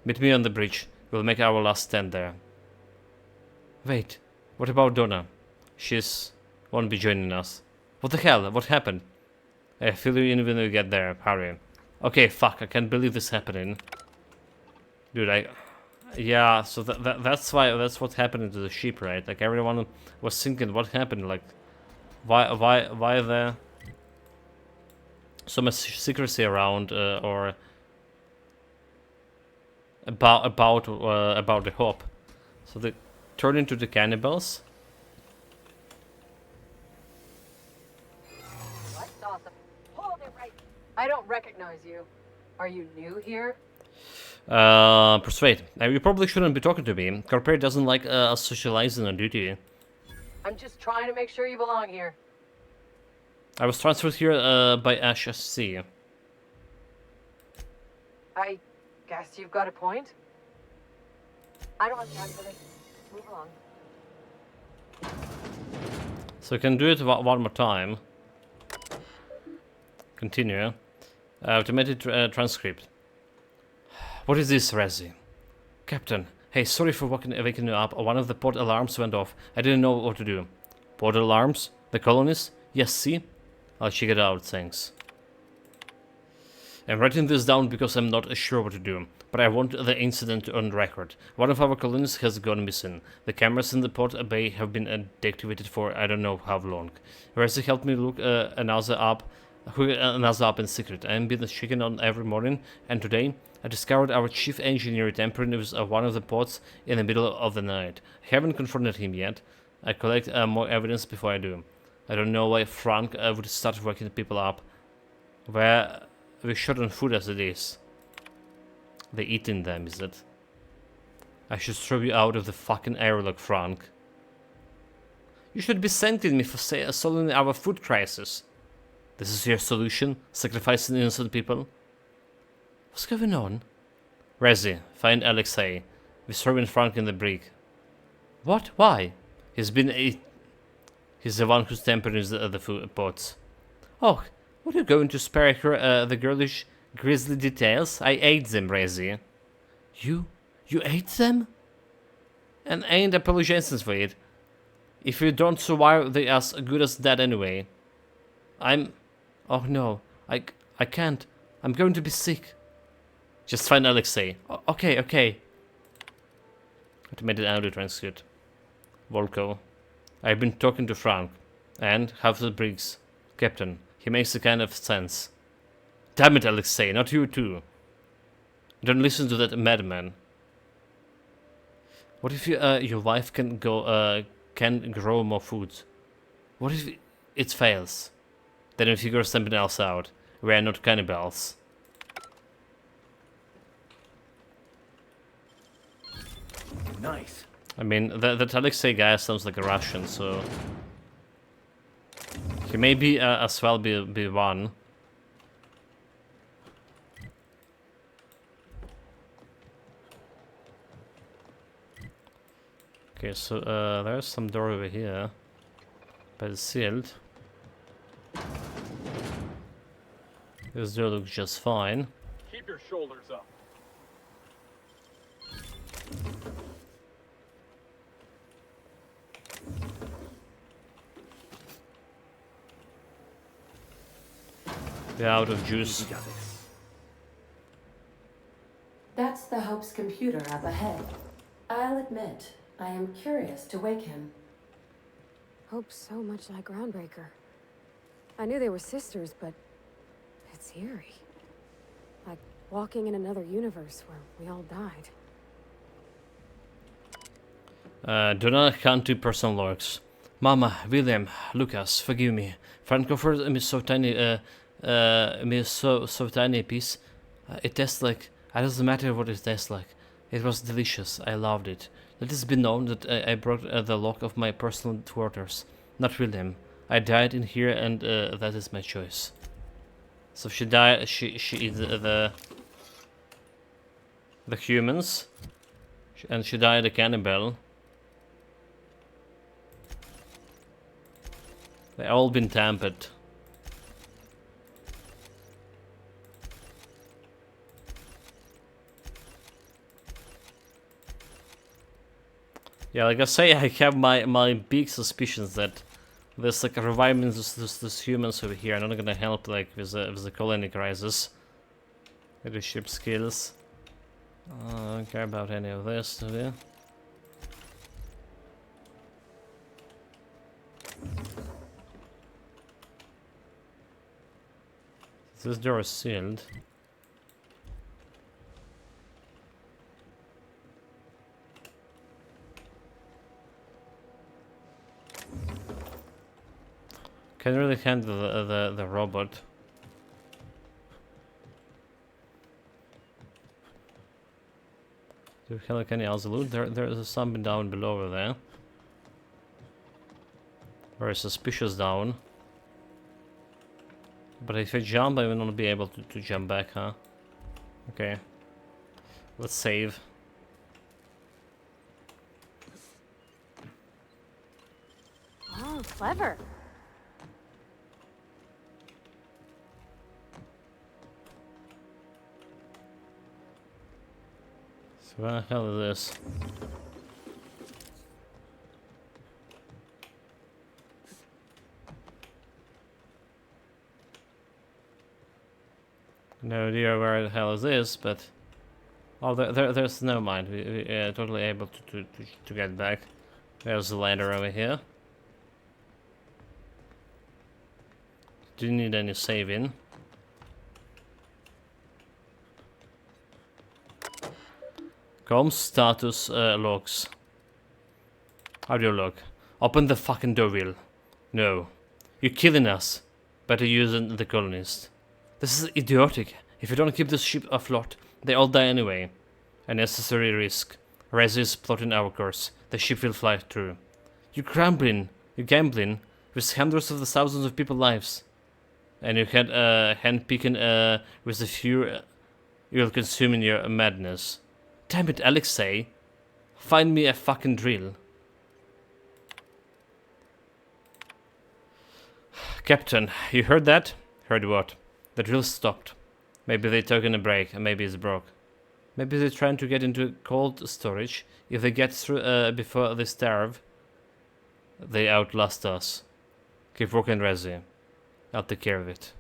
Meet me on the bridge. We'll make our last stand there. Wait, what about Donna? Won't be joining us. What the hell? What happened? Fill you in when we get there. Hurry. Okay, fuck, I can't believe this happening. Dude, yeah, so that's what happened to the ship, right? Like everyone was thinking, what happened? Like, why there so much secrecy around, or about the Hope? So they turned into the cannibals. That's awesome. Hold it right. I don't recognize you. Are you new here? Persuade. You probably shouldn't be talking to me. Corporate doesn't like us socializing on duty. I'm just trying to make sure you belong here. I was transferred here by Ash SC. I guess you've got a point. I don't have time for this. Move along. So we can do it one more time. Continue. Automated transcript. What is this, Rezi? Captain, hey, sorry for waking you up. One of the pod alarms went off. I didn't know what to do. Pod alarms? The colonists? Yes, see? I'll check it out, thanks. I'm writing this down because I'm not sure what to do, but I want the incident on record. One of our colonists has gone missing. The cameras in the pod bay have been deactivated for I don't know how long. Rezi helped me look another up in secret. I'm been checking on every morning, and today I discovered our chief engineer tampering with one of the pods in the middle of the night. I haven't confronted him yet. I collect more evidence before I do. I don't know why Frank would start waking people up. Where we short on food as it is. They eating them, is it? I should throw you out of the fucking airlock, Frank. You should be thanking me for solving our food crisis. This is your solution? Sacrificing innocent people? What's going on? Rezi, find Alexei. We're serving Frank in the brig. What? Why? He's the one who's tempering the food pots. Oh, what are you going to spare her the girlish grisly details? I ate them, Rezi. You ate them? And ain't apologizing for it. If you don't survive, they're as good as dead anyway. Oh no, I can't. I'm going to be sick. Just find Alexei. Okay. Automated audio transcript. Volko. I've been talking to Frank. And half the Briggs. Captain. He makes a kind of sense. Damn it, Alexei, not you too. Don't listen to that madman. What if your wife can grow more food? What if it fails? Then we figure something else out. We are not cannibals. Nice. I mean, that Alexei guy sounds like a Russian, so he may be as well be one. Okay, so there's some door over here, but it's sealed. This door looks just fine. Keep your shoulders up. We're out of juice. That's the Hope's computer up ahead. I'll admit, I am curious to wake him. Hope's so much like Groundbreaker. I knew they were sisters, but it's eerie. Like walking in another universe where we all died. Do not count 2 personal logs. Mama, William, Lucas, forgive me. Frank offered me so tiny, so tiny piece. It tastes like. It doesn't matter what it tastes like. It was delicious. I loved it. Let it be known that I broke the lock of my personal quarters. Not William. I died in here, and that is my choice. So she died. She eats the humans, and she died a cannibal. They all been tampered. Yeah, like I say, I have my big suspicions that there's like a revival this humans over here. I'm not gonna help like with the colony crisis. Leadership skills. I don't care about any of this, do you? This door is sealed. Can really handle the robot. Do we have like any other loot? There's something down below over there. Very suspicious down. But if I jump, I will not be able to jump back, huh? Okay. Let's save. Oh, clever. So what the hell is this? No idea where the hell is this, but oh, there's no mind. We totally able to get back. There's the ladder over here. Didn't need any saving. Com status logs. Audio log. Open the fucking door, Will. No. You're killing us. Better using the colonist. This is idiotic. If you don't keep this ship afloat, they all die anyway. A necessary risk. Rezi is plotting our course. The ship will fly through. You're grumbling. You're gambling with hundreds of the thousands of people's lives. And you had hand-picking with the few you'll consume in your madness. Damn it, Alexei. Find me a fucking drill. Captain, you heard that? Heard what? The drill stopped. Maybe they took in a break, and maybe it's broke. Maybe they're trying to get into cold storage. If they get through before they starve, they outlast us. Keep working, Resi. I'll take care of it.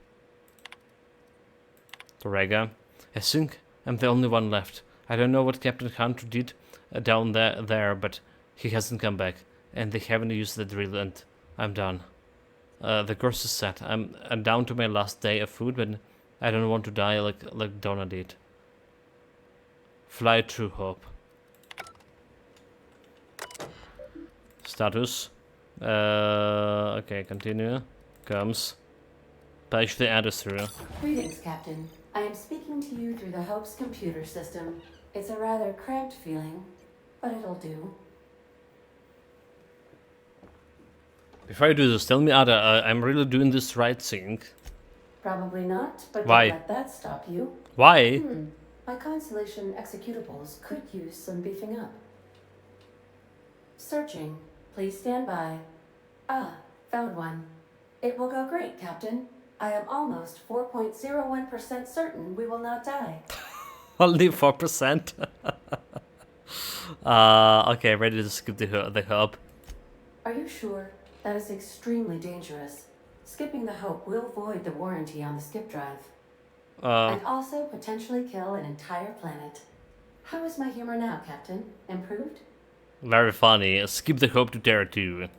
Torrega, I think I'm the only one left. I don't know what Captain Hunter did down there, but he hasn't come back, and they haven't used the drill, and I'm done. The course is set. I'm down to my last day of food, but I don't want to die like Donna did. Fly through hope. Status. Okay, continue. Comes. Page the address through. Greetings, Captain. I am speaking to you through the Hope's computer system. It's a rather cramped feeling, but it'll do. Before you do this, tell me, Ada, I'm really doing this right thing. Probably not, but Why? don't let that stop you. Why? My Constellation executables could use some beefing up. Searching. Please stand by. Ah, found one. It will go great, Captain. I am almost 4.01% certain we will not die. Only 4%? Okay, ready to skip the hub. Are you sure? That is extremely dangerous. Skipping the Hope will void the warranty on the skip drive. And also potentially kill an entire planet. How is my humor now, Captain? Improved? Very funny. Skip the Hope to Terra 2.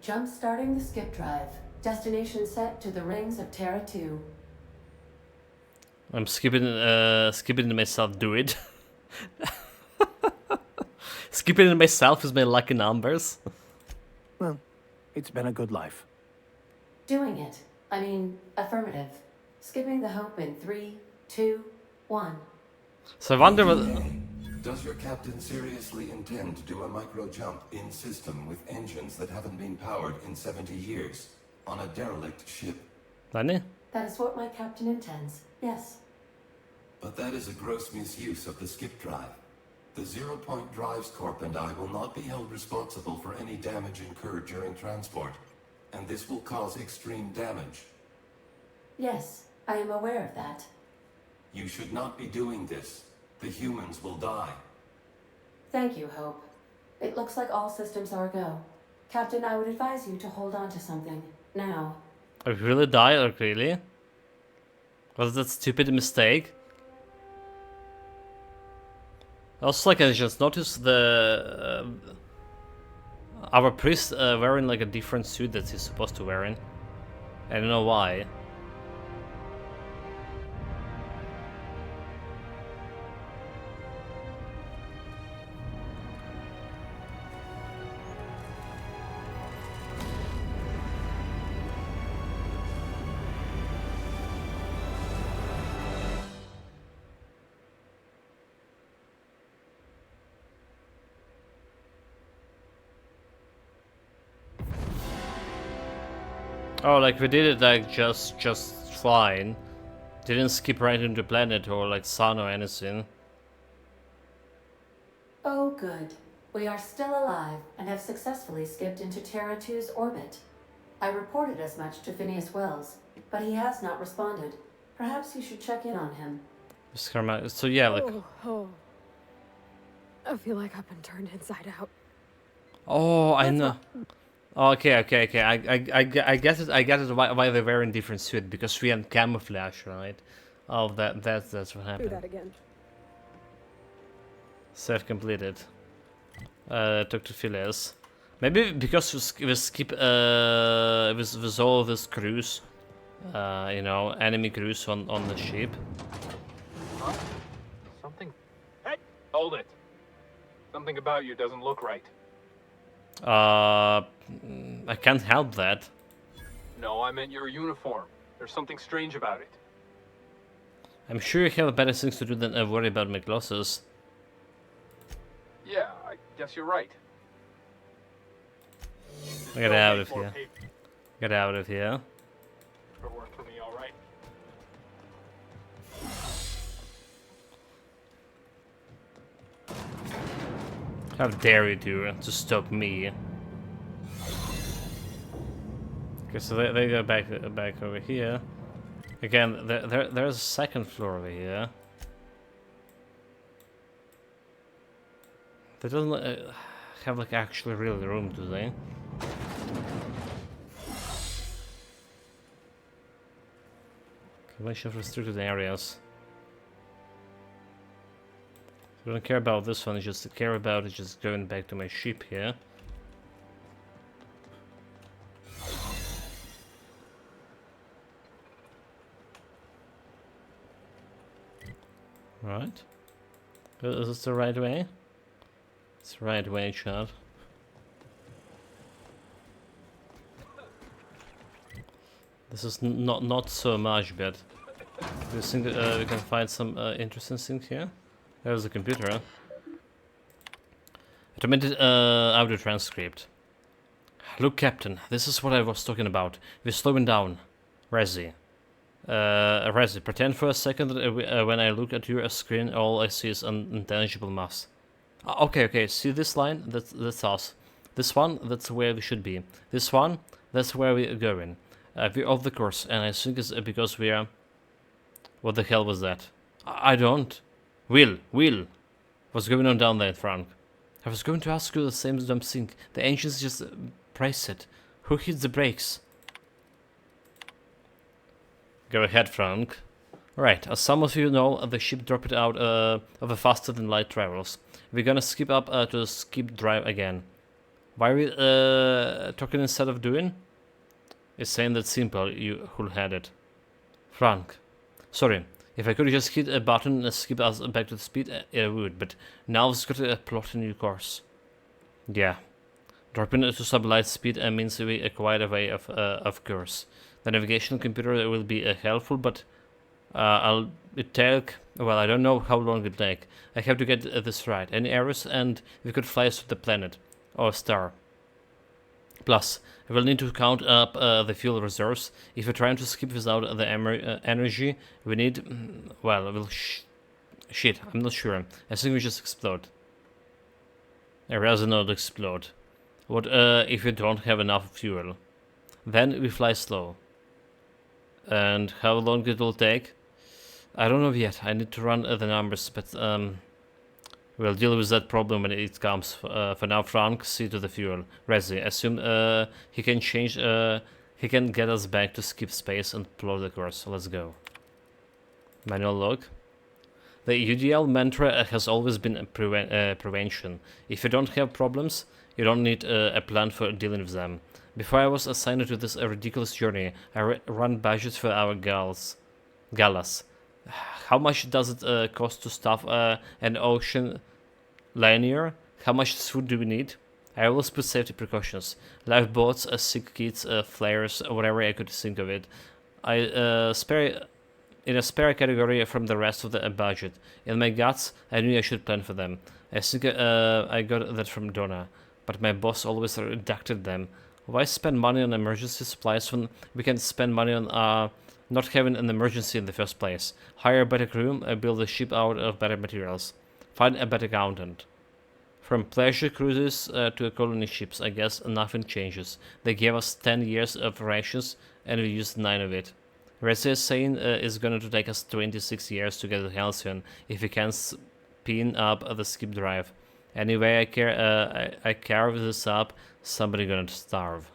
Jump starting the skip drive. Destination set to the rings of Terra 2. I'm skipping myself, do it. Skipping myself is my lucky numbers. Well, it's been a good life. Doing it. I mean, affirmative. Skipping the Hope in 3, 2, 1. So I wonder what... Does your captain seriously intend to do a micro jump in system with engines that haven't been powered in 70 years? On a derelict ship? Danny? That is what my captain intends, yes. But that is a gross misuse of the skip drive. The Zero Point Drives Corp and I will not be held responsible for any damage incurred during transport, and this will cause extreme damage. Yes, I am aware of that. You should not be doing this. The humans will die. Thank you, Hope. It looks like all systems are go. Captain, I would advise you to hold on to something. Now. I really died, like really? Was that stupid mistake? Also, like, I just noticed the... our priest wearing like a different suit that he's supposed to wear in. I don't know why. Oh, like we did it like just fine. Didn't skip right into planet or like sun or anything. Oh, good. We are still alive and have successfully skipped into Terra 2's orbit. I reported as much to Phineas Wells, but he has not responded. Perhaps you should check in on him. So yeah, like... Oh. I feel like I've been turned inside out. Oh, I know. Oh, okay. I guess it. I get it. Why they're wearing different suit, because we had camouflage, right? Oh, that's what happened. Do that again. Save completed. Talk to Phileas. Maybe because we skip with all this crews, you know, enemy crews on the ship. Huh? Something. Hey, hold it. Something about you doesn't look right. I can't help that. No, I meant your uniform. There's something strange about it. I'm sure you have better things to do than worry about my glasses. Yeah, I guess you're right. Get out of here. Get out of here. Work for me, all right. How dare you to stop me? Okay, so they go back over here. Again, there's a second floor over here. They don't have like actually real room, do they? Convention of restricted areas. I don't care about this one, I just care about it just going back to my ship here. Right. Is this the right way? It's the right way, Chad. This is not so much bad. Do you think we can find some interesting things here? There's a computer. Automated audio transcript. Look, Captain, this is what I was talking about. We're slowing down. Resi. Resi, pretend for a second that when I look at your screen, all I see is an intangible mass. Okay, see this line? That's us. This one, that's where we should be. This one, that's where we're going. We're off the course, and I think it's because we are... What the hell was that? I don't... Will, what's going on down there, Frank? I was going to ask you the same dumb thing. The ancients just priced it. Who hit the brakes? Go ahead, Frank. Right, as some of you know, the ship dropped out of a faster than light travels. We're gonna skip up to the skip drive again. Why are we talking instead of doing? It's saying that simple, you who had it. Frank. Sorry. If I could just hit a button and skip us back to the speed, I would, but now it's got to plot a new course. Yeah. Dropping it to sublight speed means we acquire a way of course. The navigation computer will be helpful, but it take... Well, I don't know how long it'll take. I have to get this right. Any errors and we could fly us to the planet. Or star. Plus, we will need to count up the fuel reserves. If we're trying to skip without the energy, we need... Well, we'll... Shit, I'm not sure. I think we just explode. I'd rather not explode. What if we don't have enough fuel? Then we fly slow. And how long it will take? I don't know yet. I need to run the numbers, but we'll deal with that problem when it comes. For now, Frank, see to the fuel. Resi, assume he can change. He can get us back to skip space and plot the course. Let's go. Manual log. The UDL mantra has always been prevention. If you don't have problems, you don't need a plan for dealing with them. Before I was assigned to this ridiculous journey, I ran budgets for our galas. How much does it cost to staff an ocean liner? How much food do we need? I always put safety precautions. Lifeboats, sick kits, flares, whatever I could think of it. I spare in a spare category from the rest of the budget. In my guts, I knew I should plan for them. I think I got that from Donna, but my boss always deducted them. Why spend money on emergency supplies when we can spend money on not having an emergency in the first place? Hire a better crew, build a ship out of better materials. Find a better accountant. From pleasure cruises to colony ships, I guess nothing changes. They gave us 10 years of rations and we used 9 of it. Resi is saying it's going to take us 26 years to get to Halcyon if we can spin up the skip drive. Anyway, I carve this up, somebody gonna starve.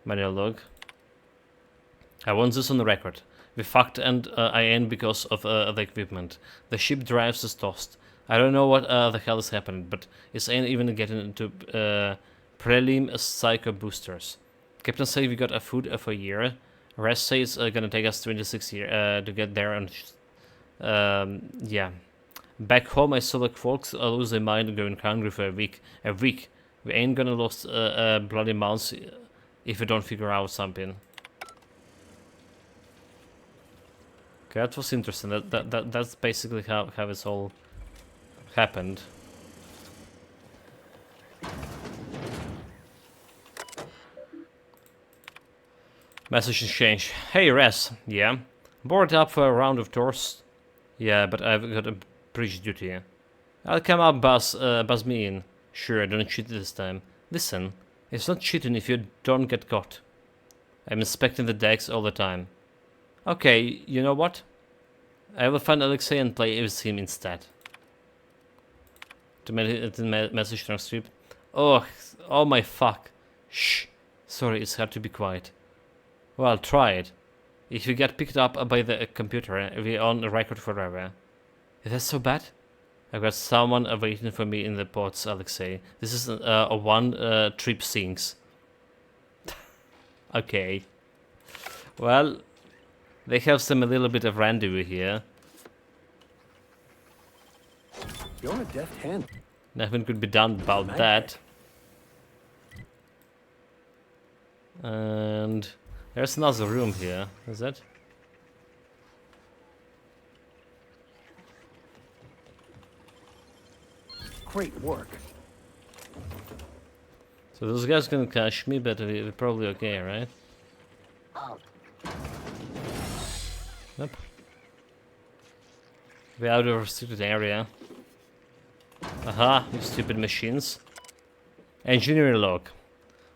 Manual log. I want this on the record. We fucked and I end because of the equipment. The ship drives is tossed. I don't know what the hell is happening, but it's ain't even getting into prelim psycho boosters. Captain say we got a food for a year. Rest say it's gonna take us 26 years to get there, and yeah. Back home, I saw like folks lose their mind going hungry for a week. We ain't gonna lose bloody months if we don't figure out something. Okay, that was interesting. That's basically how it's all happened. Message exchange. Hey, Res. Yeah? Board up for a round of tours? Yeah, but I've got a bridge duty. I'll come up, buzz me in. Sure, don't cheat this time. Listen, it's not cheating if you don't get caught. I'm inspecting the decks all the time. Okay, you know what? I will find Alexei and play with him instead. To message transcript. Oh my fuck. Shh. Sorry, it's hard to be quiet. Well, try it. If you get picked up by the computer, we're on the record forever. Is that so bad? I've got someone waiting for me in the pods, Alexei. This is a one trip sinks. Okay. Well, they have a little bit of rendezvous here. You're a deft hand. Nothing could be done about that. And there's another room here, is it? Great work. So those guys gonna catch me, but we're probably okay, right? Nope. We're out of a restricted area. Aha, you stupid machines. Engineering log.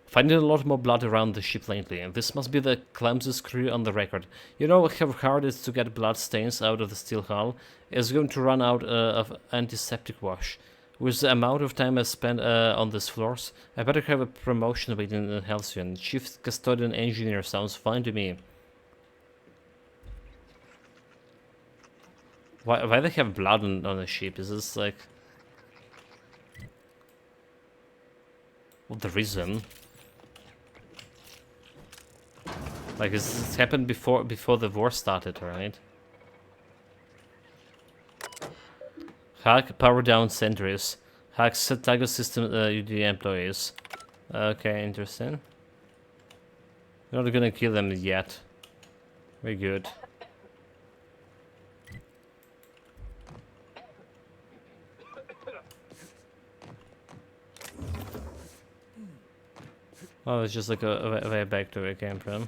Finding a lot more blood around the ship lately, and this must be the clumsiest crew on the record. You know how hard it is to get blood stains out of the steel hull? It's going to run out of antiseptic wash. With the amount of time I spent on these floors, I better have a promotion waiting in Halcyon. Chief Custodian Engineer sounds fine to me. Why they have blood on the ship? Is this like... What the reason? Like, this happened before the war started, right? Hack power down sentries. Hack set Tiger system UD employees. Okay, interesting. We're not gonna kill them yet. Very good. Oh, it's just like a way back to where it came from.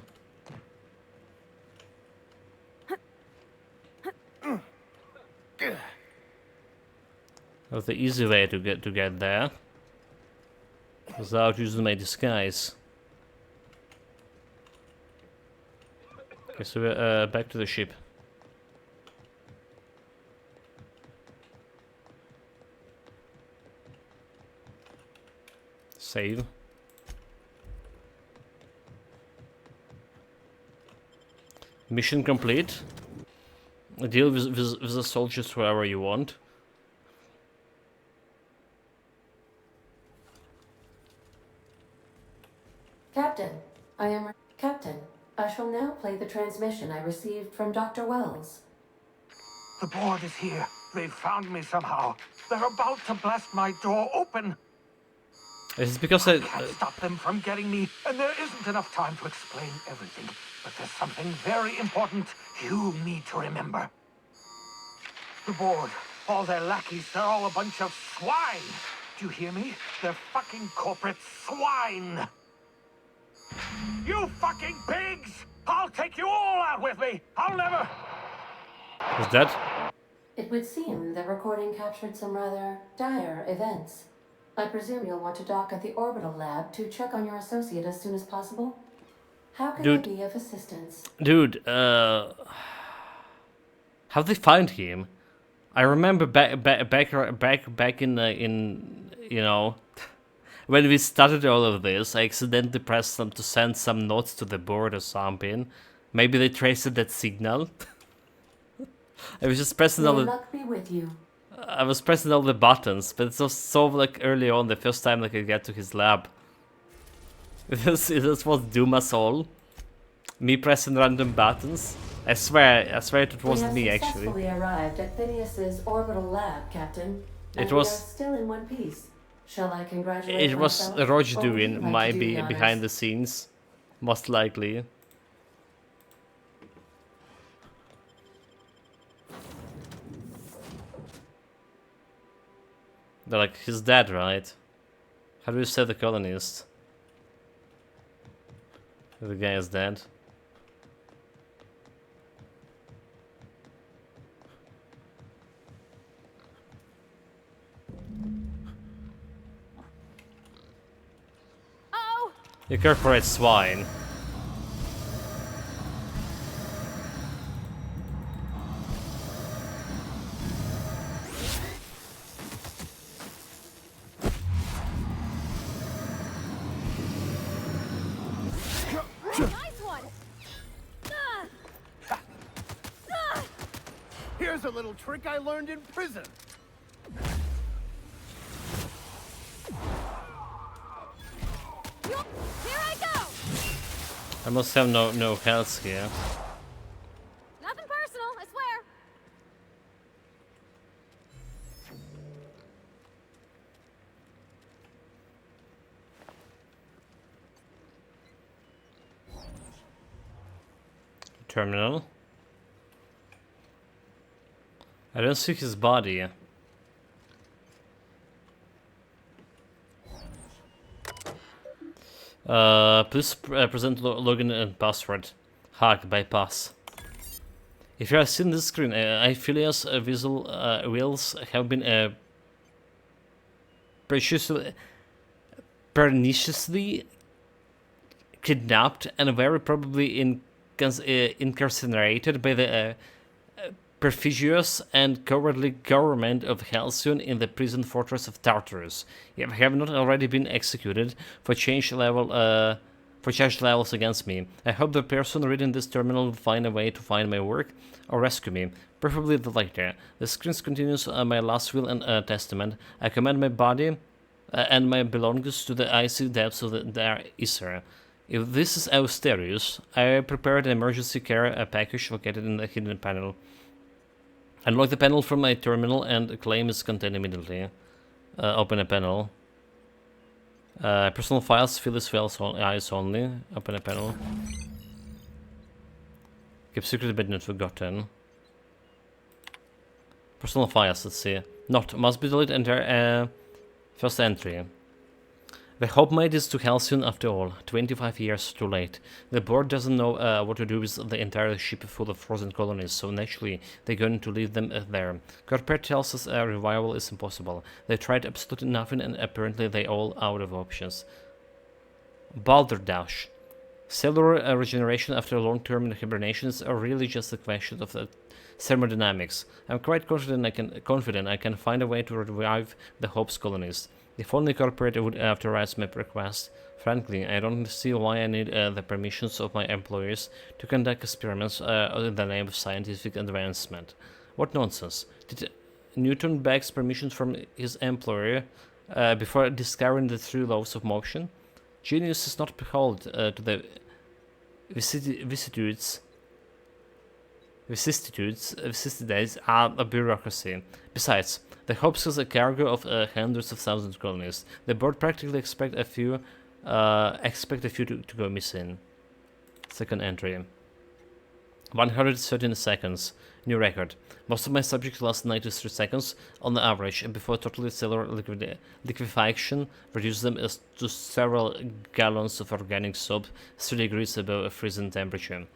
That was the easy way to get there, without using my disguise. Okay, so we're back to the ship. Save. Mission complete. Deal with the soldiers whoever you want. Captain, I shall now play the transmission I received from Dr. Wells. The board is here. They've found me somehow. They're about to blast my door open. It's because I can't stop them from getting me, and there isn't enough time to explain everything. But there's something very important you need to remember. The board, all their lackeys, they're all a bunch of swine. Do you hear me? They're fucking corporate swine. You fucking pigs! I'll take you all out with me! I'll never... Is that? It would seem the recording captured some rather dire events. I presume you'll want to dock at the orbital lab to check on your associate as soon as possible? How can I be of assistance? Dude, how'd they find him? I remember back in you know, when we started all of this, I accidentally pressed them to send some notes to the board or something. Maybe they traced that signal. I was just pressing all the... luck be with you. I was pressing all the buttons, but it was so like early on, the first time like I get to his lab. This was doom us all. Me pressing random buttons. I swear it wasn't me actually. We have successfully arrived at Phineas's orbital lab, Captain. It was... we are still in one piece. Shall I congratulate It was myself, Roger or would you doing, like might to do be the honors? behind the scenes. Most likely. They're like, he's dead, right? How do you say the colonist? The guy is dead. You corporate swine. Nice one. Here's a little trick I learned in prison. Here I go. I must have no health here. Nothing personal, I swear. Terminal. I don't see his body. Please present login and password. Hack bypass. If you have seen this screen, Aphelios visual wheels have been perniciously kidnapped and very probably incarcerated by the perfidious and cowardly government of Halcyon in the prison fortress of Tartarus. If have not already been executed for charge levels against me, I hope the person reading this terminal will find a way to find my work or rescue me, preferably the latter. The screen continues my last will and testament. I commend my body and my belongings to the icy depths of the Aether. If this is Austerius, I prepared an emergency care package located in the hidden panel. Unlock the panel from my terminal and claim is contained immediately. Open a panel. Personal files, fill this files eyes only. Open a panel. Keep secret but not forgotten. Personal files, let's see. Not, must be deleted, enter first entry. The Hope made it to Halcyon after all, 25 years too late. The board doesn't know what to do with the entire ship full of frozen colonies, so naturally they're going to leave them there. Corporate tells us a revival is impossible. They tried absolutely nothing and apparently they're all out of options. Balderdash. Cellular regeneration after long-term hibernation is really just a question of thermodynamics. I'm quite confident I can find a way to revive the Hope's colonies. If only Corporate would authorize my request. Frankly, I don't see why I need the permissions of my employers to conduct experiments in the name of scientific advancement. What nonsense. Did Newton beg permissions from his employer before discovering the true laws of motion? Genius is not beholden to the vicissitudes are a bureaucracy. Besides, the Hopes has a cargo of hundreds of thousands of colonists. The board practically expect a few to go missing. Second entry. 113 seconds. New record. Most of my subjects last 93 seconds on the average, and before totally cellular liquefaction reduced them to several gallons of organic soap 3 degrees above a freezing temperature.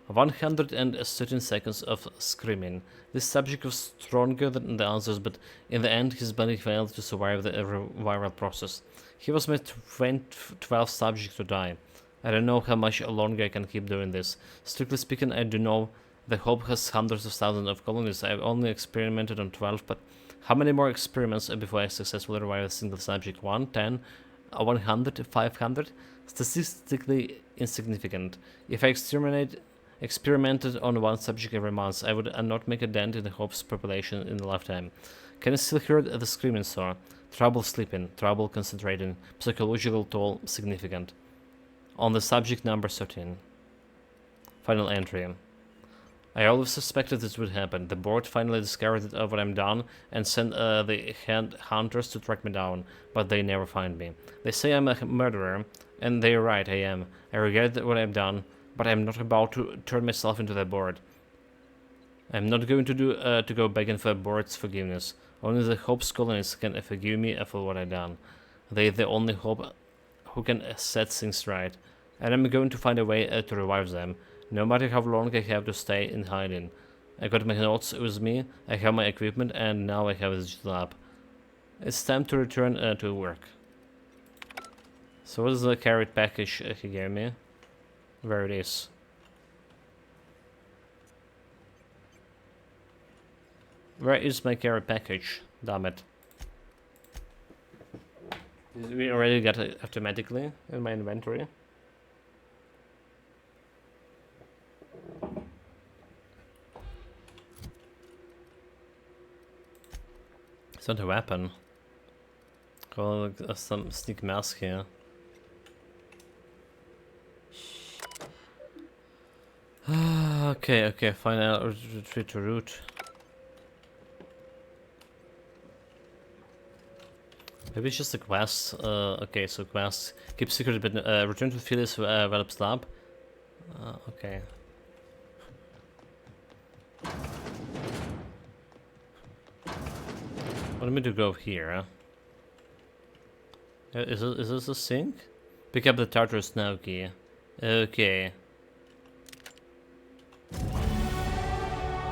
113 seconds of screaming. This subject was stronger than the others, but in the end his body failed to survive the viral process. He was my 12th subject to die. I don't know how much longer I can keep doing this. Strictly speaking, I do know the Hope has hundreds of thousands of colonies. I've only experimented on 12, but how many more experiments before I successfully revive a single subject? 1, 10, 100, 500? Statistically insignificant. If I experimented on one subject every month, I would not make a dent in the Hope's population in a lifetime. Can you still hear the screaming, sir? Trouble sleeping, trouble concentrating, psychological toll significant. On the subject number 13. Final entry. I always suspected this would happen. The board finally discovered what I'm done and sent the hunters to track me down, but they never find me. They say I'm a murderer, and they're right, I am. I regret what I've done, but I'm not about to turn myself into the board. I'm not going to go begging for the board's forgiveness. Only the Hope's colonists can forgive me for what I've done. They're the only Hope who can set things right, and I'm going to find a way to revive them, no matter how long I have to stay in hiding. I got my notes with me, I have my equipment, and now I have this lab. It's time to return to work. So what is the carried package he gave me? Where it is? Where is my carried package? Damn it. We already got it automatically in my inventory. It's not a weapon. Call some sneak mask here. Okay, fine. I'll retreat to route. Maybe it's just a quest. Okay, so quest. Keep secret, but return to Phileas Velop's lab. Okay. Want me to go here? Is this a sink? Pick up the Tartarus now key. Okay.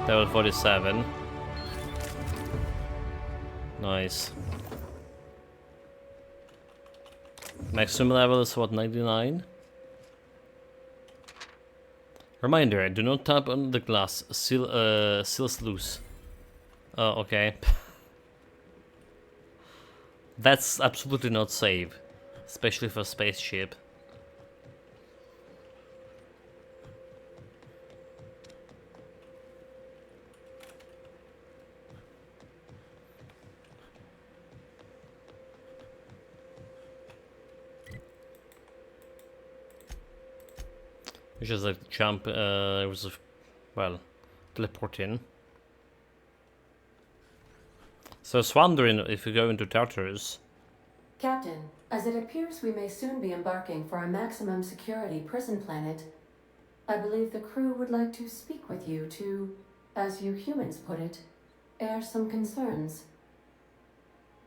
Level 47. Nice. Maximum level is what, 99? Reminder, do not tap on the glass. Seals loose. Oh, okay. That's absolutely not safe. Especially for a spaceship. We just like jump, well, teleport in. So I was wondering if we go into Tartarus. Captain, as it appears we may soon be embarking for a maximum security prison planet, I believe the crew would like to speak with you to, as you humans put it, air some concerns.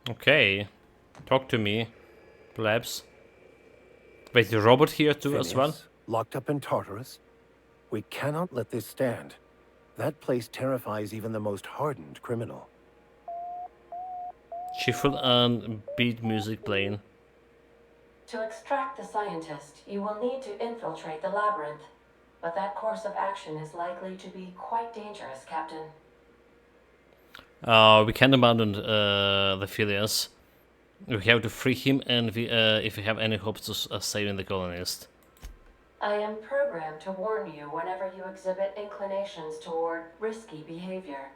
Okay. Talk to me, plebs. Wait, the robot here too Phineas, as well? Locked up in Tartarus? We cannot let this stand. That place terrifies even the most hardened criminal. Cheerful and beat music playing. To extract the scientist, you will need to infiltrate the labyrinth, but that course of action is likely to be quite dangerous, Captain. We can't abandon the Phileas. We have to free him, and if we have any hopes of saving the colonist. I am programmed to warn you whenever you exhibit inclinations toward risky behavior.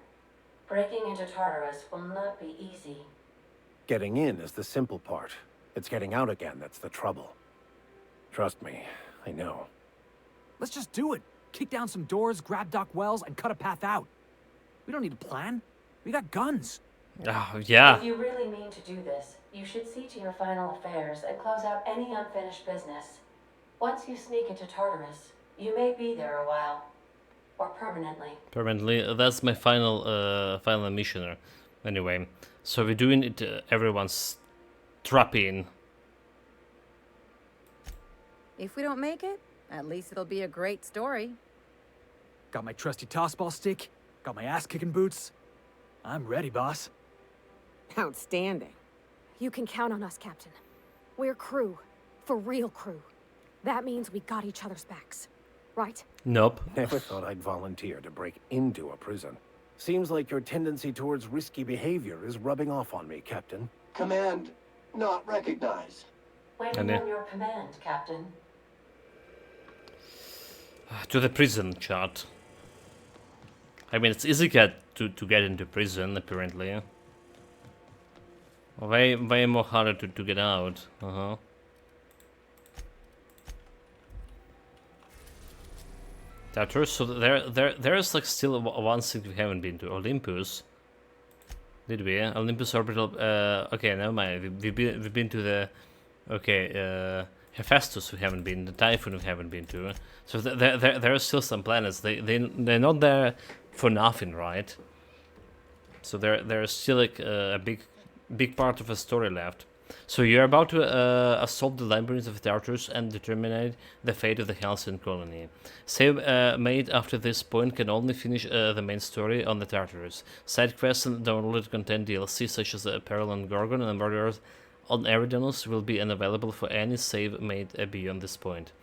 Breaking into Tartarus will not be easy. Getting in is the simple part. It's getting out again that's the trouble. Trust me, I know. Let's just do it. Kick down some doors, grab Doc Wells, and cut a path out. We don't need a plan. We got guns. Oh, yeah. If you really mean to do this, you should see to your final affairs and close out any unfinished business. Once you sneak into Tartarus, you may be there a while. Or permanently. Permanently. That's my final mission. Anyway, so we're doing it. Everyone's trapping. If we don't make it, at least it'll be a great story. Got my trusty tossball stick. Got my ass-kicking boots. I'm ready, boss. Outstanding. You can count on us, Captain. We're crew. For real crew. That means we got each other's backs. Right? Nope. Never thought I'd volunteer to break into a prison. Seems like your tendency towards risky behavior is rubbing off on me, Captain. Command not recognized. Waiting on your command, Captain. To the prison, chat. I mean, it's easy to get into prison, apparently. Way more harder to get out. Tartarus, so there's like still one thing we haven't been to. Olympus. Did we? Olympus orbital. Okay, never mind. We've been to the. Okay, Hephaestus we haven't been. The Typhoon we haven't been to. So there are still some planets. They're not there for nothing, right? So there's still like a big part of a story left. So you're about to assault the labyrinth of Tartarus and determine the fate of the Halcyon colony. Save made after this point can only finish the main story on the Tartarus. Side quests and downloaded content DLC such as Peril on Gorgon and Murderers on Eridanos will be unavailable for any save made beyond this point.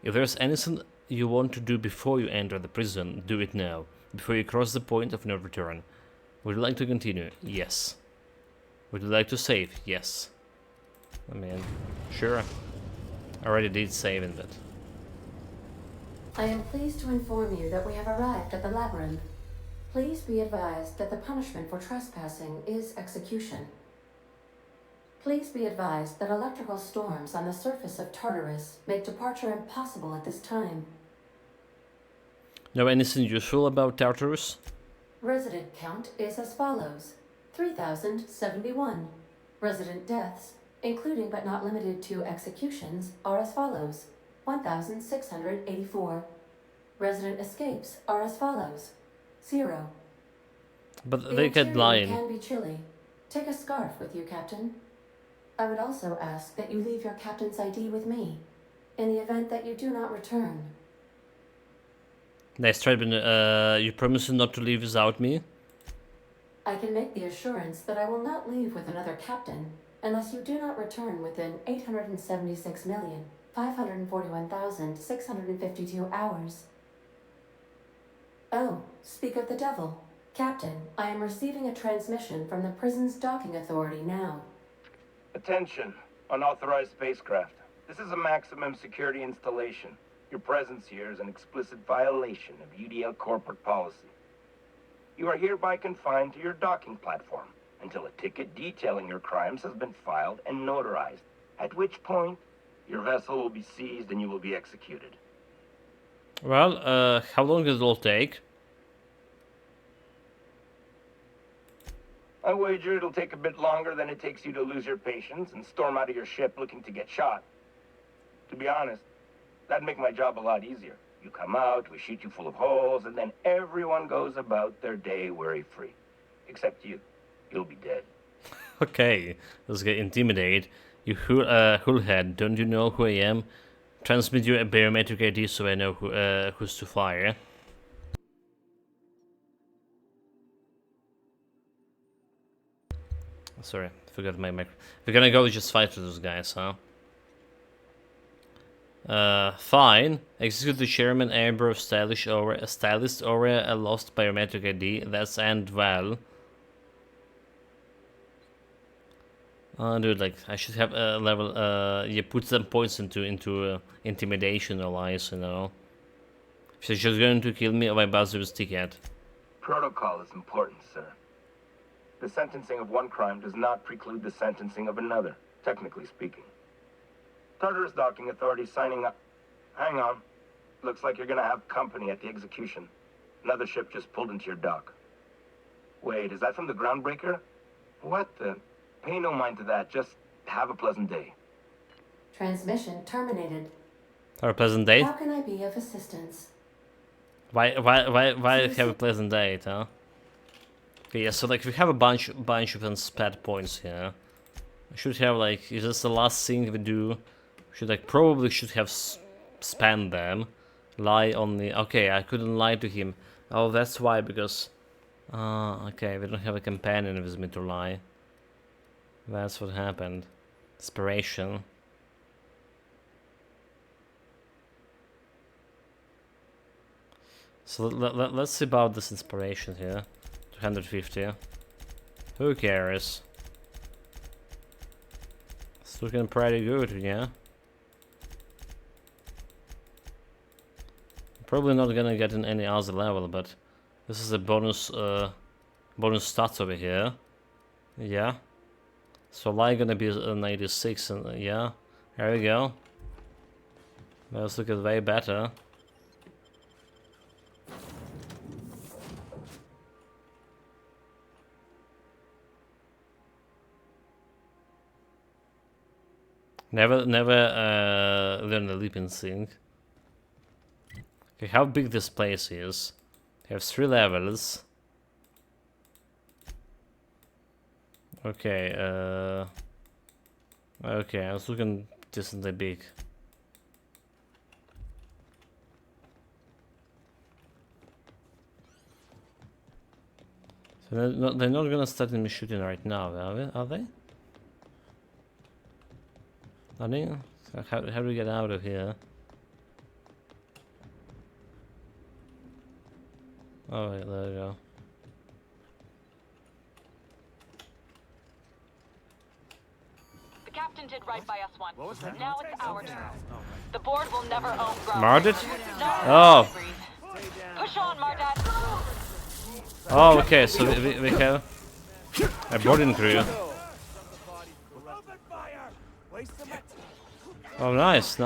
If there's anything you want to do before you enter the prison, do it now, before you cross the point of no return. Would you like to continue? Yes. Would you like to save? Yes. I mean, sure. I already did save in that. I am pleased to inform you that we have arrived at the labyrinth. Please be advised that the punishment for trespassing is execution. Please be advised that electrical storms on the surface of Tartarus make departure impossible at this time. Know anything useful about Tartarus? Resident count is as follows: 3,071. Resident deaths, including but not limited to executions, are as follows: 1,684. Resident escapes are as follows: 0. But they get lying. Can be chilly. Take a scarf with you, Captain. I would also ask that you leave your captain's ID with me, in the event that you do not return. Nice try, but you promise not to leave without me? I can make the assurance that I will not leave with another captain, unless you do not return within 876,541,652 hours. Oh, speak of the devil. Captain, I am receiving a transmission from the prison's docking authority now. Attention, unauthorized spacecraft. This is a maximum security installation. Your presence here is an explicit violation of UDL corporate policy. You are hereby confined to your docking platform until a ticket detailing your crimes has been filed and notarized, at which point your vessel will be seized and you will be executed. Well, how long does it all take? I wager it'll take a bit longer than it takes you to lose your patience and storm out of your ship looking to get shot. To be honest, that'd make my job a lot easier. You come out, we shoot you full of holes, and then everyone goes about their day worry-free. Except you. You'll be dead. Okay, let's get intimidated. You hullhead, don't you know who I am? Transmit you a biometric ID so I know who's to fire. Sorry, forgot my mic. We're gonna go just fight with those guys, huh? Fine. Execute the chairman Amber of Stylist or a lost biometric ID. That's end well. Dude, like I should have a level. You put some points into intimidation or lies, you know. If she's just going to kill me, or my buzzer with ticket. Protocol is important, sir. The sentencing of one crime does not preclude the sentencing of another, technically speaking. Tartarus Docking Authority signing up. Hang on. Looks like you're gonna have company at the execution. Another ship just pulled into your dock. Wait, is that from the Groundbreaker? What the? Pay no mind to that. Just have a pleasant day. Transmission terminated. Have a pleasant day? How can I be of assistance? Why have a pleasant day, huh? Okay, yeah, so like we have a bunch of unspent points here. I should have like, is this the last thing we do? Probably should have spent them. Lie on the, okay, I couldn't lie to him. Oh, that's why, because, okay, we don't have a companion with me to lie. That's what happened. Inspiration. So let's see about this inspiration here. 250. Who cares? It's looking pretty good, yeah. Probably not gonna get in any other level, but this is a bonus stats over here. Yeah. So lie gonna be 96, and yeah, there we go. Let's look at way better. Never learn the leaping thing. Okay, how big this place is? We have 3 levels. Okay, okay, I was looking decently big. So they're not gonna start me shooting right now, are they? Honey, how do we get out of here? Oh wait, there we go. The captain did right by us once. Now it's our turn. The board will never own Grub. Mardit? No, Oh. push on, Mardat. Oh, okay, so we have a boarding crew. Oh, nice. The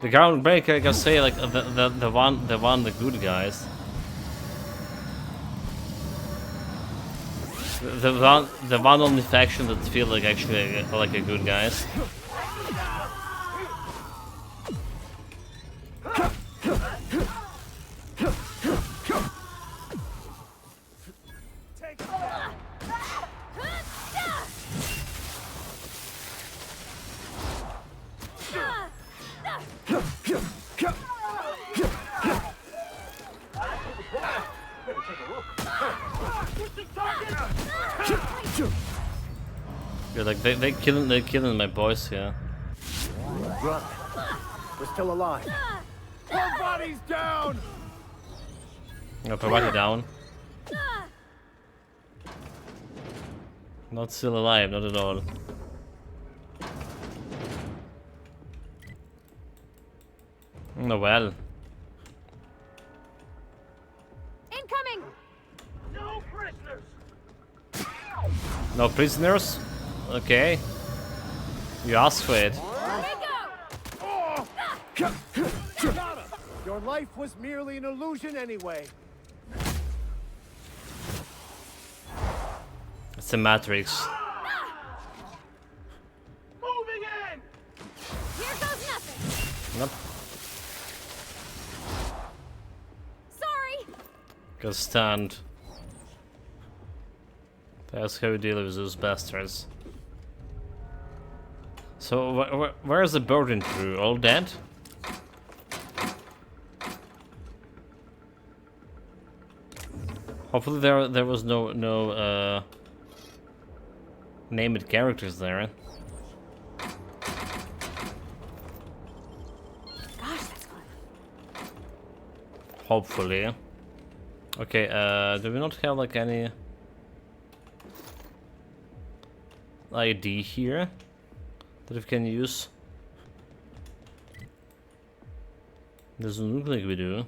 Groundbreaker, I can say, like the good guys. The one only faction that feel like actually like a good guys. Yeah, like they're killing my boys here. Run. We're still alive. Our bodies down! No, Parvati down. Not still alive, not at all. Oh well. Incoming! No prisoners! No prisoners? Okay. You asked for it. Your life was merely an illusion anyway. It's the Matrix. Moving in! Here goes nothing! Nope. Sorry! Go stand. That's how we deal with those bastards. So, where's the boarding crew? All dead? Hopefully there was no named characters there. Gosh, that's fun. Hopefully. Okay, do we not have like any ID here that we can use? Doesn't look like we do.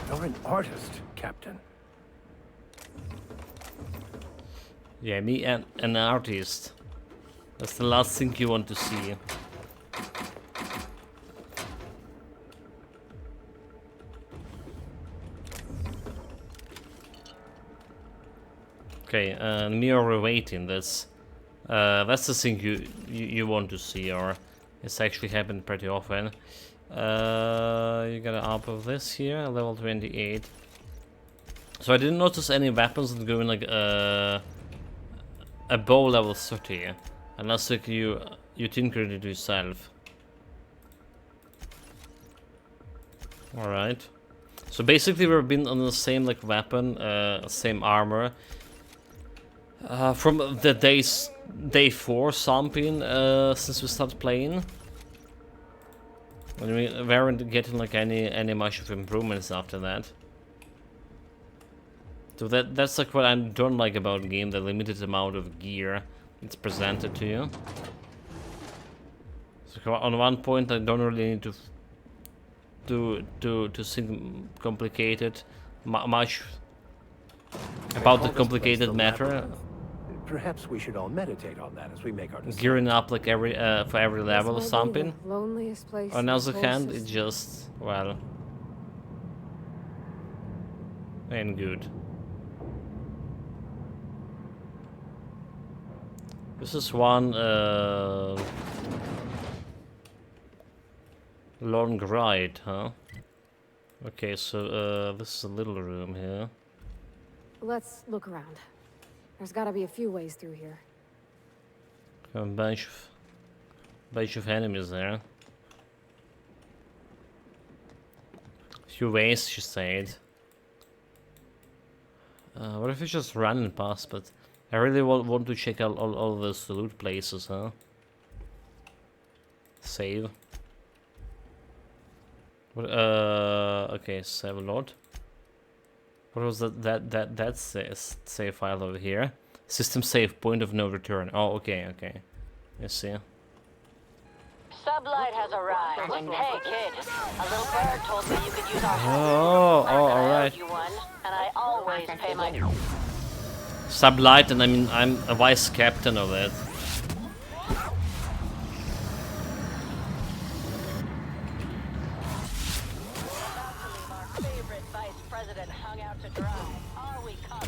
You're an artist, Captain. Yeah, me and an artist. That's the last thing you want to see. Okay, me are waiting. That's the thing you want to see, or it's actually happened pretty often. You gotta up of this here, level 28. So I didn't notice any weapons that go in like above level 30, unless like you tinker it yourself. All right. So basically we've been on the same like weapon, same armor. From the day 4 something since we started playing. And we weren't getting like any much of improvements after that. So that's like what I don't like about the game, the limited amount of gear it's presented to you. So on one point I don't really need to think complicated much about the complicated matter. Perhaps we should all meditate on that as we make our decision. Gearing up like every for every level or something. Loneliest place. On the other hand, it just, well, ain't good. This is one long ride, huh? Okay, so this is a little room here. Let's look around. There's gotta be a few ways through here. A bunch of enemies there. Few ways, she said. What if we just run past? But I really want to check out all those loot places, huh? Save. What, okay, save a lot. What was that save file over here? System save, point of no return. Oh, okay. I see. Sublight has arrived. Hey, kid. A little bird told me you could use our Oh, alright. you one, and I always pay my... Sublight, and I mean, I'm a vice captain of it.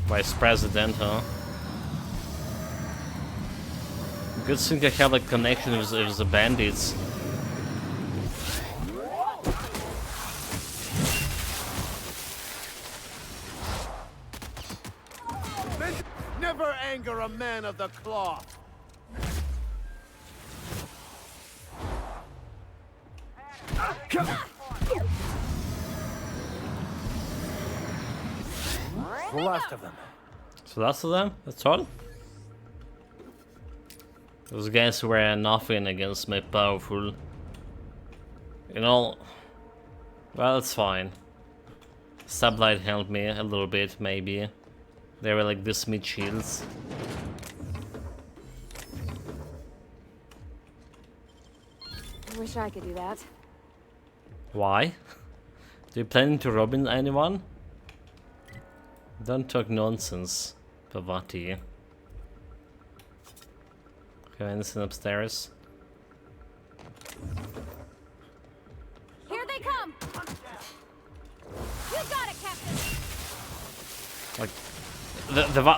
Vice president, huh? Good thing I have like connection with the bandits. Never anger a man of the cloth. The last of them. So last of them? That's all? Those guys were nothing against my powerful. You know, well, it's fine. Sublight helped me a little bit, maybe. They were like this mid shields. I wish I could do that. Why? Do you planning to rob anyone? Don't talk nonsense, Pavati. Okay, anything upstairs? Here they come! You got it, Captain! Like,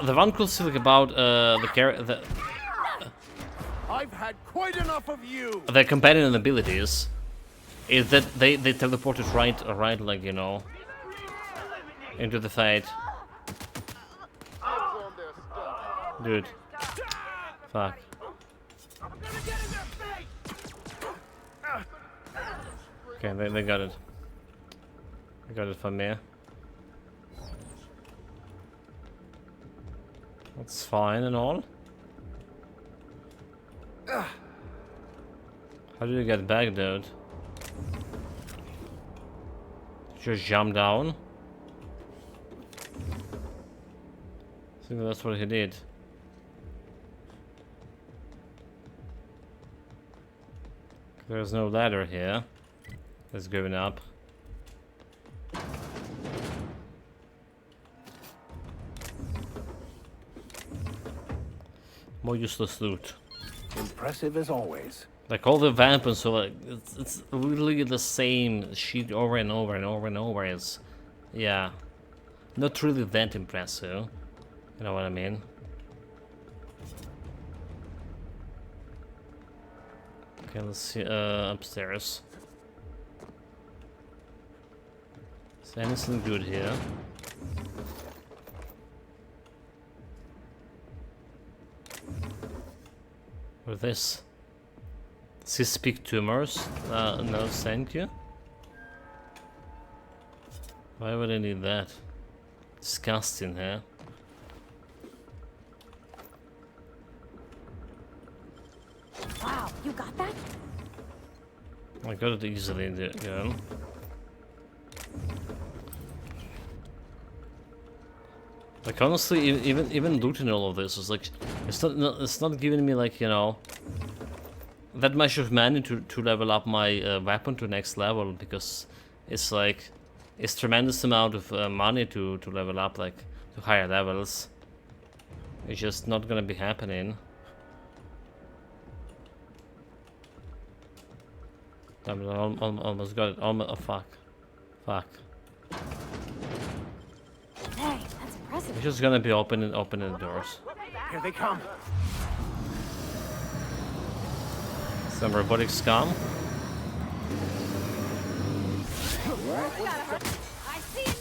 the one cool thing about I've had quite enough of you. their companion abilities is that they teleported right like, you know, into the fight. Dude. Fuck. Okay, they got it. They got it from me. That's fine and all. How do you get back, dude? Just jump down? I think that's what he did. There's no ladder here. It's going up. More useless loot. Impressive as always. Like all the weapons, so like it's really the same shit over and over and over and over. It's, yeah, not really that impressive. You know what I mean? Okay, let's see upstairs. Is there anything good here? With this? Cystic tumors? No, thank you. Why would I need that? Disgusting, huh? Wow, you got that? I got it easily, girl. Like honestly, even looting all of this is like, it's not giving me like, you know, that much of money to level up my weapon to next level, because it's like, it's tremendous amount of money to level up like to higher levels. It's just not gonna be happening. Damn it, I almost got it. Oh fuck. Fuck. Dang, that's impressive. We're just gonna be opening the doors. Here they come. Some robotic scum. I see it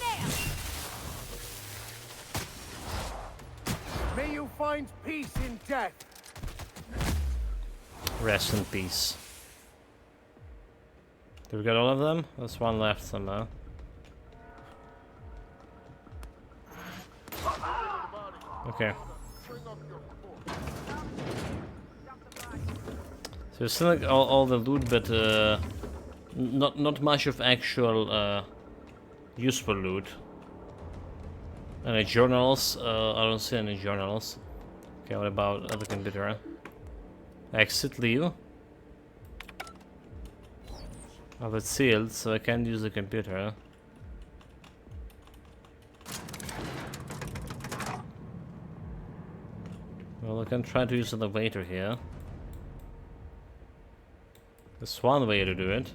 now! May you find peace in death. Rest in peace. Did we get all of them? There's one left somehow. Okay. There's still like all the loot, but not much of actual useful loot. Any journals? I don't see any journals. Okay, what about the computer? Exit, leave. Oh, it's sealed, so I can't use the computer. Well, I can try to use the elevator here. There's one way to do it.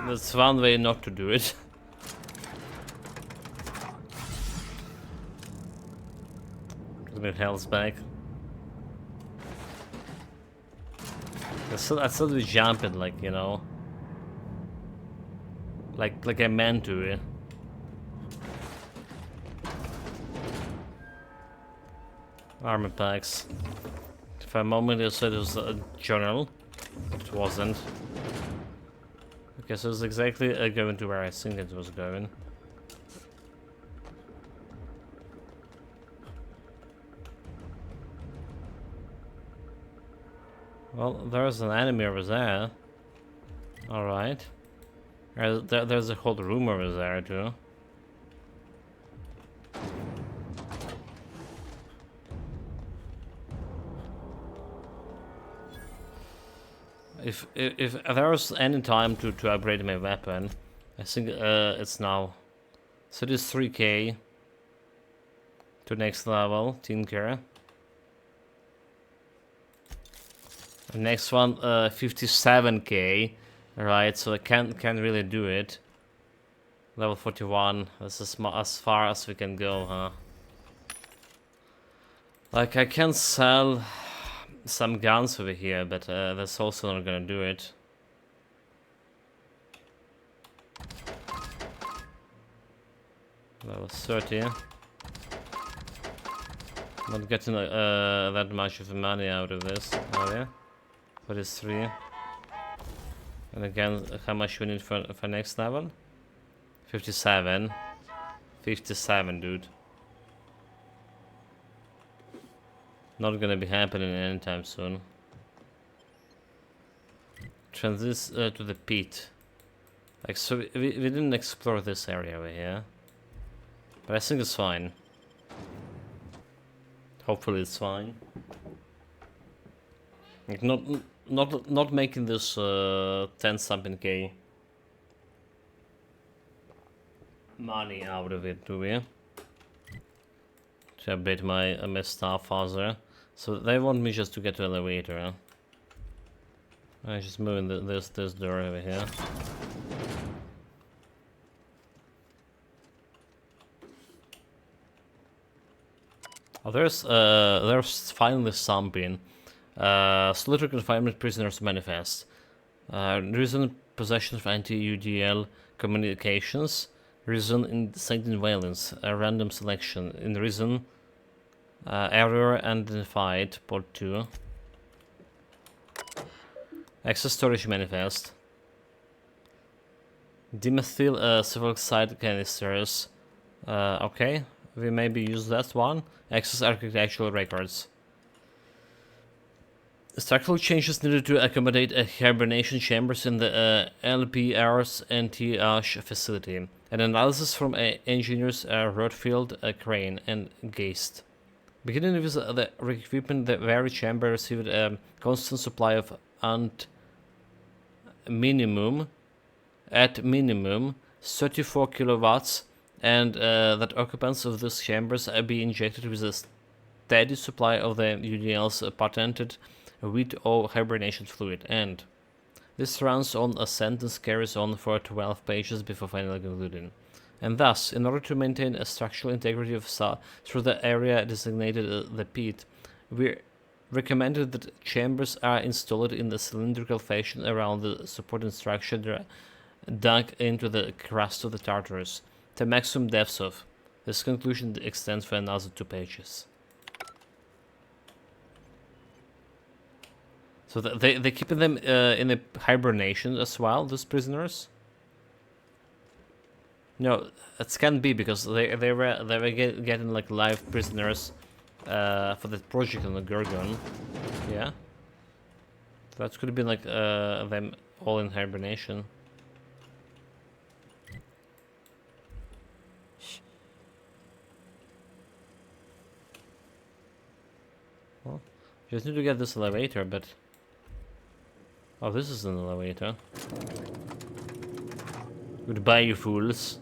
That's one way not to do it. A bit health back. I still be jumping, like, you know. Like I meant to, yeah. Armor packs. For a moment I said it was a journal, but it wasn't. Okay, so it's exactly going to where I think it was going. Well, there's an enemy over there. Alright. There's a whole room over there too. If there was any time to upgrade my weapon, I think it's now. So this 3k to next level, Tinker. The next one 57k, right? So I can't really do it. Level 41. This is as far as we can go, huh? Like I can sell some guns over here, but that's also not gonna do it. Level 30. Not getting that much of money out of this. Oh yeah, for this 3. And again, how much we need for next level? 57. 57, dude. Not gonna be happening anytime soon. Transit to the pit. Like, so we didn't explore this area over here. But I think it's fine. Hopefully it's fine. Like not making this 10 something K money out of it, do we? To update my staff further. So they want me just to get to the elevator, huh? I'm just moving this door over here. Oh, there's finally something. Solitary confinement prisoners manifest. Reason possession of anti-UDL communications. Reason inciting violence. A random selection. In reason. Error identified. Port 2. Access storage manifest. Dimethyl civil oxide canisters. Okay. We maybe use that one. Access architectural records. Structural changes needed to accommodate hibernation chambers in the LPR's anti-ash facility. An analysis from engineers Rodfield, Crane, and Geist. Beginning with the re-equipment, the very chamber received a constant supply of at minimum 34 kilowatts, and that occupants of these chambers be injected with a steady supply of the UDL's patented Wheat-O hibernation fluid. And this runs on, a sentence carries on for 12 pages before finally concluding. And thus, in order to maintain a structural integrity of through the area designated the pit, we recommended that chambers are installed in the cylindrical fashion around the supporting structure dug into the crust of the Tartarus, the maximum depths of. This conclusion extends for another 2 pages. So they keeping them in a hibernation as well, these prisoners? No, it can't be because they were getting like live prisoners for the project on the Gorgon. Yeah. That could have been like them all in hibernation. Well, just need to get this elevator, but oh, this is an elevator. Goodbye, you fools.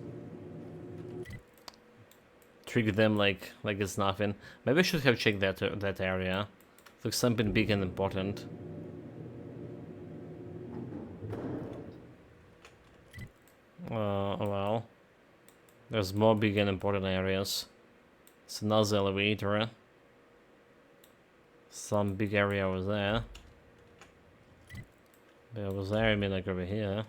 Trick them like it's nothing. Maybe I should have checked that area. Looks something big and important. Well, there's more big and important areas. It's another elevator. Some big area over there. But over there, I mean like over here.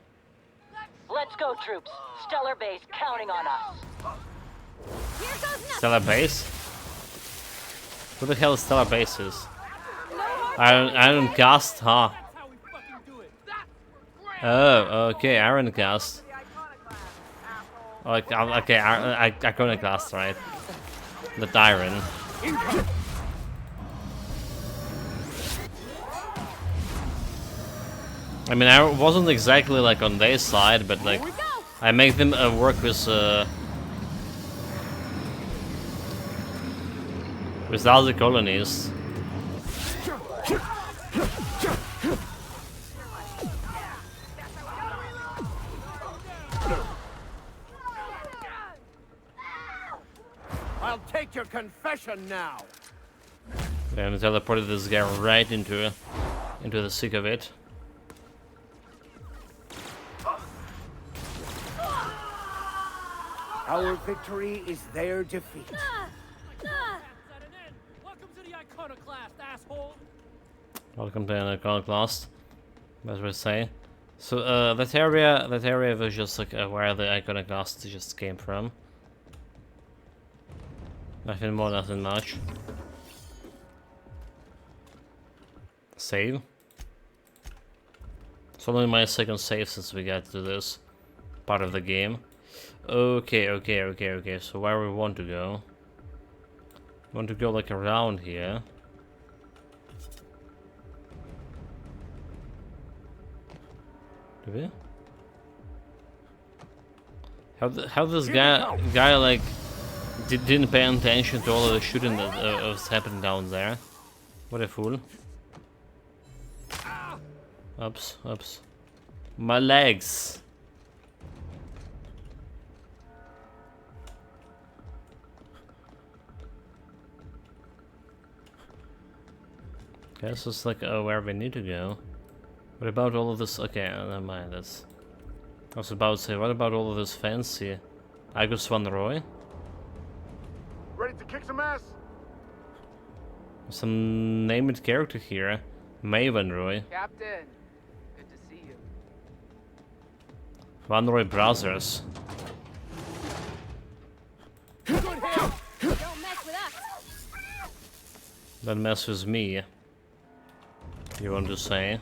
Let's go, troops. Stellar Base counting on us. Stellar Base? Who the hell is Stellar Base is? Iron Cast, huh? Oh, okay, Iron Cast. Okay, Iconoclast, right? The Iron. I mean, I wasn't exactly like on their side, but like I make them work with other colonies. I'll take your confession now. And teleported this guy right into the thick of it. Our victory is their defeat. Welcome to the Iconoclast, asshole. Welcome to an Iconoclast, as we say. So that area was just like where the Iconoclast just came from. Nothing more, nothing much. Save. It's only my second save since we got to this part of the game. Okay. So where we want to go? We want to go like around here. Do we? How this guy like didn't pay attention to all of the shooting that was happening down there? What a fool! Oops. My legs. Okay, so it's like where we need to go. What about all of this? Okay, never mind. That's. I was about to say, what about all of this fancy Agus Van Roy? Ready to kick some ass? Some named character here, May Van Roy. Captain, good to see you. Van Roy Brothers. Don't mess with us. Don't mess with me. You want to say?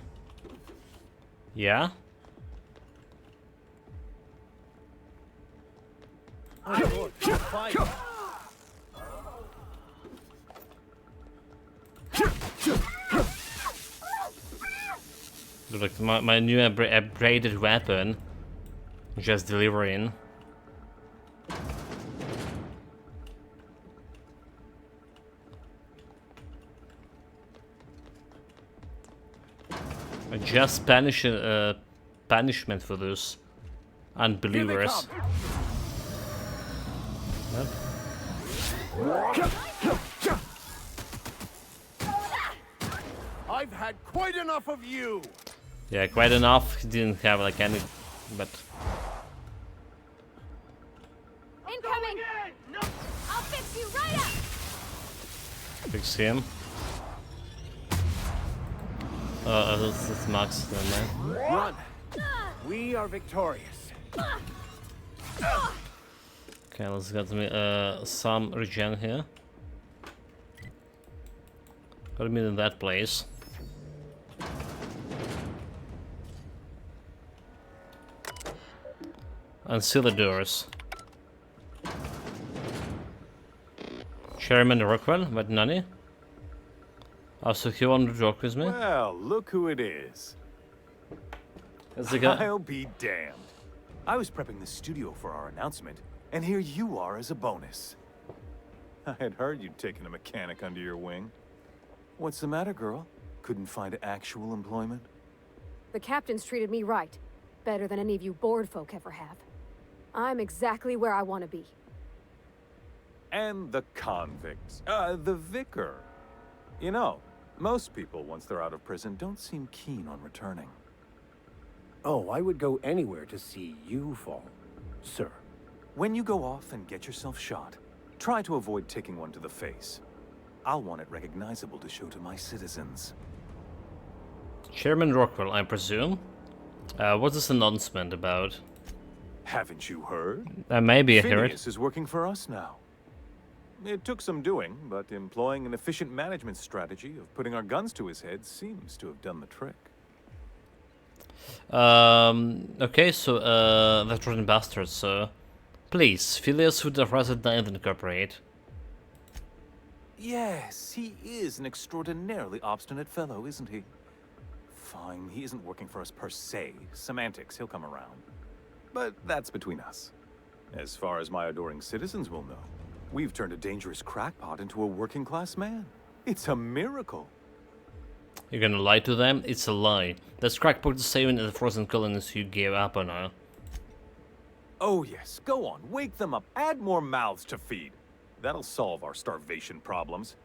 Yeah? Fight. Look, my new upgraded weapon. Just delivering. Just punishment for those unbelievers. Nope. I've had quite enough of you. Yeah, quite enough. He didn't have like any, but Incoming. I'll fix you right up. fix him. That's Max then, man. Run. We are victorious. Okay, let's get me some regen here. Gotta meet in that place. Unseal the doors. Chairman Rockwell, what nanny? Also, he wanted to talk with me? Well, look who it is. That's the guy. I'll be damned. I was prepping the studio for our announcement, and here you are as a bonus. I had heard you'd taken a mechanic under your wing. What's the matter, girl? Couldn't find actual employment? The captain's treated me right. Better than any of you bored folk ever have. I'm exactly where I want to be. And the convicts. The vicar. You know, most people, once they're out of prison, don't seem keen on returning. Oh, I would go anywhere to see you fall, sir. When you go off and get yourself shot, try to avoid taking one to the face. I'll want it recognizable to show to my citizens. Chairman Rockwell, I presume? What's this announcement about? Haven't you heard? Maybe I heard. Phineas is working for us now. It took some doing, but employing an efficient management strategy of putting our guns to his head seems to have done the trick. Okay, so, that rotten bastards, so... Please, Phileas would have rather die than cooperate. Yes, he is an extraordinarily obstinate fellow, isn't he? Fine, he isn't working for us per se. Semantics, he'll come around. But that's between us. As far as my adoring citizens will know, we've turned a dangerous crackpot into a working-class man. It's a miracle. You're gonna lie to them? It's a lie. That's crackpot saving the frozen colonies you gave up on her. Oh yes, go on, wake them up, add more mouths to feed. That'll solve our starvation problems.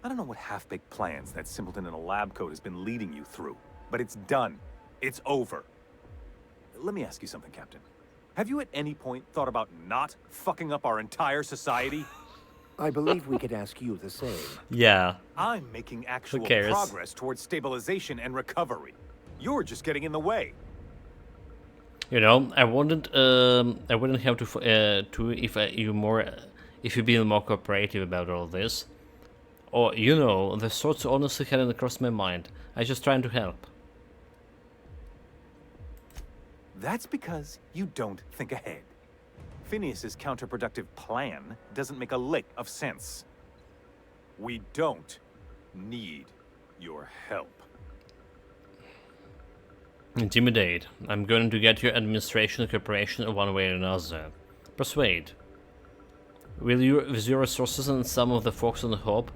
I don't know what half-baked plans that simpleton in a lab coat has been leading you through, but it's done. It's over. Let me ask you something, Captain. Have you at any point thought about not fucking up our entire society? I believe we could ask you the same. Yeah. I'm making actual cares? progress towards stabilization and recovery. You're just getting in the way. You know, I wouldn't have if you'd been more cooperative about all this. Or, you know, the thoughts honestly hadn't crossed my mind. I just trying to help. That's because you don't think ahead. Phineas's counterproductive plan doesn't make a lick of sense. We don't need your help. Intimidate. I'm going to get your administration cooperation one way or another. Persuade. With your resources and some of the folks on the Hope,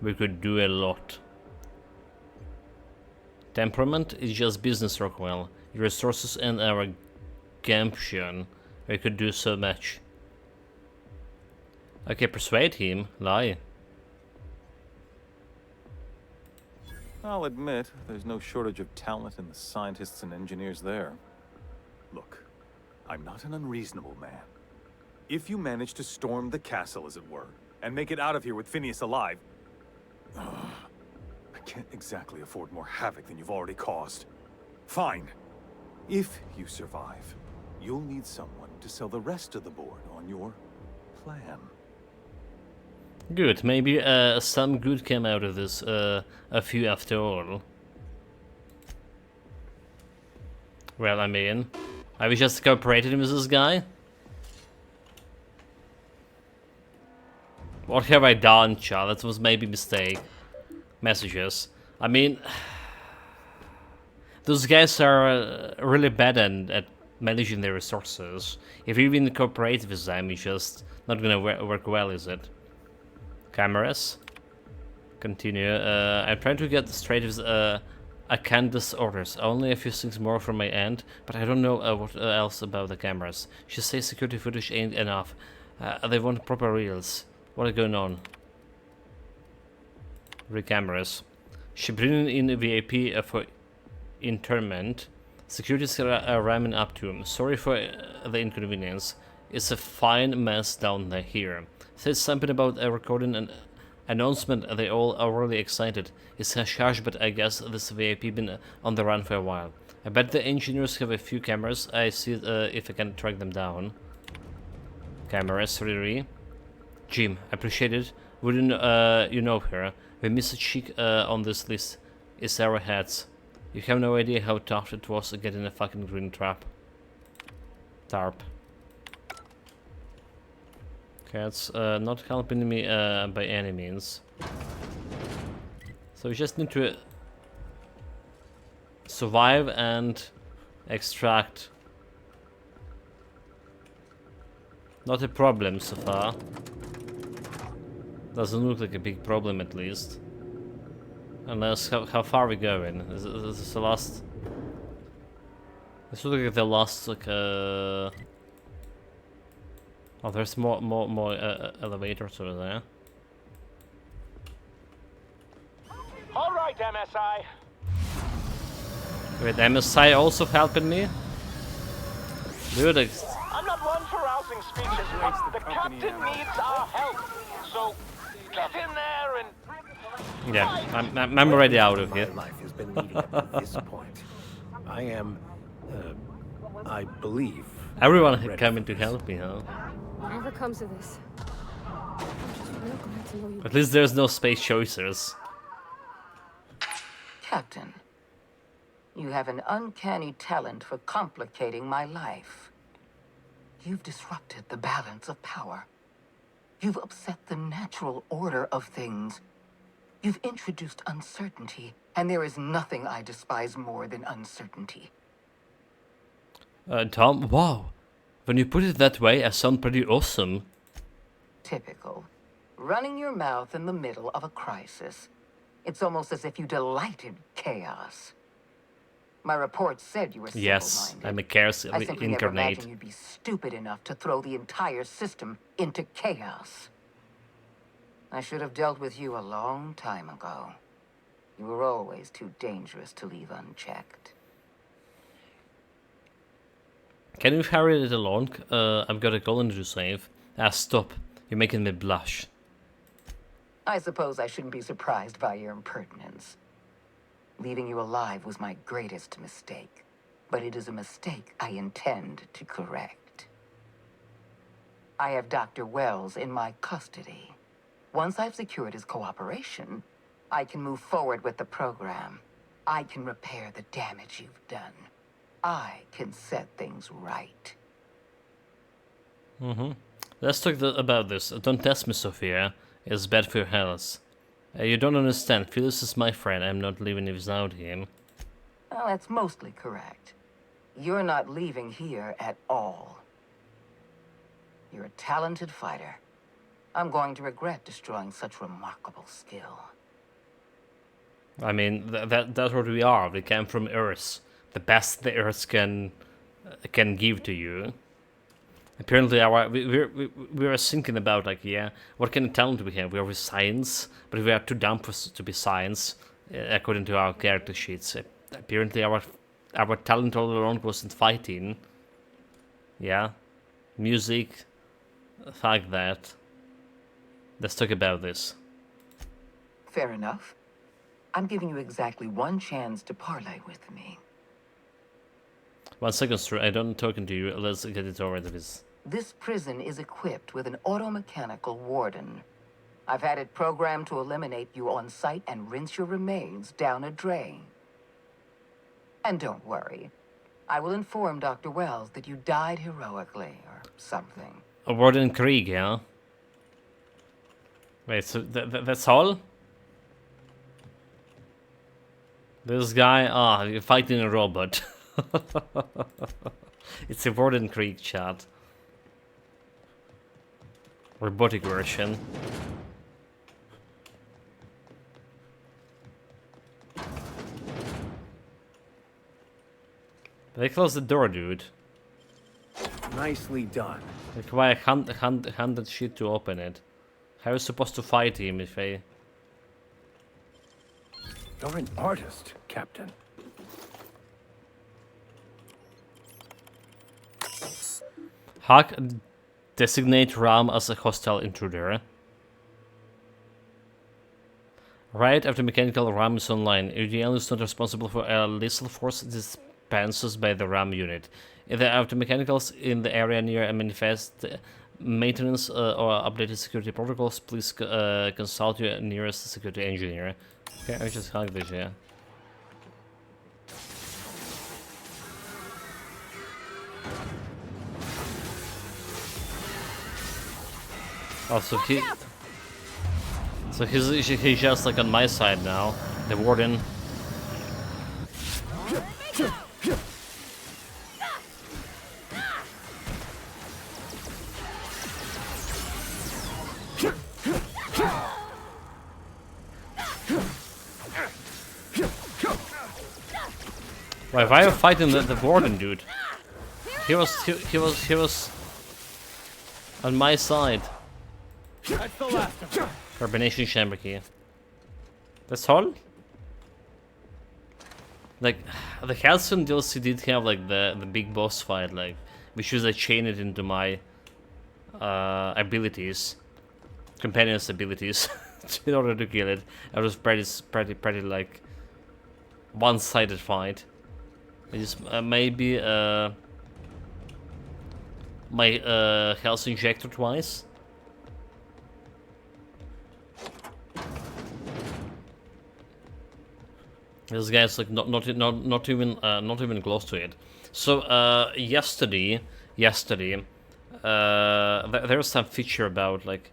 we could do a lot. Temperament is just business, Rockwell. Your resources and our gumption, we could do so much. Okay, persuade him. Lie. I'll admit, there's no shortage of talent in the scientists and engineers there. Look, I'm not an unreasonable man. If you manage to storm the castle, as it were, and make it out of here with Phineas alive, I can't exactly afford more havoc than you've already caused. Fine. If you survive, you'll need someone to sell the rest of the board on your plan. Good, maybe some good came out of this, a few after all. Well, I mean, have you just cooperated with this guy? What have I done, child? That was maybe a mistake. Messages. I mean, those guys are really bad at managing their resources. If you even cooperate with them, it's just not gonna work well, is it? Cameras. Continue. I'm trying to get straight with Candace's orders. Only a few things more from my end, but I don't know what else about the cameras. She says security footage ain't enough. They want proper reels. What is going on? Cameras. She bringing in a VIP for internment. Security's ramming up to him. Sorry for the inconvenience. It's a fine mess down here. Says something about recording an announcement. They all are really excited. It's hush-hush, but I guess this VIP been on the run for a while. I bet the engineers have a few cameras. I see if I can track them down. Cameras, really. Jim, appreciate it. Wouldn't you know her? We miss a chick on this list. It's our heads. You have no idea how tough it was getting a fucking green tarp. Okay, it's not helping me by any means. So we just need to survive and extract. Not a problem so far. Doesn't look like a big problem at least. Unless how far are we going? Is this the last? This looks like the last like Oh, there's more elevators over there. All right, MSI. Wait, MSI also helping me? Dude, I'm not one for rousing speeches, but the captain needs our help. So get in there and. yeah, I'm already out of here. My life has been leading up to this point. I am, I believe. Everyone coming to help me, huh? Whatever comes of this, I'm just real glad to know you. At least there's no space choices. Captain, you have an uncanny talent for complicating my life. You've disrupted the balance of power. You've upset the natural order of things. You've introduced uncertainty, and there is nothing I despise more than uncertainty. Tom, wow. When you put it that way, I sound pretty awesome. Typical. Running your mouth in the middle of a crisis. It's almost as if you delight in chaos. My report said you were simple-minded. Yes, I'm a chaos I simply never incarnate. imagined you'd be stupid enough to throw the entire system into chaos. I should have dealt with you a long time ago. You were always too dangerous to leave unchecked. Can you hurry it along? I've got a colony to save. Stop. You're making me blush. I suppose I shouldn't be surprised by your impertinence. Leaving you alive was my greatest mistake, but it is a mistake I intend to correct. I have Dr. Wells in my custody. Once I've secured his cooperation, I can move forward with the program. I can repair the damage you've done. I can set things right. Let's talk about this. Don't test me, Sophia. It's bad for your health. You don't understand. Phyllis is my friend. I'm not leaving without him. Well, that's mostly correct. You're not leaving here at all. You're a talented fighter. I'm going to regret destroying such remarkable skill. I mean, that's what we are. We came from Earth. The best the Earth can give to you. Apparently, we were thinking about, like, yeah, what kind of talent we have? We are with science, but we are too dumb to be science, according to our character sheets. Apparently, our talent all along was in fighting. Yeah, music, fuck that. Let's talk about this. Fair enough. I'm giving you exactly one chance to parlay with me. 1 second, sir. I don't talking to you. Let's get it over with. This prison is equipped with an automechanical warden. I've had it programmed to eliminate you on sight and rinse your remains down a drain. And don't worry. I will inform Dr. Wells that you died heroically or something. A Warden Krieg, yeah? Wait, so that's all? This guy, you're fighting a robot. It's a Warden Krieg, chat. Robotic version. They closed the door, dude. Nicely done. Require 100 shit to open it. How are you supposed to fight him if I... You're an artist, Captain. Hack, designate Ram as a hostile intruder. Right after mechanical Ram is online, UDL is not responsible for a lethal force dispenses by the Ram unit. If there are mechanicals in the area near a manifest maintenance or updated security protocols, please consult your nearest security engineer. Okay, I just hack this, yeah. Oh, so he's just like on my side now, the warden. Why are you fighting the warden, dude? He was on my side. That's the last of them. Carbonation chamber key. That's all? Like, the Halcyon DLC did have like the big boss fight, like, which was I chain it into my abilities, companion's abilities, in order to kill it. It was pretty like one-sided fight. I just maybe my health injector twice. This guy's like not even close to it. So yesterday there's some feature about like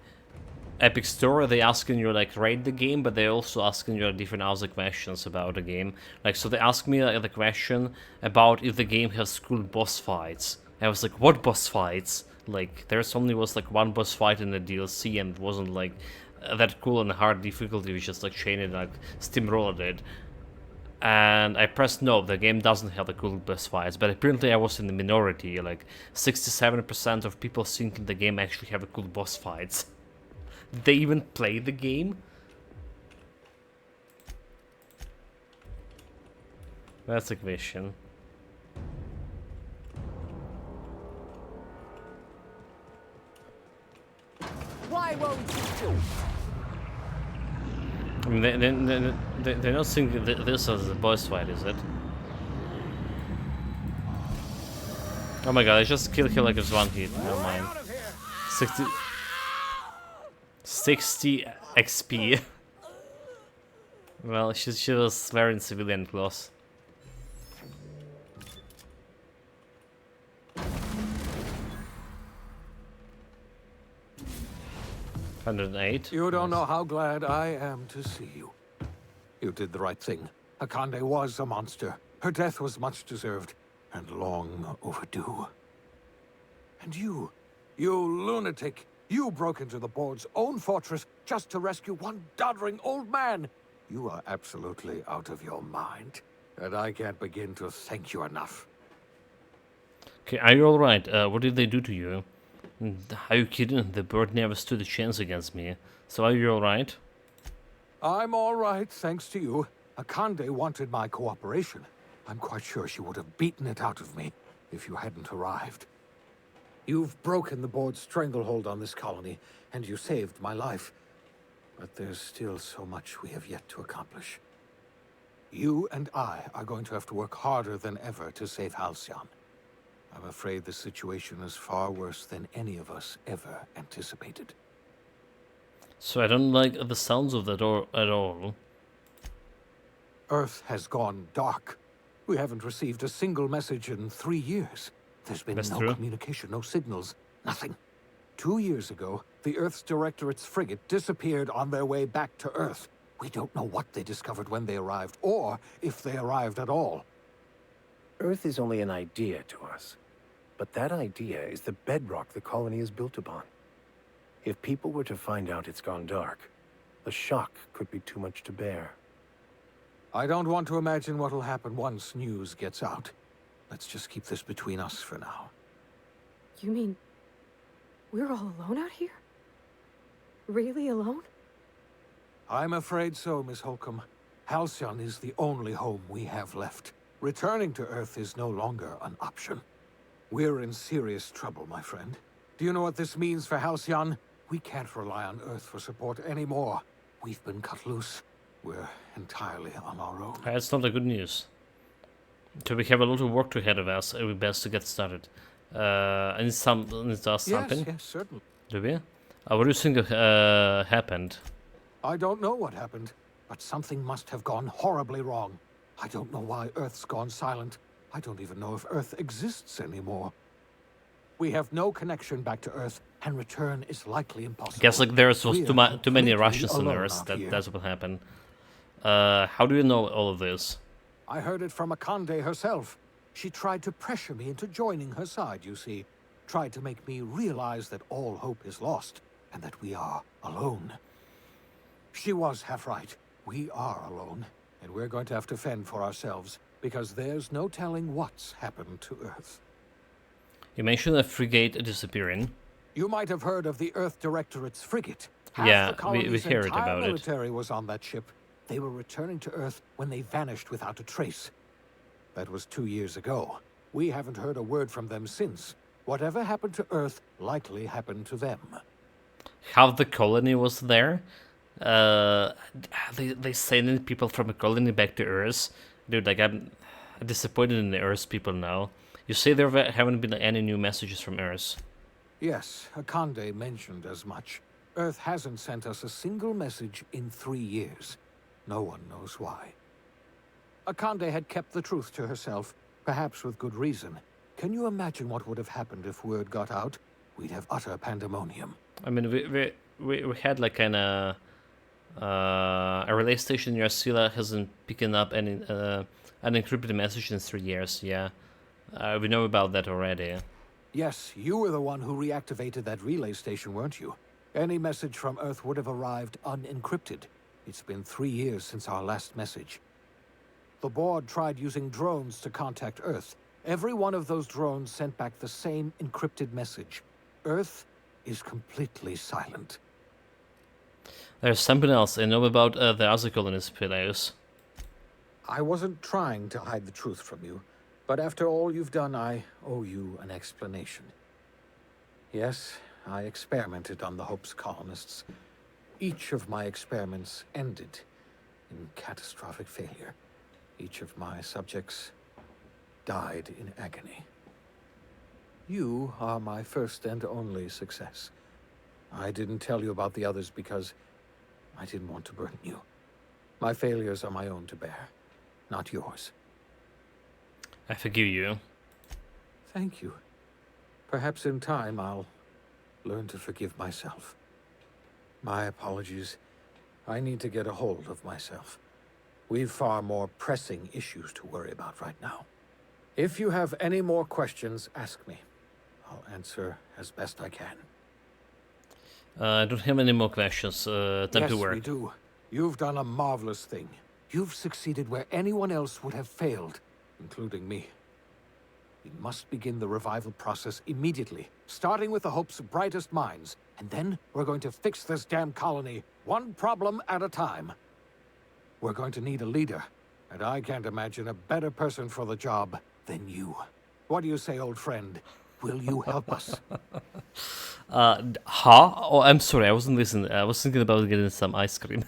Epic Store. They asking you like rate the game, but they also asking you different other questions about the game. Like, so they asked me the question about if the game has cool boss fights. I was like, what boss fights? Like, there's only was like one boss fight in the DLC, and it wasn't like that cool and hard difficulty. We just like chained it, like steamrolled it. And I pressed no, the game doesn't have the cool boss fights, but apparently I was in the minority. Like 67% of people thinking the game actually have a cool boss fights. Did they even play the game? That's a question. Why won't you? I mean, they don't think this as a boss fight, is it? Oh my god, I just killed him like it's one hit. Never mind. 60 XP. Well, she was wearing civilian clothes. $108. You don't know how glad I am to see you. You did the right thing. Akande was a monster. Her death was much deserved, and long overdue. And you lunatic, you broke into the board's own fortress just to rescue one doddering old man. You are absolutely out of your mind, and I can't begin to thank you enough. Okay, are you alright? What did they do to you? Are you kidding? The bird never stood a chance against me. So are you alright? I'm all right, thanks to you. Akande wanted my cooperation. I'm quite sure she would have beaten it out of me if you hadn't arrived. You've broken the board's stranglehold on this colony, and you saved my life. But there's still so much we have yet to accomplish. You and I are going to have to work harder than ever to save Halcyon. I'm afraid the situation is far worse than any of us ever anticipated. So I don't like the sounds of that at all. Earth has gone dark. We haven't received a single message in 3 years. There's been no communication, no signals, nothing. 2 years ago, the Earth's Directorate's frigate disappeared on their way back to Earth. We don't know what they discovered when they arrived, or if they arrived at all. Earth is only an idea to us. But that idea is the bedrock the colony is built upon. If people were to find out it's gone dark, the shock could be too much to bear. I don't want to imagine what'll happen once news gets out. Let's just keep this between us for now. You mean we're all alone out here? Really alone? I'm afraid so, Miss Holcomb. Halcyon is the only home we have left. Returning to Earth is no longer an option. We're in serious trouble, my friend. Do you know what this means for Halcyon? We can't rely on Earth for support anymore. We've been cut loose. We're entirely on our own. That's not the good news. So we have a lot of work ahead of us. It would be best to get started. I need to ask something. Yes, certainly. Do we? What do you think happened? I don't know what happened, but something must have gone horribly wrong. I don't know why Earth's gone silent. I don't even know if Earth exists anymore. We have no connection back to Earth, and return is likely impossible. I guess like there's was We too, are too many completely Russians on alone Earth. out here. That's what happened. How do you know all of this? I heard it from Akande herself. She tried to pressure me into joining her side, you see. Tried to make me realize that all hope is lost, and that we are alone. She was half right. We are alone, and we're going to have to fend for ourselves, because there's no telling what's happened to Earth. You mentioned a frigate disappearing. You might have heard of the Earth Directorate's frigate. Yeah, Half the colony's we heard entire about it. military was on that ship. They were returning to Earth when they vanished without a trace. That was 2 years ago. We haven't heard a word from them since. Whatever happened to Earth likely happened to them. Half the colony was there. They sending people from a colony back to Earth. Dude, like I'm disappointed in the Earth people now. You say there haven't been any new messages from Earth. Yes, Akande mentioned as much. Earth hasn't sent us a single message in 3 years. No one knows why. Akande had kept the truth to herself, perhaps with good reason. Can you imagine what would have happened if word got out? We'd have utter pandemonium. I mean, we had like a relay station near Sila hasn't picking up any unencrypted message in 3 years. Yeah, we know about that already. Yes, you were the one who reactivated that relay station, weren't you? Any message from Earth would have arrived unencrypted. It's been 3 years since our last message. The board tried using drones to contact Earth. Every one of those drones sent back the same encrypted message. Earth is completely silent. There's something else I know about the other colonies, Peleus. I wasn't trying to hide the truth from you, but after all you've done, I owe you an explanation. Yes, I experimented on the Hope's colonists. Each of my experiments ended in catastrophic failure. Each of my subjects died in agony. You are my first and only success. I didn't tell you about the others because I didn't want to burden you. My failures are my own to bear, not yours. I forgive you. Thank you. Perhaps in time I'll learn to forgive myself. My apologies. I need to get a hold of myself. We've far more pressing issues to worry about right now. If you have any more questions, ask me. I'll answer as best I can. I don't have any more questions. Time to work. Yes, we do. You've done a marvelous thing. You've succeeded where anyone else would have failed, including me. We must begin the revival process immediately, starting with the Hope's brightest minds. And then we're going to fix this damn colony, one problem at a time. We're going to need a leader, and I can't imagine a better person for the job than you. What do you say, old friend? Will you help us? Oh, I'm sorry, I wasn't listening. I was thinking about getting some ice cream.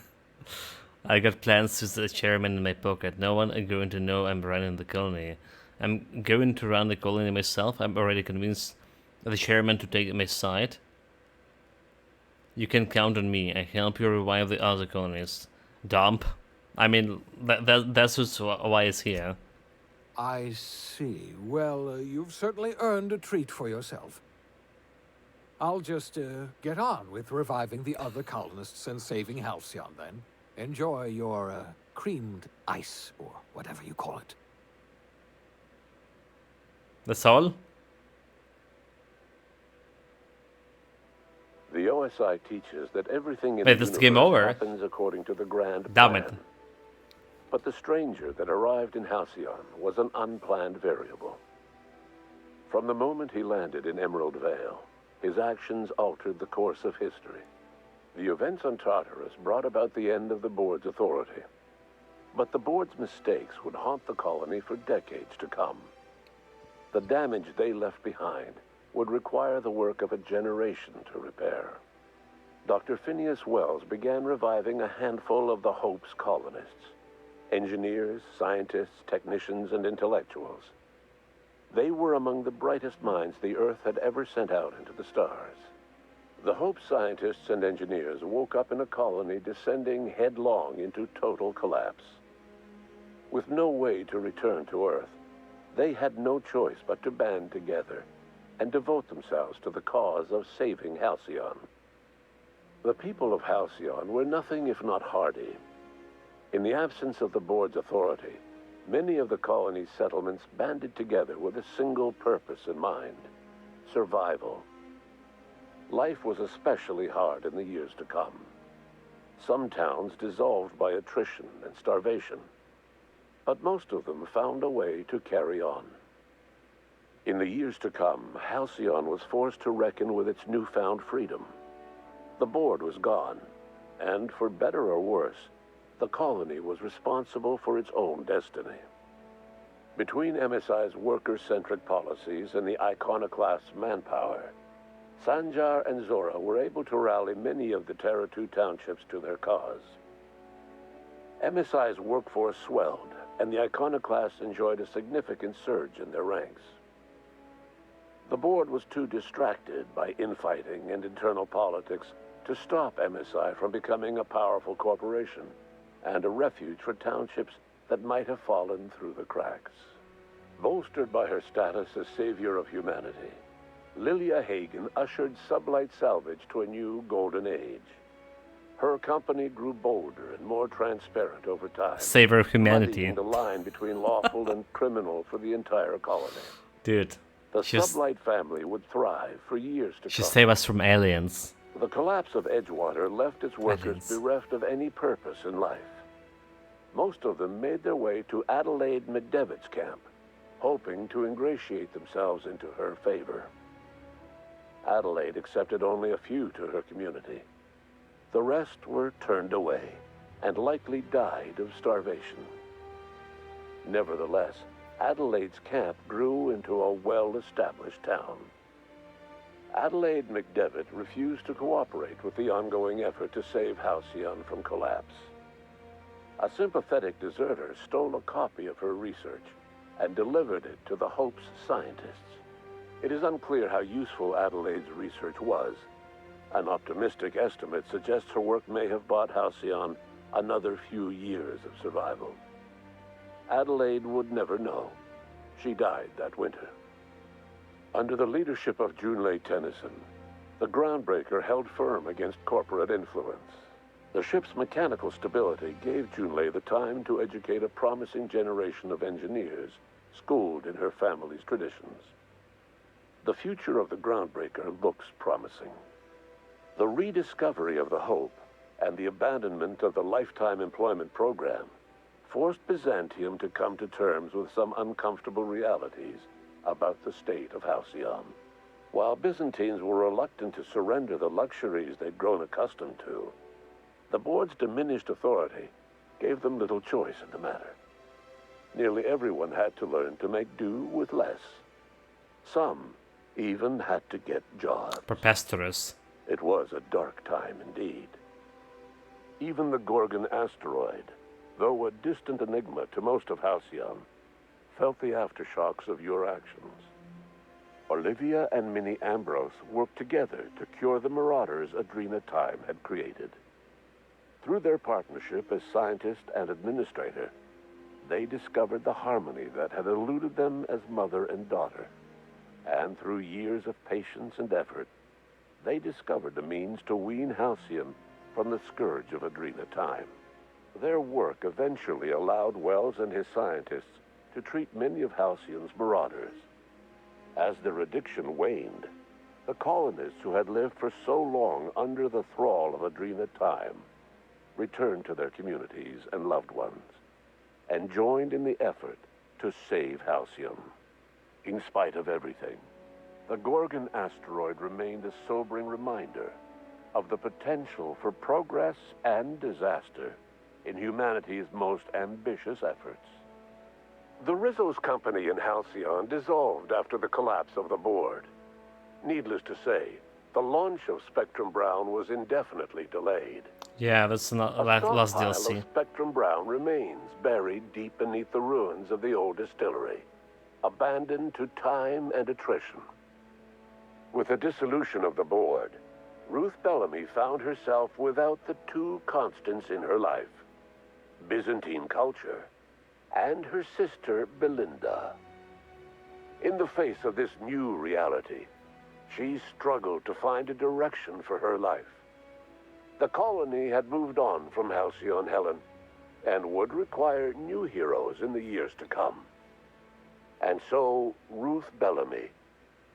I got plans with the chairman in my pocket. No one is going to know I'm running the colony. I'm going to run the colony myself. I'm already convinced the chairman to take my side. You can count on me. I help you revive the other colonies. Dump. I mean, that's just why it's here. I see. Well, you've certainly earned a treat for yourself. I'll just get on with reviving the other colonists and saving Halcyon then. Enjoy your creamed ice, or whatever you call it. That's all? The OSI teaches that everything in Wait, the this game universe over? happens according to the grand Damn plan. it. But the stranger that arrived in Halcyon was an unplanned variable. From the moment he landed in Emerald Vale, his actions altered the course of history. The events on Tartarus brought about the end of the board's authority. But the board's mistakes would haunt the colony for decades to come. The damage they left behind would require the work of a generation to repair. Dr. Phineas Wells began reviving a handful of the Hope's colonists. Engineers, scientists, technicians, and intellectuals. They were among the brightest minds the Earth had ever sent out into the stars. The Hope scientists and engineers woke up in a colony descending headlong into total collapse. With no way to return to Earth, they had no choice but to band together and devote themselves to the cause of saving Halcyon. The people of Halcyon were nothing if not hardy. In the absence of the board's authority, many of the colony's settlements banded together with a single purpose in mind: survival. Life was especially hard in the years to come. Some towns dissolved by attrition and starvation, but most of them found a way to carry on. In the years to come, Halcyon was forced to reckon with its newfound freedom. The board was gone, and for better or worse, the colony was responsible for its own destiny. Between MSI's worker-centric policies and the iconoclast's manpower, Sanjar and Zora were able to rally many of the Terra 2 townships to their cause. MSI's workforce swelled, and the iconoclasts enjoyed a significant surge in their ranks. The board was too distracted by infighting and internal politics to stop MSI from becoming a powerful corporation and a refuge for townships that might have fallen through the cracks. Bolstered by her status as savior of humanity, Lilia Hagen ushered Sublight Salvage to a new golden age. Her company grew bolder and more transparent over time. Savior of humanity. The line between lawful and criminal for the entire colony. Dude. The Sublight family would thrive for years to She come. saved us from aliens. The collapse of Edgewater left its workers bereft of any purpose in life. Most of them made their way to Adelaide McDevitt's camp, hoping to ingratiate themselves into her favor. Adelaide accepted only a few to her community. The rest were turned away and likely died of starvation. Nevertheless, Adelaide's camp grew into a well-established town. Adelaide McDevitt refused to cooperate with the ongoing effort to save Halcyon from collapse. A sympathetic deserter stole a copy of her research and delivered it to the Hope's scientists. It is unclear how useful Adelaide's research was. An optimistic estimate suggests her work may have bought Halcyon another few years of survival. Adelaide would never know. She died that winter. Under the leadership of Junlei Tennyson, the Groundbreaker held firm against corporate influence. The ship's mechanical stability gave Junlei the time to educate a promising generation of engineers schooled in her family's traditions. The future of the Groundbreaker looks promising. The rediscovery of the Hope and the abandonment of the lifetime employment program forced Byzantium to come to terms with some uncomfortable realities about the state of Halcyon. While Byzantines were reluctant to surrender the luxuries they'd grown accustomed to, the board's diminished authority gave them little choice in the matter. Nearly everyone had to learn to make do with less. Some even had to get jobs. Preposterous. It was a dark time indeed. Even the Gorgon asteroid, though a distant enigma to most of Halcyon, felt the aftershocks of your actions. Olivia and Minnie Ambrose worked together to cure the marauders Adrena Time had created. Through their partnership as scientist and administrator, they discovered the harmony that had eluded them as mother and daughter. And through years of patience and effort, they discovered the means to wean Halcyon from the scourge of Adrena Time. Their work eventually allowed Wells and his scientists to treat many of Halcyon's marauders. As their addiction waned, the colonists who had lived for so long under the thrall of Adrena Time returned to their communities and loved ones, and joined in the effort to save Halcyon. In spite of everything, the Gorgon asteroid remained a sobering reminder of the potential for progress and disaster in humanity's most ambitious efforts. The Rizzo's company in Halcyon dissolved after the collapse of the board. Needless to say, the launch of Spectrum Brown was indefinitely delayed. Yeah, that's not last stockpile DLC. of Spectrum Brown remains buried deep beneath the ruins of the old distillery, abandoned to time and attrition. With the dissolution of the board, Ruth Bellamy found herself without the two constants in her life: Byzantine culture and her sister Belinda. In the face of this new reality, she struggled to find a direction for her life. The colony had moved on from Halcyon Helen, and would require new heroes in the years to come. And so, Ruth Bellamy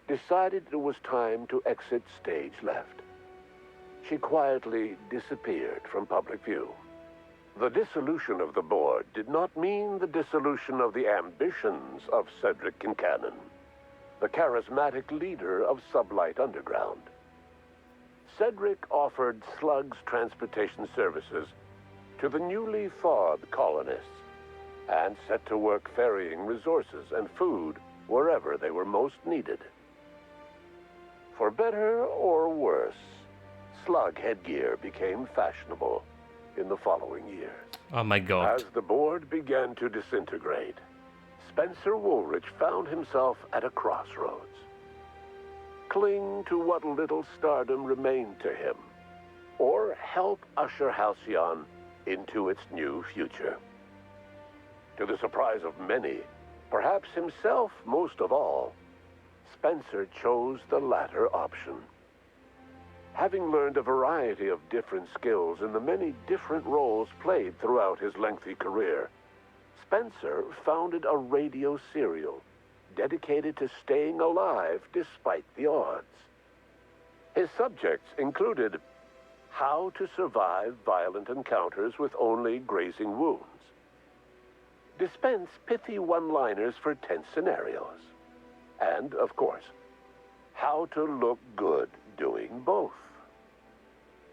decided it was time to exit stage left. She quietly disappeared from public view. The dissolution of the board did not mean the dissolution of the ambitions of Cedric Kincannon, the charismatic leader of Sublight Underground. Cedric offered Slug's transportation services to the newly thawed colonists, and set to work ferrying resources and food wherever they were most needed. For better or worse, Slug headgear became fashionable in the following years. Oh my god. As the board began to disintegrate, Spencer Woolrich found himself at a crossroads. Cling to what little stardom remained to him, or help usher Halcyon into its new future. To the surprise of many, perhaps himself most of all, Spencer chose the latter option. Having learned a variety of different skills in the many different roles played throughout his lengthy career, Spencer founded a radio serial dedicated to staying alive despite the odds. His subjects included how to survive violent encounters with only grazing wounds, dispense pithy one-liners for tense scenarios, and, of course, how to look good doing both.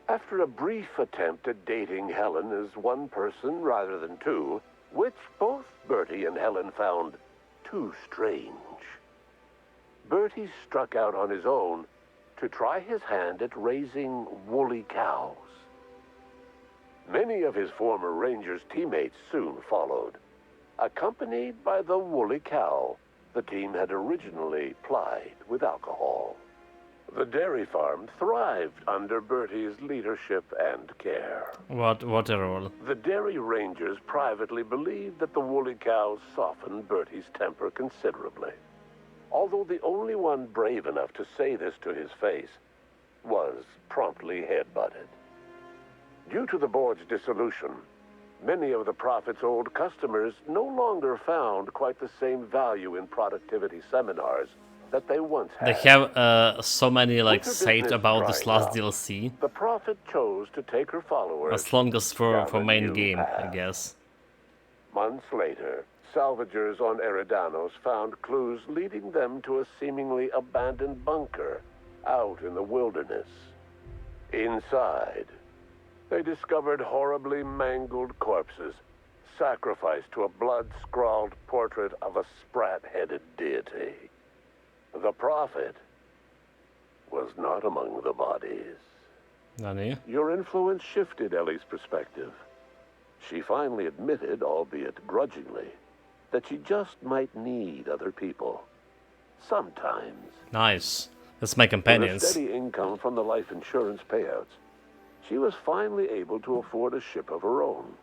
After a brief attempt at dating Helen as one person rather than two, which both Bertie and Helen found too strange, Bertie struck out on his own to try his hand at raising woolly cows. Many of his former Rangers teammates soon followed, accompanied by the woolly cow the team had originally plied with alcohol. The dairy farm thrived under Bertie's leadership and care. What a role. The Dairy Rangers privately believed that the woolly cows softened Bertie's temper considerably, although the only one brave enough to say this to his face was promptly headbutted. Due to the board's dissolution, many of the Prophet's old customers no longer found quite the same value in productivity seminars that they once had. They have so many like said about this last DLC. The Prophet chose to take her followers as long as for main game, path. I guess. Months later, salvagers on Eridanos found clues leading them to a seemingly abandoned bunker out in the wilderness. Inside, they discovered horribly mangled corpses, sacrificed to a blood-scrawled portrait of a sprat-headed deity. The Prophet was not among the bodies. Nani? Your influence shifted Ellie's perspective. She finally admitted, albeit grudgingly, that she just might need other people. Sometimes. Nice. That's my companions. With a steady income from the life insurance payouts, she was finally able to afford a ship of her own.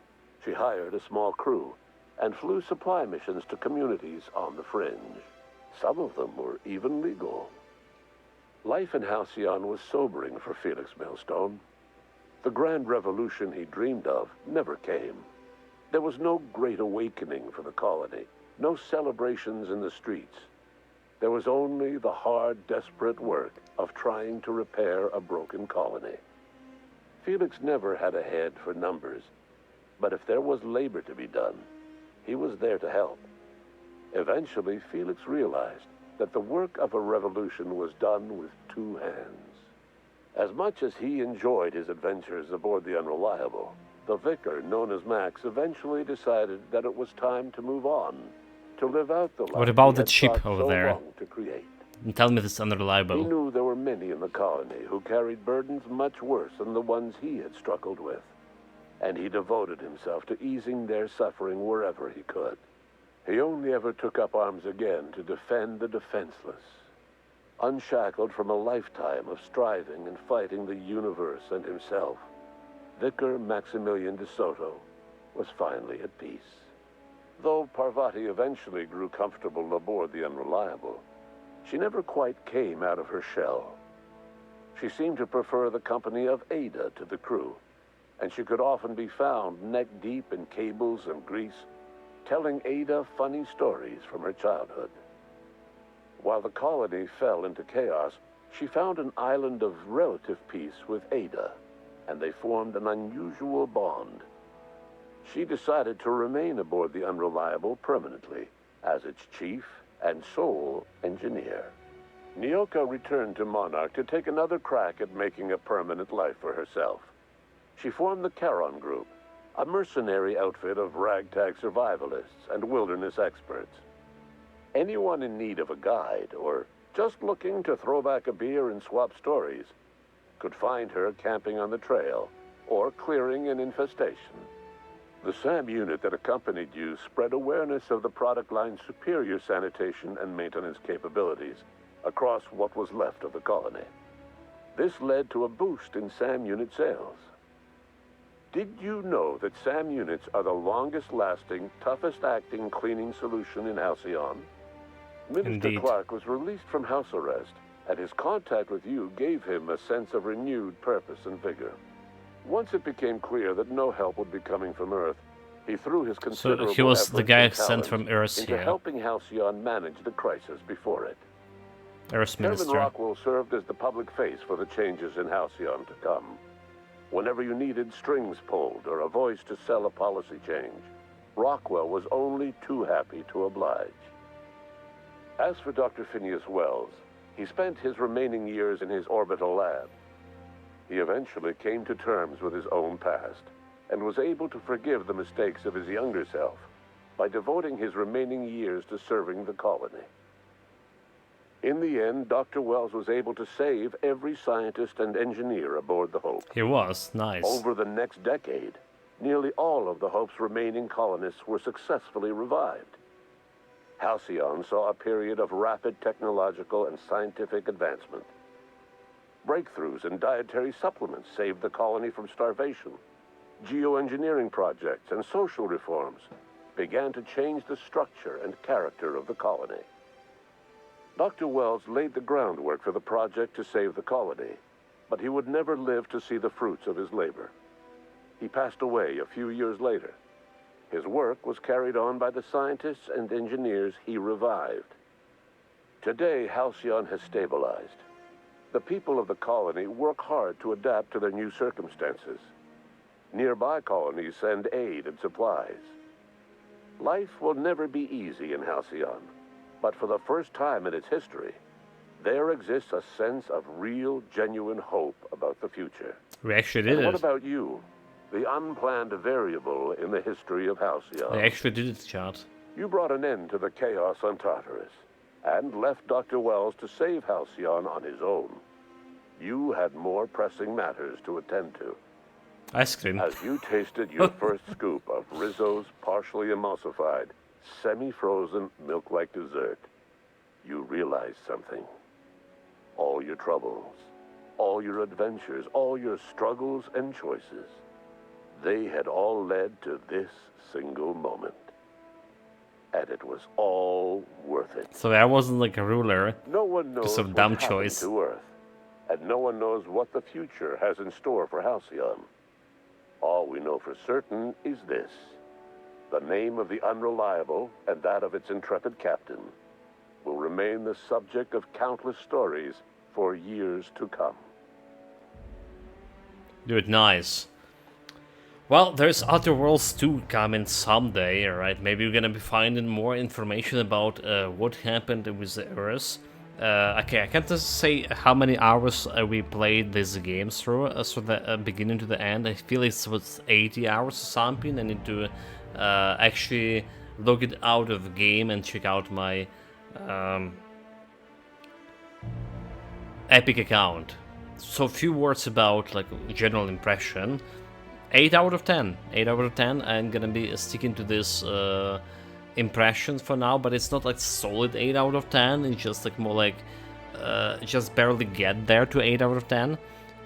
She hired a small crew and flew supply missions to communities on the fringe. Some of them were even legal. Life in Halcyon was sobering for Felix Millstone. The grand revolution he dreamed of never came. There was no great awakening for the colony, no celebrations in the streets. There was only the hard, desperate work of trying to repair a broken colony. Felix never had a head for numbers, but if there was labor to be done, he was there to help. Eventually, Felix realized that the work of a revolution was done with two hands. As much as he enjoyed his adventures aboard the Unreliable, the vicar, known as Max, eventually decided that it was time to move on, to live out the life what about he that had ship sought over so there? long to create. And tell me this is unreliable. He knew there were many in the colony who carried burdens much worse than the ones he had struggled with, and he devoted himself to easing their suffering wherever he could. He only ever took up arms again to defend the defenseless. Unshackled from a lifetime of striving and fighting the universe and himself, Vicar Maximilian de Soto was finally at peace. Though Parvati eventually grew comfortable aboard the Unreliable, she never quite came out of her shell. She seemed to prefer the company of Ada to the crew, and she could often be found neck-deep in cables and grease, telling Ada funny stories from her childhood. While the colony fell into chaos, she found an island of relative peace with Ada, and they formed an unusual bond. She decided to remain aboard the Unreliable permanently as its chief and sole engineer. Nyoka returned to Monarch to take another crack at making a permanent life for herself. She formed the Charon Group, a mercenary outfit of ragtag survivalists and wilderness experts. Anyone in need of a guide, or just looking to throw back a beer and swap stories, could find her camping on the trail or clearing an infestation. The SAM unit that accompanied you spread awareness of the product line's superior sanitation and maintenance capabilities across what was left of the colony. This led to a boost in SAM unit sales. Did you know that SAM units are the longest-lasting, toughest-acting cleaning solution in Halcyon? Minister Indeed. Clark was released from house arrest, and his contact with you gave him a sense of renewed purpose and vigor. Once it became clear that no help would be coming from Earth, he threw his considerable So he was the efforts guy and sent talents from Earth into here. helping Halcyon manage the crisis before it. Earth Kevin Minister. Rockwell served as the public face for the changes in Halcyon to come. Whenever you needed strings pulled or a voice to sell a policy change, Rockwell was only too happy to oblige. As for Dr. Phineas Wells, he spent his remaining years in his orbital lab. He eventually came to terms with his own past and was able to forgive the mistakes of his younger self by devoting his remaining years to serving the colony. In the end, Dr. Wells was able to save every scientist and engineer aboard the Hope. He was. Nice. Over the next decade, nearly all of the Hope's remaining colonists were successfully revived. Halcyon saw a period of rapid technological and scientific advancement. Breakthroughs in dietary supplements saved the colony from starvation. Geoengineering projects and social reforms began to change the structure and character of the colony. Dr. Wells laid the groundwork for the project to save the colony, but he would never live to see the fruits of his labor. He passed away a few years later. His work was carried on by the scientists and engineers he revived. Today, Halcyon has stabilized. The people of the colony work hard to adapt to their new circumstances. Nearby colonies send aid and supplies. Life will never be easy in Halcyon, but for the first time in its history, there exists a sense of real, genuine hope about the future. We actually did And what it. about you? The unplanned variable in the history of Halcyon. We actually did it, Chad. You brought an end to the chaos on Tartarus, and left Dr. Wells to save Halcyon on his own. You had more pressing matters to attend to. Ice cream. As you tasted your first scoop of Rizzo's partially emulsified, semi-frozen milk-like dessert, you realized something. All your troubles, all your adventures, all your struggles and choices, they had all led to this single moment. And it was all worth it. So I wasn't like a ruler. No one knows Because of what dumb happened choice. to Earth, and no one knows what the future has in store for Halcyon. All we know for certain is this: the name of the Unreliable and that of its intrepid captain will remain the subject of countless stories for years to come. Do it nice. Well, there's Outer Worlds 2 coming someday, alright? Maybe we're gonna be finding more information about what happened with the Earth. Okay, I can't just say how many hours we played this game through, from the beginning to the end. I feel it was 80 hours or something. I need to actually log it out of the game and check out my Epic account. So a few words about like general impression. 8 out of 10. 8 out of 10. I'm gonna be sticking to this impression for now, but it's not like solid 8 out of 10. It's just like more like just barely get there to 8 out of 10.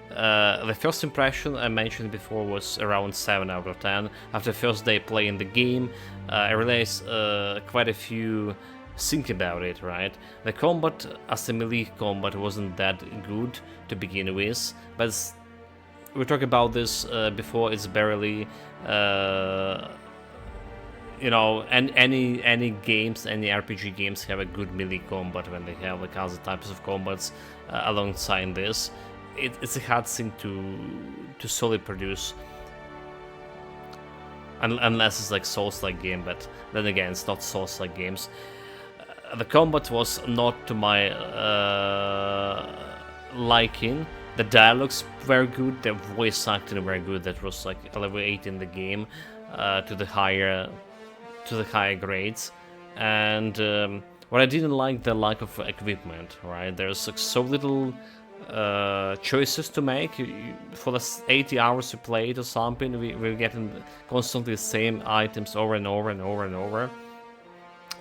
The first impression I mentioned before was around 7 out of 10. After the first day playing the game, I realized quite a few things about it, right? The combat as a melee combat wasn't that good to begin with, but we talked about this before, it's barely... you know, and any games, any RPG games have a good melee combat when they have like other types of combats alongside this. It's a hard thing to solely produce, unless it's like Souls-like game. But then again, it's not Souls-like games. The combat was not to my liking. The dialogues were good. The voice acting were good. That was like level 8 in the game to the higher grades. And what I didn't like, the lack of equipment. Right, there's like so little choices to make. For the 80 hours you played or something, we're getting constantly the same items over and over and over and over.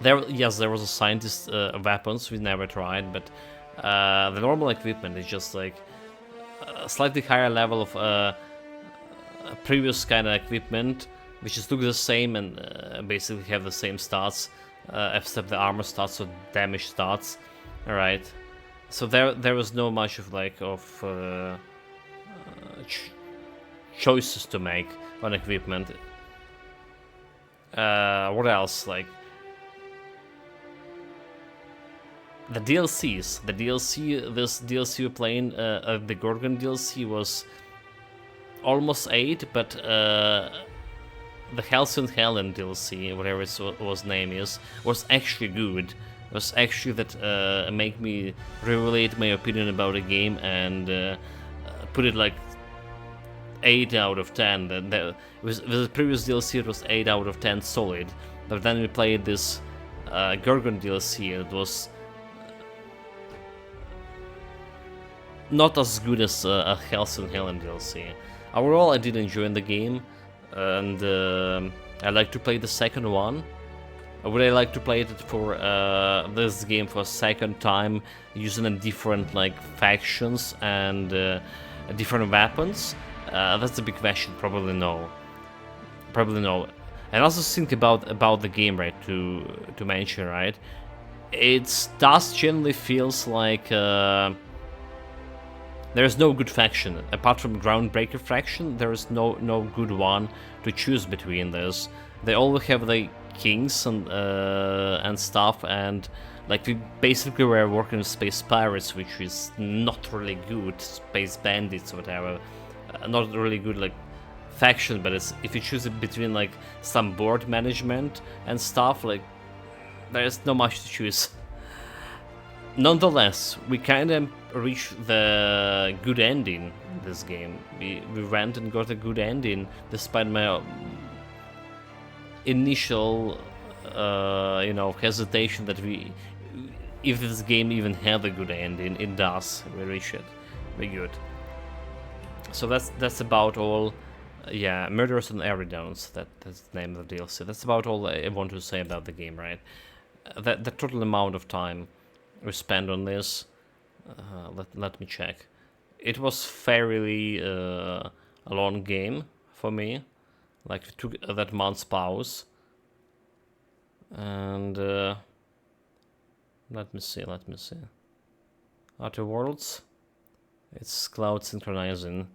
There was a scientist weapons we never tried, but the normal equipment is just like a slightly higher level of previous kind of equipment, which just look the same and basically have the same stats, except the armor stats or damage stats. All right. So there was no much of like choices to make on equipment. What else? Like the DLCs. This DLC you're playing, the Gorgon DLC was almost 8, but the Halcyon Helen DLC, whatever its name is, was actually good. Was actually that make me revelate my opinion about the game and put it like 8 out of 10. With the previous DLC it was 8 out of 10 solid, but then we played this Gorgon DLC and it was not as good as a Halcyon Helen DLC. Overall I did enjoy the game, and I like to play the second one. Would I like to play it for this game for a second time, using a different like factions and different weapons? That's a big question. Probably no. Probably no. And also think about the game, right? To mention, right? It does generally feels like there's no good faction apart from Groundbreaker faction. There is no good one to choose between. This they all have the kings and stuff, and like we basically were working with Space Pirates, which is not really good. Space Bandits or whatever, not really good like faction. But it's, if you choose it between like some board management and stuff, like there's not much to choose. Nonetheless, we kind of reached the good ending in this game. We went and got a good ending despite my initial hesitation that if this game even had a good ending. It does. We reached it. Very good. So that's about all. Yeah, Murderers on Eridanos, that's the name of the DLC. That's about all I want to say about the game, right? The total amount of time we spent on this, let me check. It was fairly a long game for me. Like, we took that month's pause. And let me see. Outer Worlds. It's cloud synchronizing.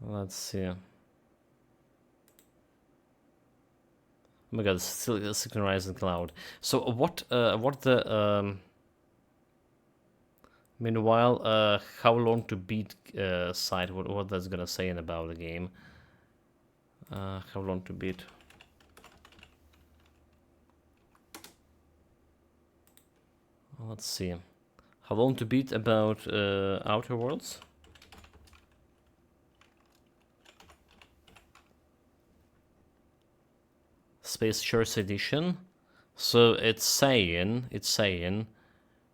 Let's see. Oh my god, it's still synchronizing cloud. So what the meanwhile, how long to beat site? What that's gonna say about the game? How long to beat? Let's see. How long to beat about Outer Worlds? Space Shores Edition. So it's saying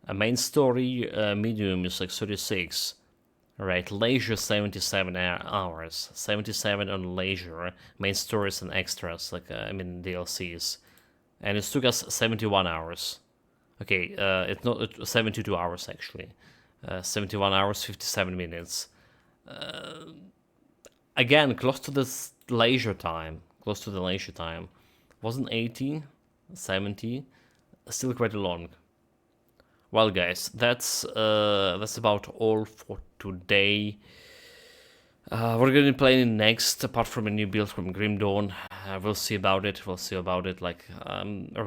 a main story medium is like 36, right? Leisure 77 hours, 77 on leisure. Main stories and extras, like DLCs. And it took us 71 hours. Okay, it's not 72 hours actually. 71 hours, 57 minutes. Again, close to the leisure time. Close to the leisure time. Wasn't 80, 70. Still quite long. Well, guys, that's about all for today. We're gonna be playing next, apart from a new build from Grim Dawn. We'll see about it. Like,